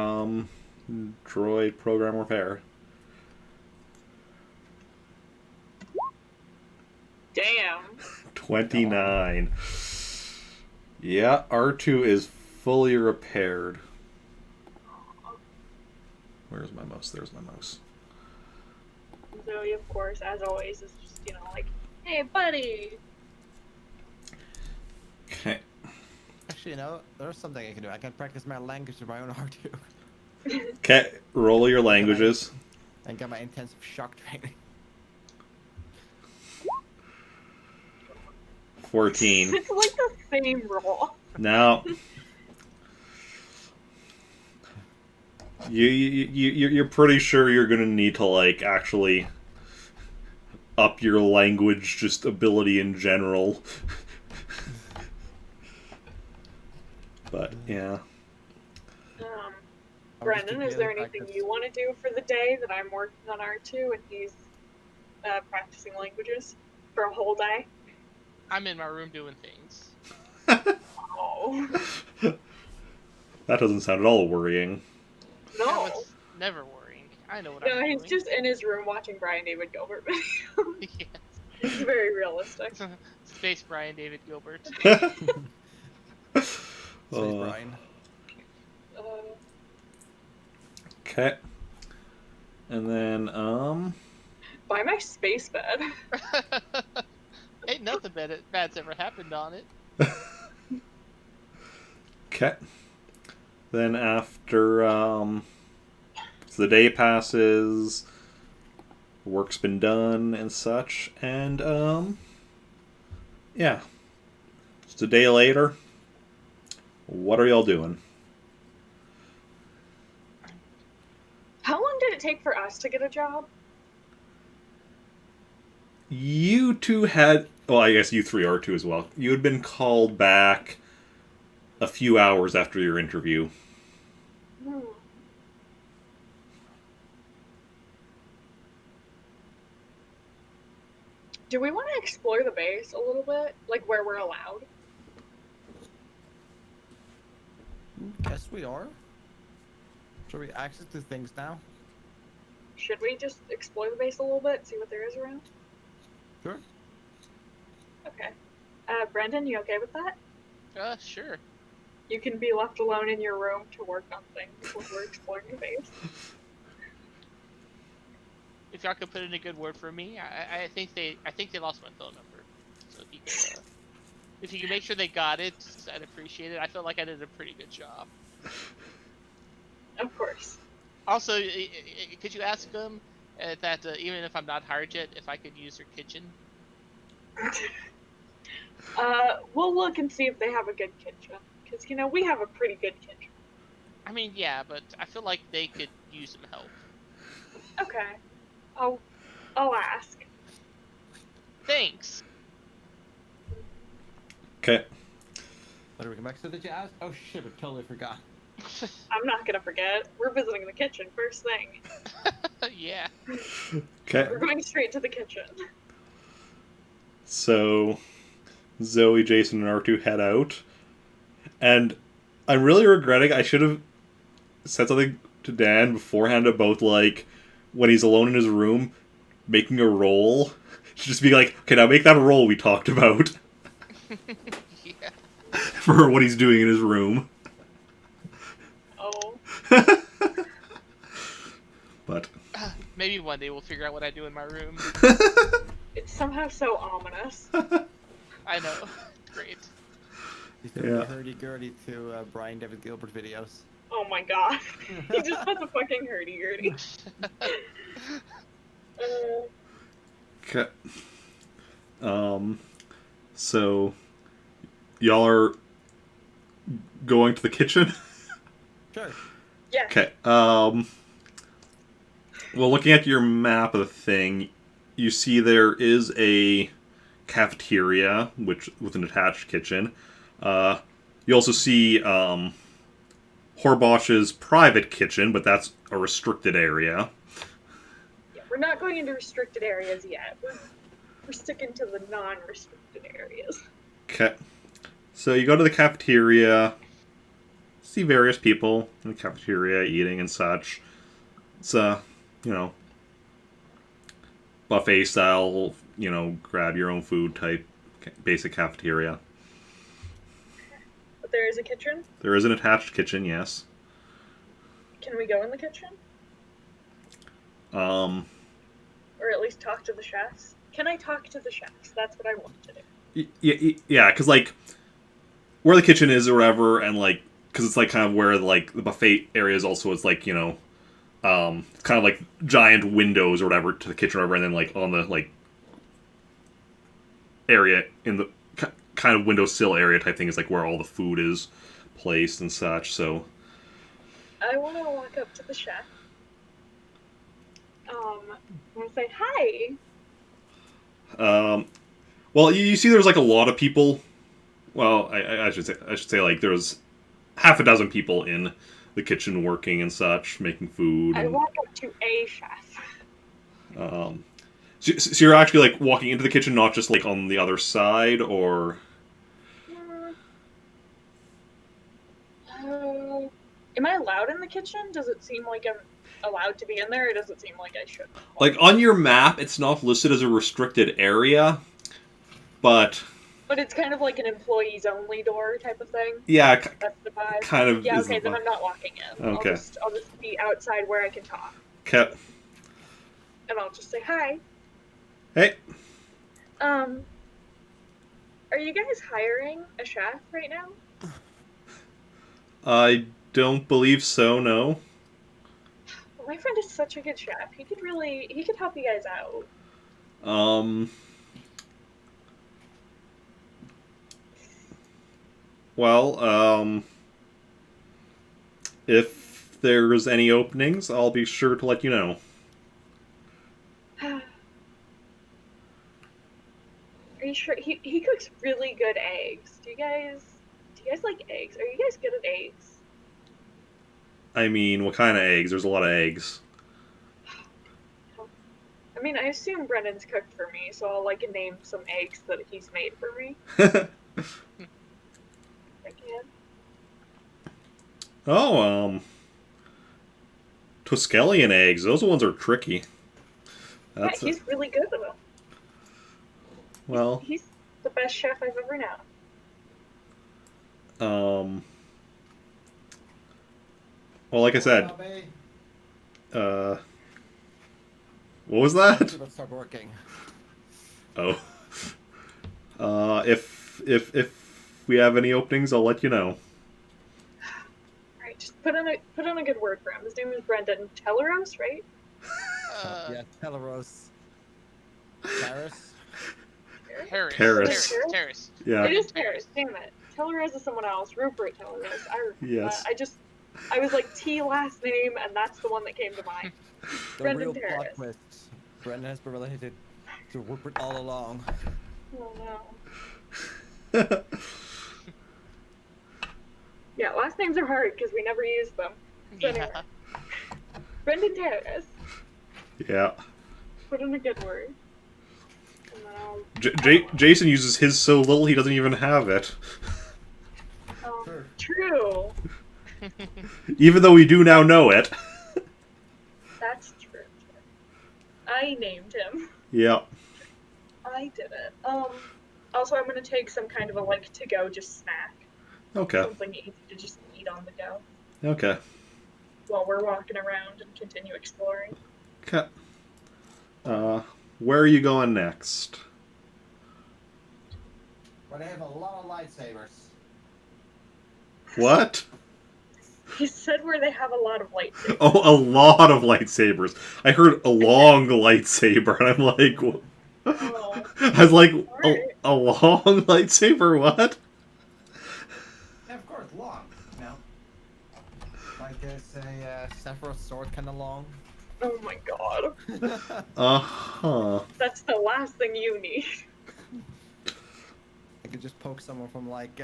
droid program repair. Damn. 29. Yeah, R2 is fully repaired. Where's my mouse? There's my mouse. Zoey, of course, as always, is just like, hey, buddy. Okay. Actually, there's something I can do. I can practice my language with my own R2. Okay. Roll your languages. And get my intensive shock training. 14. It's like the same roll. Now, you're pretty sure you're gonna need to like actually up your language just ability in general. But yeah. Brendan, is there anything you want to do for the day that I'm working on R2 and he's practicing languages for a whole day? I'm in my room doing things. Oh. That doesn't sound at all worrying. No. It's never worrying. I know what No, I'm he's doing. just in his room watching Brian David Gilbert videos. Yes. It's very realistic. Space Brian David Gilbert. Space Brian. Okay. And then, Buy my space bed. Ain't nothing bad's ever happened on it. okay. Then after, so the day passes, work's been done and such, and, yeah. Just a day later, what are y'all doing? How long did it take for us to get a job? You two had, well, I guess you three are too as well. You had been called back a few hours after your interview. Do we want to explore the base a little bit? Like where we're allowed? Yes, we are. Should we access to things now? Should we just explore the base a little bit, see what there is around? Sure. Okay. Brendan, you okay with that? Sure. You can be left alone in your room to work on things when we're exploring the base. If y'all could put in a good word for me, I think they lost my phone number. So if you could make sure they got it, I'd appreciate it. I feel like I did a pretty good job. Of course. Also, could you ask them that even if I'm not hired yet, if I could use their kitchen? We'll look and see if they have a good kitchen. Because, we have a pretty good kitchen. I mean, yeah, but I feel like they could use some help. Okay. I'll ask. Thanks. Okay. What do we come back to? Did you ask? Oh shit, I totally forgot. I'm not gonna forget. We're visiting the kitchen first thing. Yeah. Okay. We're going straight to the kitchen. So, Zoey, Jacen, and R2 head out. And I'm really regretting I should have said something to Dan beforehand about, like, when he's alone in his room, making a roll. Just be like, okay, now make that roll we talked about. Yeah. For what he's doing in his room. Oh. But Maybe one day we'll figure out what I do in my room. It's somehow so ominous. I know. Great. He's doing Yeah. hurdy-gurdy to Brian David Gilbert videos. Oh my god. He just has a fucking hurdy-gurdy. okay. So y'all are going to the kitchen? Sure. Yeah. Okay. Well, looking at your map of the thing, you see there is a cafeteria, with an attached kitchen. You also see Horbosh's private kitchen, but that's a restricted area. Yeah, we're not going into restricted areas yet. We're sticking to the non-restricted areas. Okay. So you go to the cafeteria, see various people in the cafeteria eating and such. It's buffet style, grab your own food type basic cafeteria. But there is a kitchen? There is an attached kitchen, yes. Can we go in the kitchen? Um, Or at least talk to the chefs? Can I talk to the chefs? That's what I want to do. yeah, because, like, where the kitchen is or whatever, and like because it's like kind of where like the buffet area is also. It's like it's kind of like giant windows or whatever to the kitchen or whatever, and then like on the like area in the kind of windowsill area type thing is like where all the food is placed and such. So I want to walk up to the chef. I'm gonna say hi. Well, you see, there's like a lot of people. Well, I should say like there's half a dozen people in the kitchen working and such, making food. I And, walk up to a chef. so you're actually like walking into the kitchen, not just like on the other side, or Am I allowed in the kitchen? Does it seem like I'm allowed to be in there, or does it seem like I shouldn't? like on your map, it's not listed as a restricted area, but it's kind of like an employees only door type of thing. yeah, That's the vibe. kind of. Yeah, is okay, the then vibe. I'm not walking in. Okay. I'll just be outside where I can talk. Okay. And I'll just say hi. Hey. Are you guys hiring a chef right now? I don't believe so. No. Well, my friend is such a good chef. He could help you guys out. Well, if there's any openings, I'll be sure to let you know. Are you sure? He cooks really good eggs. Do you guys like eggs? Are you guys good at eggs? I mean, what kind of eggs? There's a lot of eggs. I mean, I assume Brendan's cooked for me, so I'll like name some eggs that he's made for me. I can. Oh, Tuscallion eggs. Those ones are tricky. Yeah, he's really good at them. Well, He's the best chef I've ever known. well, like I said, what was that? Let's start working. Oh, if we have any openings, I'll let you know. Alright, just put in a good word for him. His name is Brendan Telleros, right? Yeah, Teleros. Tarris. Tarris. Yeah. It is Tarris, damn it. Telleros is someone else. Rupert Telleros. Yes. I was like T last name, and that's the one that came to mind. The Brendan real plot Tarris. twist. Brendan has been related to Rupert all along. Oh no. Yeah, last names are hard because we never use them. So anyway, Yeah. Brendan Tarris. Yeah. Put in a good word. And then I'll... Jacen uses his so little he doesn't even have it. Sure. True. Even though we do now know it. That's true. I named him. Yeah. I did it. Also, I'm gonna take some kind of a like to go just snack. Okay. Something easy to just eat on the go Okay. while we're walking around and continue exploring. Okay. Where are you going next? Where they have a lot of lightsabers. What? He said where they have a lot of lightsabers. Oh, a lot of lightsabers. I heard a long lightsaber, and I'm like, Oh, I was like, alright. a long lightsaber? What? Yeah, of course, long. You know, like say, Sephiroth's sword, kind of long. Oh my god. Uh-huh. That's the last thing you need. I could just poke someone from like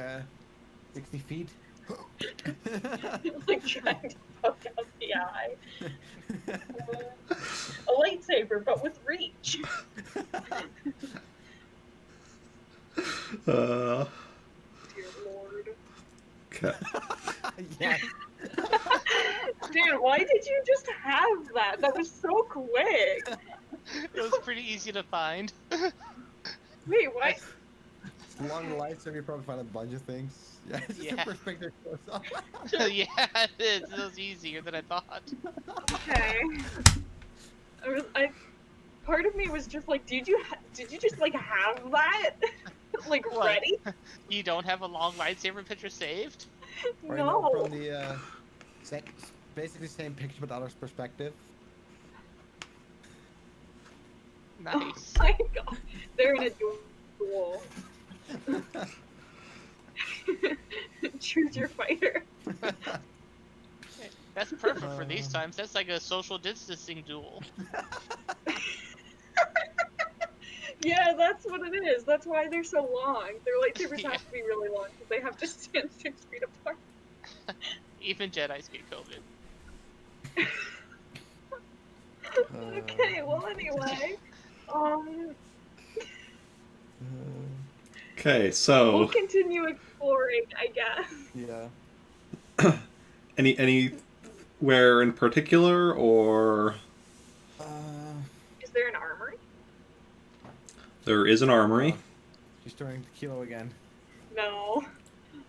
60 feet. Like trying to poke out the eye. A lightsaber, but with reach. Dear Lord. Okay. Yeah. Dan, why did you just have that? That was so quick. It was pretty easy to find. Wait, what? Long lightsaber, you probably find a bunch of things. Yeah, it's just Yeah. a perspective close up. Yeah, it is. It was easier than I thought. Okay. Part of me was just like, did you just like have that? Like, What? ready? You don't have a long lightsaber picture saved? Or No. from the same, basically same picture but other's perspective. Oh Nice. my god. They're in a duel. Choose your fighter. That's perfect for these times. That's like a social distancing duel. Yeah, that's what it is. That's why they're so long. Their lightsabers Yeah. have to be really long because they have to stand 6 feet apart. Even Jedis get COVID. Okay, well, anyway. Um, Okay, we'll so continue exploring, I guess. Yeah. anywhere in particular, or Is there an armory? there is an armory. She's turning to Kilo again. No.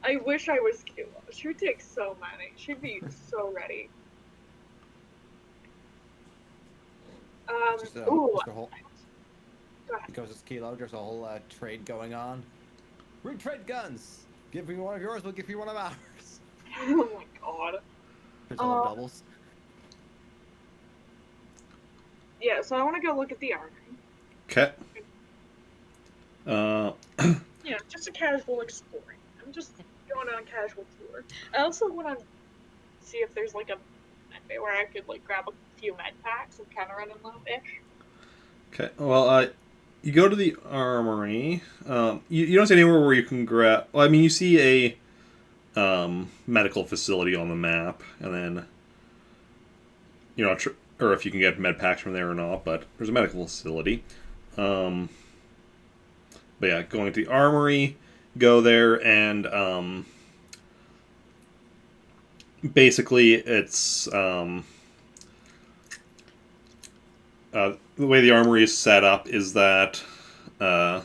I wish I was Kilo. She would take so many. She'd be so ready. Just Ooh. just a whole, Go ahead. because it's Kilo, there's a whole trade going on. We trade guns. Give me one of yours, we'll give you one of ours. Oh my god. There's all doubles. Yeah, so I want to go look at the armory. Okay. You know, just a casual exploring. I'm just going on a casual tour. I also want to see if there's like a medbay where I could like grab a few med packs and kind of run in low-ish. Okay. Well, you go to the armory. You don't see anywhere where you can grab. Well, I mean, you see a medical facility on the map, and then or if you can get med packs from there or not. But there's a medical facility. But yeah, going to the armory, go there, and basically it's the way the armory is set up is that there's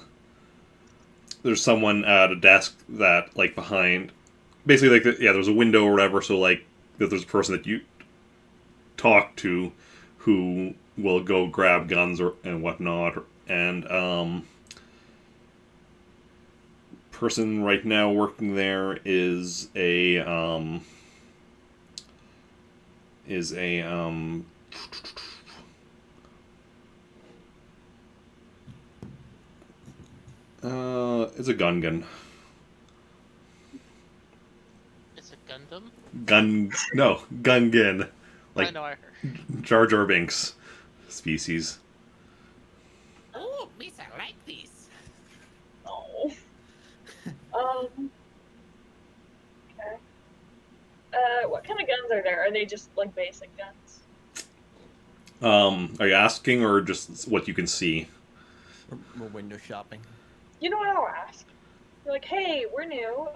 someone at a desk that like behind, basically like there's a window or whatever, so like that there's a person that you talk to who will go grab guns and whatnot, and person right now working there is a it's a Gungan. It's a Gundam? Gungan. I Like know I heard. Jar Jar Binks species. Oh, miss, I like this. Oh. Okay. What kind of guns are there? Are they just like basic guns? Are you asking or just what you can see? We're window shopping. You know what, I'll ask. You're like, hey, we're new.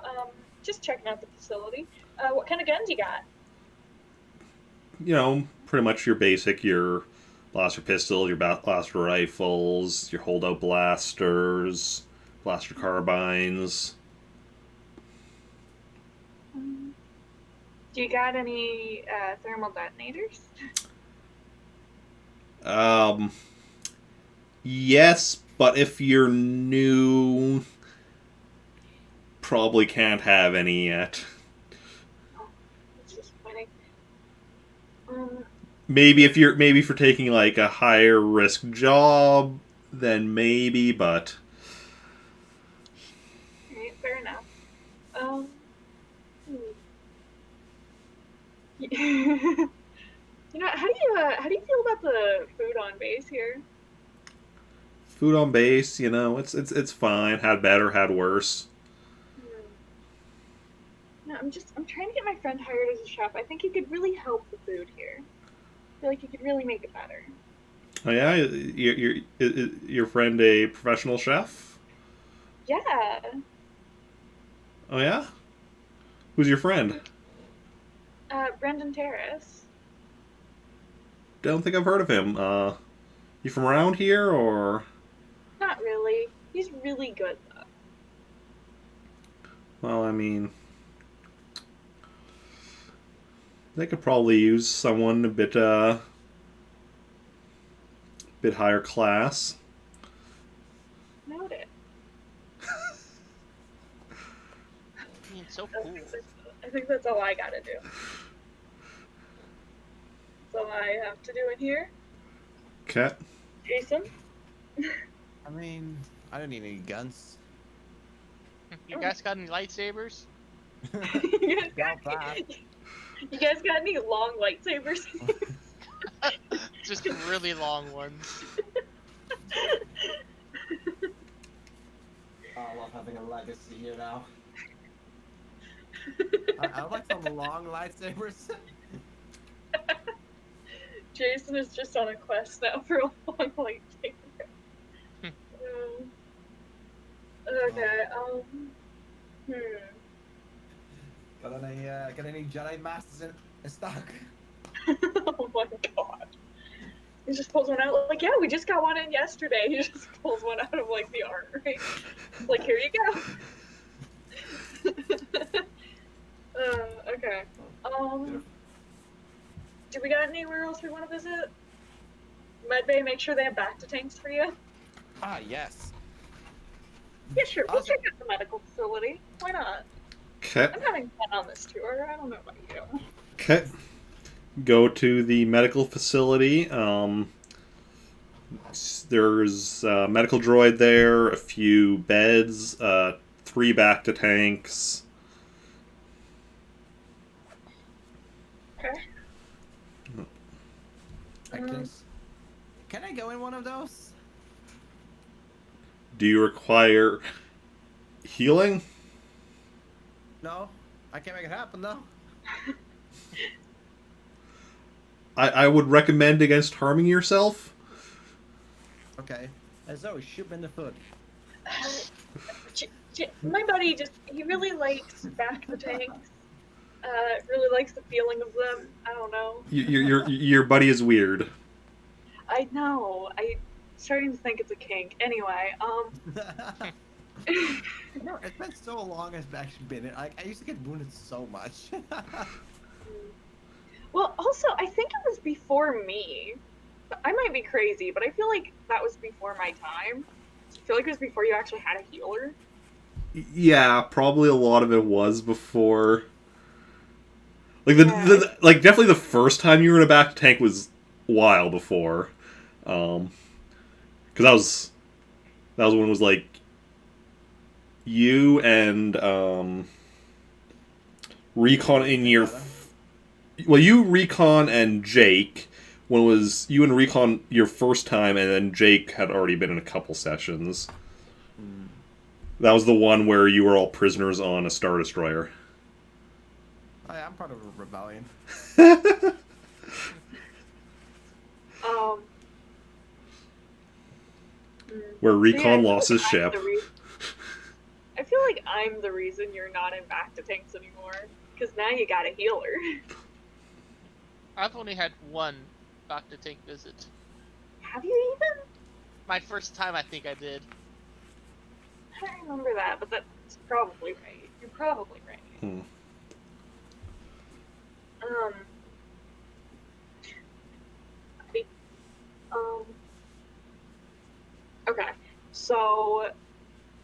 Just checking out the facility. What kind of guns you got? You know, pretty much your basic, your blaster pistols, your blaster rifles, your holdout blasters, blaster carbines. Do you got any thermal detonators? Yes, but if you're new, probably can't have any yet. It's just funny. Maybe if you're taking like a higher risk job, then maybe, but Alright, fair enough. You know, how do you feel about the food on base here? food on base, you know, it's fine. Had better, had worse. No, I'm trying to get my friend hired as a chef. I think he could really help the food here. I feel like he could really make it better. Oh yeah, your friend a professional chef? Yeah. Oh yeah, who's your friend? Brendan Tarris. Don't think I've heard of him. You from around here or? Not really. He's really good though. Well, I mean, they could probably use someone a bit higher class. Noted. so cool. I think that's all I gotta do. That's all I have to do in here. Okay. Jason? I mean, I don't need any guns. You guys got any lightsabers? you, guys Doubt got, that. you guys got any long lightsabers? Just really long ones. Oh, I love having a legacy here now. I like some long lightsabers. Jason is just on a quest now for a long lightsaber. Okay, Got any Jedi Masters in stock? Oh my god. He just pulls one out, like, yeah, we just got one in yesterday. He just pulls one out of, like, the armory. Like, here you go. Okay. Do we got anywhere else we want to visit? Medbay, make sure they have back to tanks for you. Ah, yes. Yeah, sure. We'll Awesome. check out the medical facility. Why not? Okay. I'm having fun on this tour. I don't know about you. Okay. Go to the medical facility. There's a medical droid there, a few beds, 3 back to tanks. Okay. Can I go in one of those? Do you require healing? No, I can't make it happen though. I would recommend against harming yourself. Okay. Zoey, shoot me in the foot. My buddy he really likes back to tanks. Really likes the feeling of them. I don't know. Your buddy is weird. I know. I'm starting to think it's a kink. Anyway, No, it's been so long as I've actually been in. I used to get wounded so much. well, also, I think it was before me. I might be crazy, but I feel like that was before my time. I feel like it was before you actually had a healer. Yeah, probably a lot of it was before. Like Yeah. like definitely the first time you were in a back tank was a while before, because that was when it was like you and Recon in your you, Recon, and Jake. When it was you and Recon your first time, and then Jake had already been in a couple sessions. That was the one where you were all prisoners on a Star Destroyer. I'm part of a rebellion. Where So Recon yeah, lost his ship. I feel like I'm the reason you're not in back to tanks anymore. Because now you got a healer. I've only had one back to tank visit. Have you even? My first time, I think I did. I don't remember that, but that's probably right. You're probably right. Okay. So,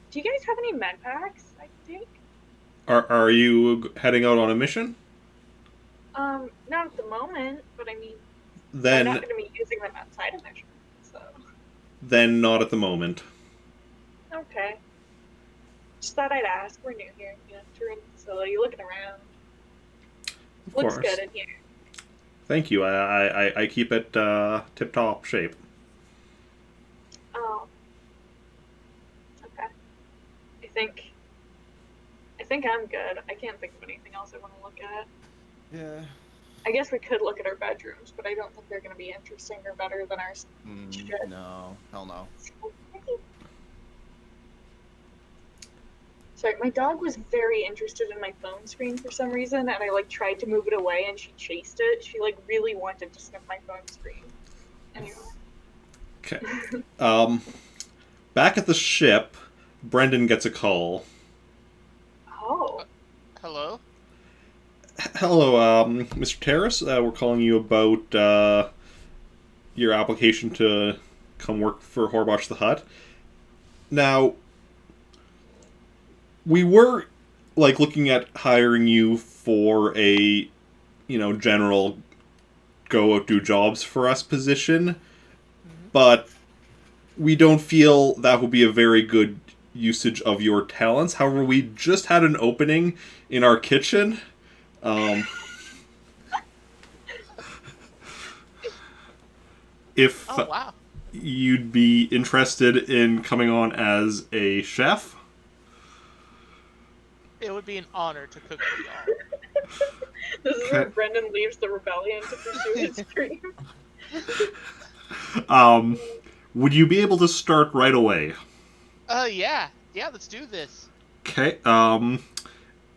do you guys have any med packs I can take? Are you heading out on a mission? Not at the moment, but I mean, I'm Then not going to be using them outside of mission, so. then not at the moment. Okay. Just thought I'd ask. We're new here, you know, touring the facility, looking around. Of Looks course. good in here. Thank you. I keep it tip top shape. Oh. Okay. I think I'm good. I can't think of anything else I want to look at. Yeah. I guess we could look at our bedrooms, but I don't think they're going to be interesting or better than ours. Shit. No. Hell no. Sorry, my dog was very interested in my phone screen for some reason, and I like tried to move it away, and she chased it. She like really wanted to sniff my phone screen. Anyway. Okay. Back at the ship, Brendan gets a call. Oh. Hello? Hello, Mr. Tarris. We're calling you about your application to come work for Horbosh the Hutt. Now, we were like looking at hiring you for a, general go out do jobs for us position, but we don't feel that would be a very good usage of your talents. However, we just had an opening in our kitchen. If Oh wow. you'd be interested in coming on as a chef. It would be an honor to cook for y'all. This is where Brendan leaves the rebellion to pursue his dream. Would you be able to start right away? Yeah, let's do this. Okay.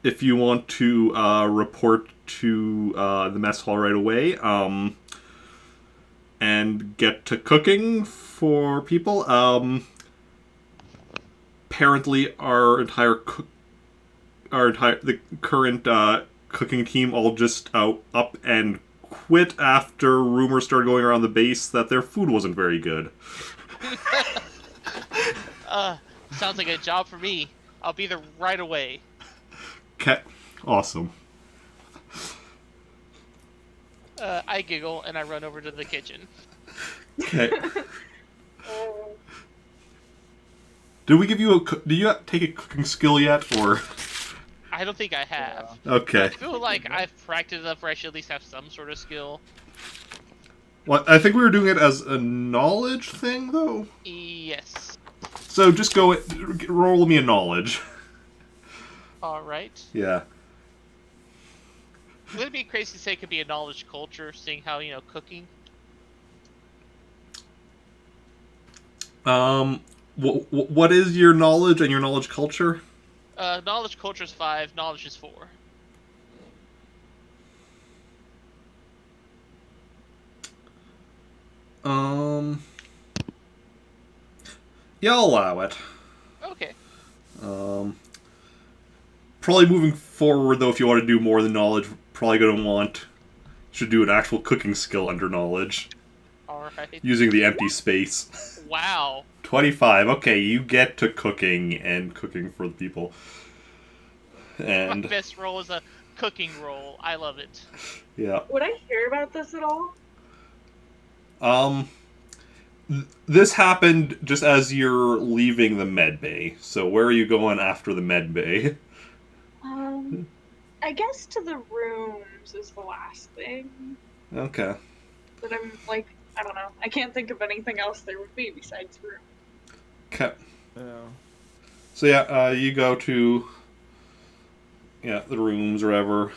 If you want to report to the mess hall right away, and get to cooking for people. Apparently, the current cooking team all just up and quit after rumors started going around the base that their food wasn't very good. Sounds like a job for me. I'll be there right away. Okay, awesome. I giggle and I run over to the kitchen. Okay. Did we give you do you take a cooking skill yet, or? I don't think I have. Okay. I feel like I've practiced enough where I should at least have some sort of skill. Well, I think we were doing it as a knowledge thing, though. Yes. So just roll me a knowledge. Alright. Yeah. Would it be crazy to say it could be a knowledge culture, seeing how, cooking? What is your knowledge and your knowledge culture? Knowledge culture is 5, knowledge is 4. Yeah, I'll allow it. Okay. Probably moving forward, though, if you want to do more than knowledge, probably going to should do an actual cooking skill under knowledge. Alright. Using the empty space. Wow. 25. Okay, you get to cooking and cooking for the people. And My best role is a cooking role. I love it. yeah. Would I hear about this at all? This happened just as you're leaving the med bay. So where are you going after the med bay? I guess to the rooms is the last thing. Okay. But I'm like, I don't know. I can't think of anything else there would be besides room. Okay. Yeah. So yeah, you go to the rooms or whatever.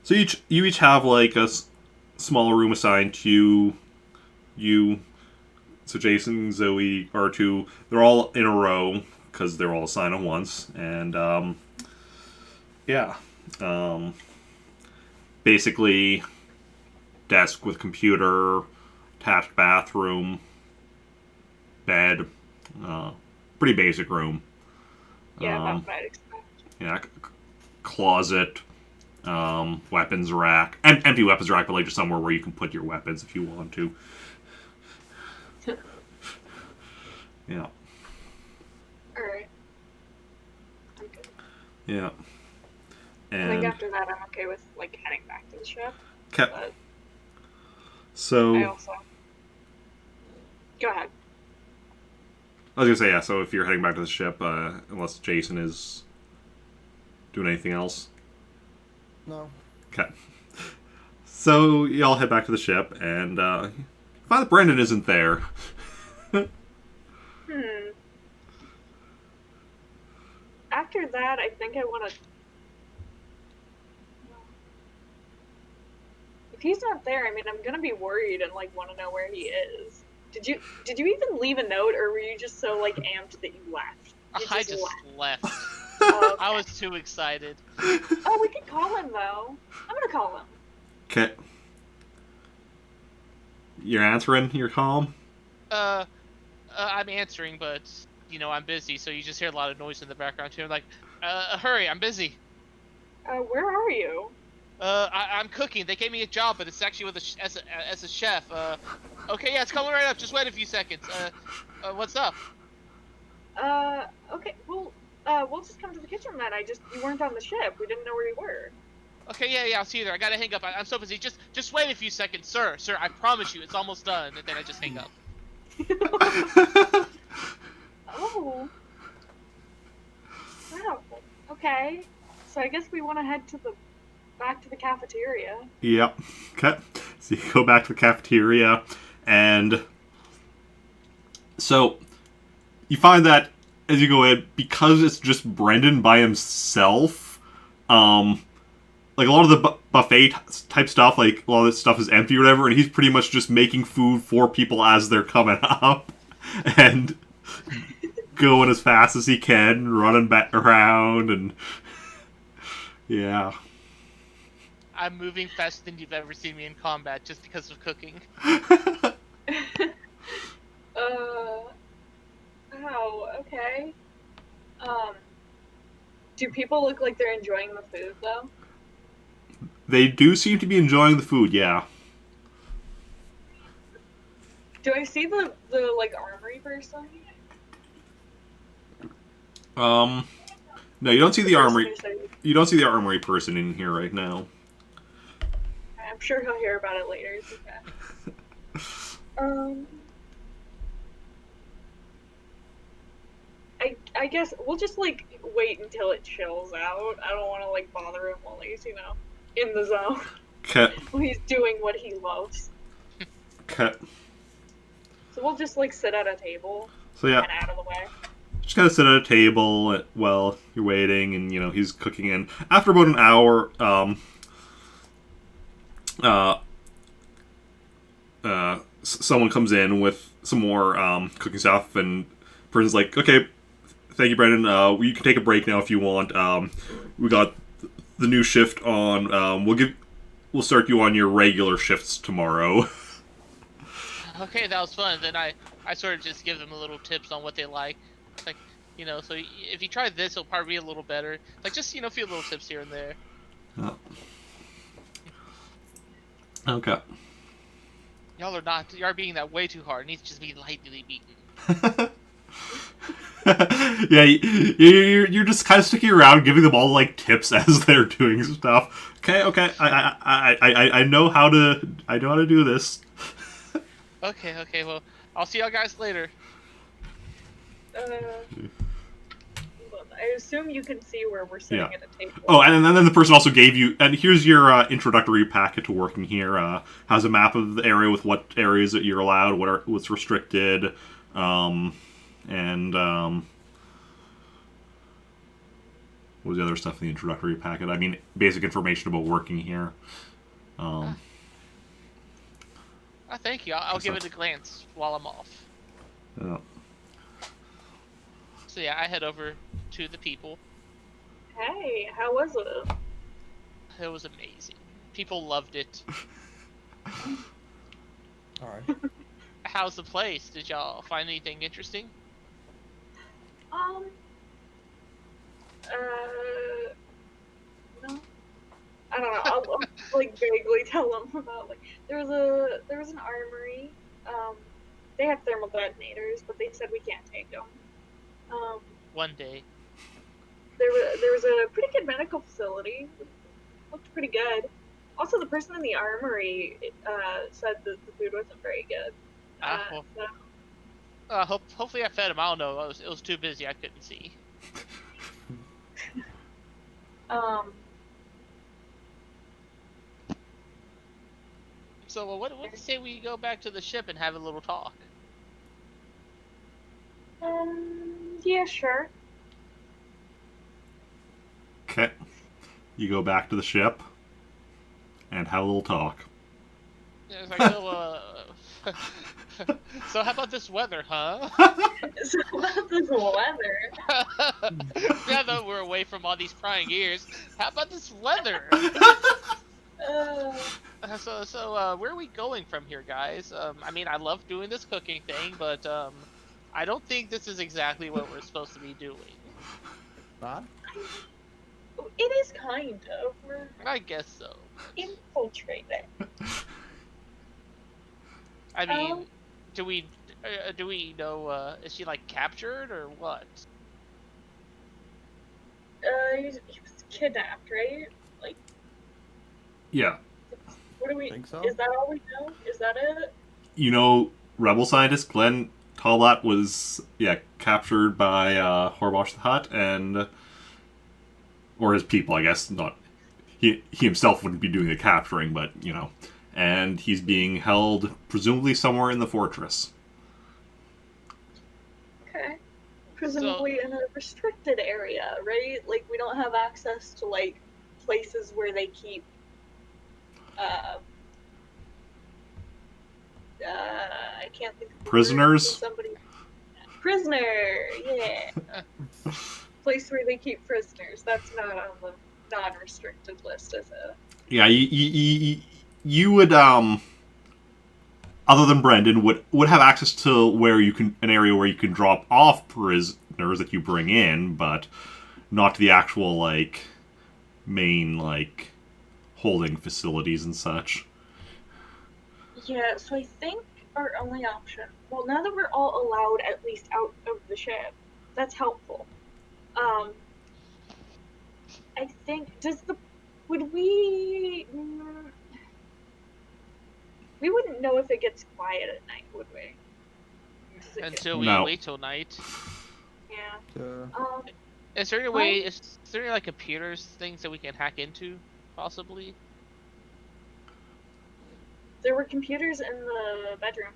So you each have like a smaller room assigned to you. So Jacen, Zoey, R2, they're all in a row because they're all assigned at once, and basically desk with computer, attached bathroom, bed, pretty basic room. Yeah, that's what I'd expect. Yeah, closet, weapons rack, and empty weapons rack, but like just somewhere where you can put your weapons if you want to. Yeah. Alright. I'm good. Yeah. I And think after that I'm okay with, like, heading back to the ship. okay. But I So also... Go ahead. I was gonna say, yeah, so if you're heading back to the ship, unless Jacen is doing anything else. No. Okay. So y'all head back to the ship, and find that Brendan isn't there. After that, I think I want to... If he's not there, I mean, I'm gonna be worried and, like, want to know where he is. Did you even leave a note, or were you just so, like, amped that you left? I just left. Oh, okay. I was too excited. Oh, we could call him, though. I'm gonna call him. Okay. You're answering? You're calm? I'm answering, but, I'm busy, so you just hear a lot of noise in the background, too. I'm like, hurry, I'm busy. Where are you? I'm cooking. They gave me a job, but it's actually with as a chef. Okay, yeah, it's coming right up. Just wait a few seconds. What's up? Okay, well, we'll just come to the kitchen then. You weren't on the ship. We didn't know where you were. Okay, yeah, I'll see you there. I gotta hang up. I'm so busy. Just wait a few seconds, sir. I promise you, it's almost done. And then I just hang up. Oh. Wow. Okay. So I guess we want to head back to the cafeteria. Yep. Okay. So you go back to the cafeteria, and so you find that as you go in, because it's just Brendan by himself, like a lot of the buffet type stuff, like a lot of this stuff is empty or whatever, and he's pretty much just making food for people as they're coming up, and going as fast as he can, running back around, and yeah. I'm moving faster than you've ever seen me in combat just because of cooking. Oh, okay. Do people look like they're enjoying the food, though? They do seem to be enjoying the food, yeah. Do I see the like, armory person? No, you don't see the armory. You don't see the armory person in here right now. I'm sure he'll hear about it later. It's okay. I guess we'll just, like, wait until it chills out. I don't want to, like, bother him while he's, in the zone. Okay. While he's doing what he loves. Okay. So we'll just, like, sit at a table. So yeah. And out of the way. Just kind of sit at a table while you're waiting, and, he's cooking in. After about an hour, someone comes in with some more cooking stuff, and the person's like, okay, thank you, Brendan. You can take a break now if you want. We got the new shift on. We'll start you on your regular shifts tomorrow. Okay, that was fun. Then I sort of just give them a little tips on what they like. Like, so if you try this, it'll probably be a little better. Like, just, a few little tips here and there. Oh. Okay. Y'all are being that way too hard. It needs to just be lightly beaten. Yeah, you're just kind of sticking around, giving them all like tips as they're doing stuff. Okay, I know how to do this. Okay, well, I'll see y'all guys later. I assume you can see where we're sitting at a table. Oh, and then the person also gave you, and here's your introductory packet to working here. Has a map of the area with what areas that you're allowed, what's restricted, and what was the other stuff in the introductory packet? I mean, basic information about working here. Thank you. I'll give it a glance while I'm off. Yeah. So yeah, I head over to the people. Hey, how was it? It was amazing. People loved it. Alright. How's the place? Did y'all find anything interesting? No. I don't know. I'll like vaguely tell them about there was an armory. They have thermal detonators, but they said we can't take them. One day. There was a pretty good medical facility. Looked pretty good. Also, the person in the armory said that the food wasn't very good. Hopefully I fed him. I don't know. It was too busy. I couldn't see. So what do you say we go back to the ship and have a little talk? Yeah, sure. Okay. You go back to the ship and have a little talk. Yeah, it's like, so how about this weather, huh? So about this weather? Now that we're away from all these prying ears, how about this weather? So where are we going from here, guys? I mean, I love doing this cooking thing, but I don't think this is exactly what we're supposed to be doing. Huh? It is kind of. We're I guess so. infiltrating. I mean, do we know? Is she like captured or what? he was kidnapped, right? Like, Yeah. what do we? Think so? Is that all we know? Is that it? You know, rebel scientist Glenn Talbot was, captured by Horbosh the Hutt and... Or his people, I guess. Not he himself wouldn't be doing the capturing, but, you know. And he's being held, presumably somewhere in the fortress. Okay. Presumably in a restricted area, right? Like, we don't have access to, like, places where they keep, I can't think of the word. Prisoners? Somebody... Prisoner, yeah. Place where they keep prisoners. That's not on the non-restricted list, is it? Yeah, you would, other than Brendan, would have access to where you can, an area where you can drop off prisoners that you bring in, but not to the actual, like, main, like, holding facilities and such. Yeah, so I think our only option, well, now that we're all allowed at least out of the ship, that's helpful. I think, would we wouldn't know if it gets quiet at night, would we? Until we No. wait till night. Yeah. Is there any way? Is there any, like, computers things that we can hack into, possibly? There were computers in the bedrooms.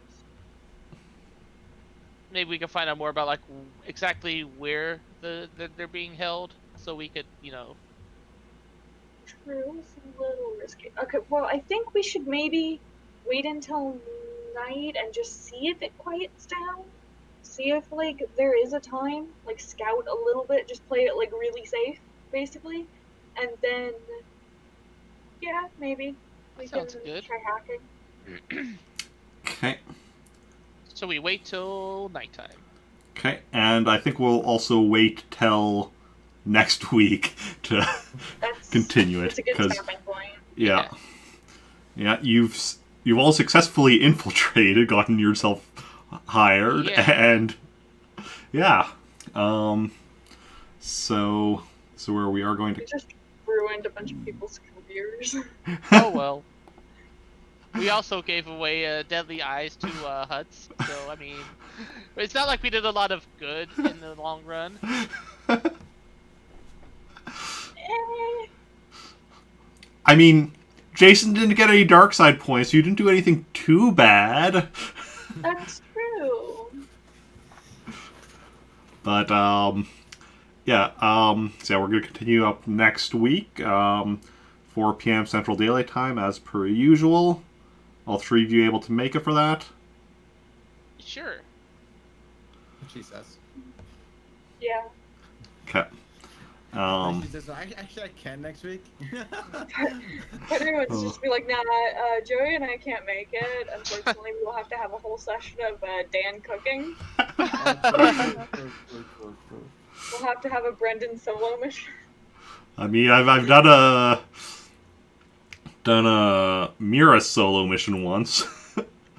Maybe we can find out more about, like, exactly where they're being held, so we could, you know. True, it's a little risky. Okay, well, I think we should maybe wait until night and just see if it quiets down. See if, like, there is a time, like, scout a little bit, just play it, like, really safe, basically. And then, yeah, maybe we can Sounds good. try hacking. Okay. So we wait till nighttime. Okay, and I think we'll also wait till next week to continue it, That's a good because stopping point. yeah, you've all successfully infiltrated, gotten yourself hired, and so where we are going to We just ruined a bunch of people's careers. Oh well. We also gave away deadly eyes to Hutts, so I mean, it's not like we did a lot of good in the long run. I mean, Jacen didn't get any dark side points. You didn't do anything too bad. That's true. But so we're gonna continue up next week, 4 p.m. Central Daylight Time as per usual. All three of you able to make it for that? Sure. She says. Yeah. Okay. She says, actually, I can next week. Everyone's just be like, nah, Joey and I can't make it. Unfortunately, we'll have to have a whole session of Dan cooking. We'll have to have a Brendan solo mission. I mean, I've done a Mira solo mission once.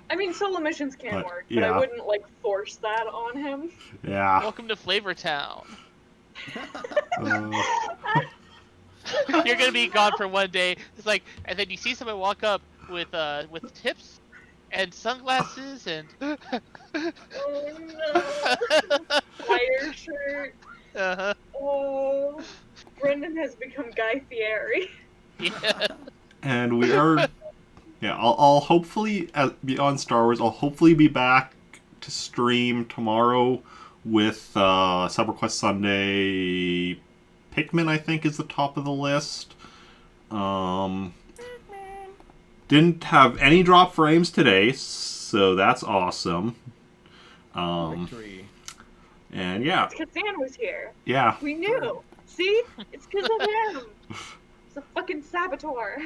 I mean, solo missions can work, but yeah. I wouldn't, like, force that on him. Yeah. Welcome to Flavor Town. You're gonna be gone for one day. It's like, and then you see someone walk up with tips and sunglasses and Oh no! Fire shirt. uh-huh. Oh, Brendan has become Guy Fieri. Yeah. And we are, I'll hopefully, beyond Star Wars, I'll hopefully be back to stream tomorrow with Sub Request Sunday. Pikmin, I think, is the top of the list. Didn't have any drop frames today, so that's awesome. Victory. And yeah. It's because Dan was here. Yeah. We knew. See? It's because of him. It's a fucking saboteur.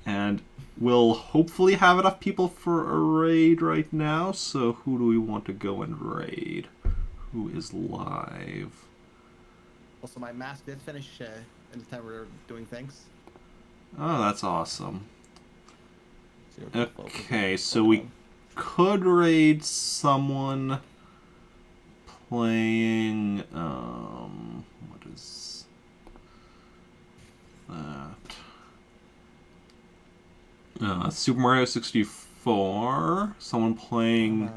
And we'll hopefully have enough people for a raid right now, so who do we want to go and raid? Who is live? Also, my mask did finish in the time we were doing things. Oh, that's awesome. So Okay, so we could raid someone playing, what is... Super Mario 64. Someone playing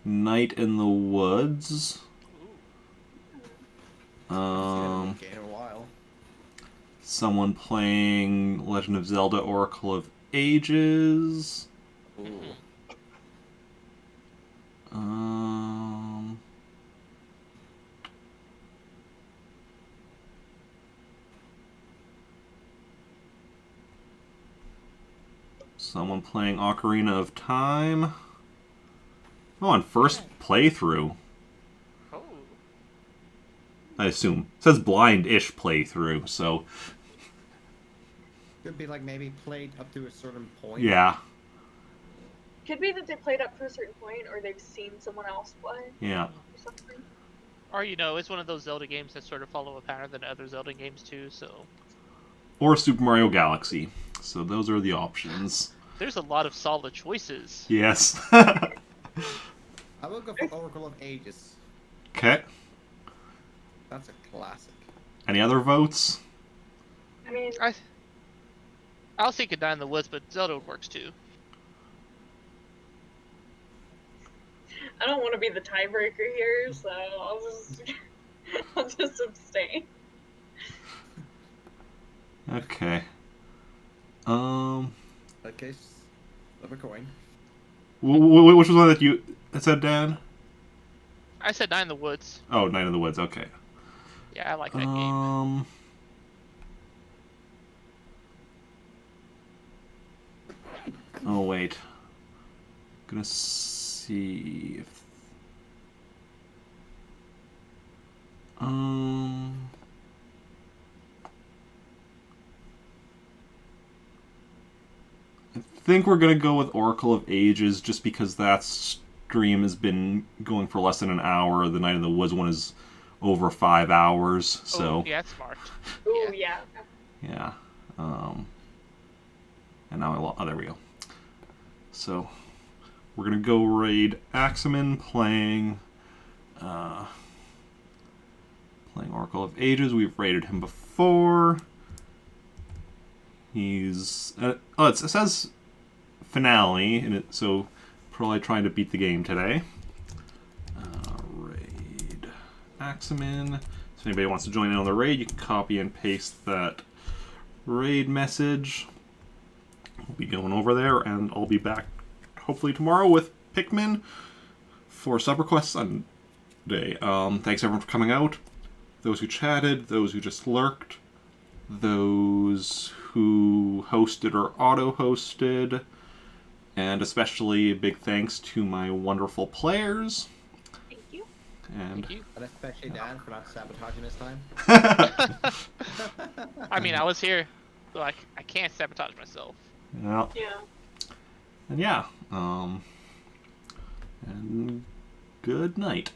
Night in the Woods. Game in a while. Someone playing Legend of Zelda: Oracle of Ages. Ooh. Someone playing Ocarina of Time. Oh, on first playthrough. Oh. I assume. It says blind-ish playthrough, so Could be like maybe played up to a certain point. yeah. Could be that they played up to a certain point, or they've seen someone else play, Yeah. or something. Or, it's one of those Zelda games that sort of follow a pattern than other Zelda games, too, so... Or Super Mario Galaxy. So those are the options. There's a lot of solid choices. Yes. I will go for Oracle of Ages. Okay. That's a classic. Any other votes? I mean, I was thinking Die in the Woods, but Zelda works, too. I don't want to be the tiebreaker here, so I'll just abstain. Okay. Okay, flip a coin. Which was one that you said, Dan? I said Die in the Woods. Oh, Night in the Woods. Okay. Yeah, I like that game. Oh wait. Gonna see if. I think we're gonna go with Oracle of Ages just because that stream has been going for less than an hour. The Night in the Woods one is over 5 hours, so Oh, yeah, that's smart. Ooh, yeah. yeah. And now there we go. So we're gonna go raid Axeman playing Oracle of Ages. We've raided him before. He's it says finale in it, so probably trying to beat the game today. Raid Axeman. So if anybody wants to join in on the raid, you can copy and paste that raid message. We'll be going over there, and I'll be back hopefully tomorrow with Pikmin for Sub Request Sunday. Thanks everyone for coming out. Those who chatted, those who just lurked, those who hosted or auto-hosted, and especially a big thanks to my wonderful players. Thank you. And Thank you. And especially Dan for not sabotaging this time. I mean, I was here, so I can't sabotage myself. yeah, Yeah. and yeah, and good night.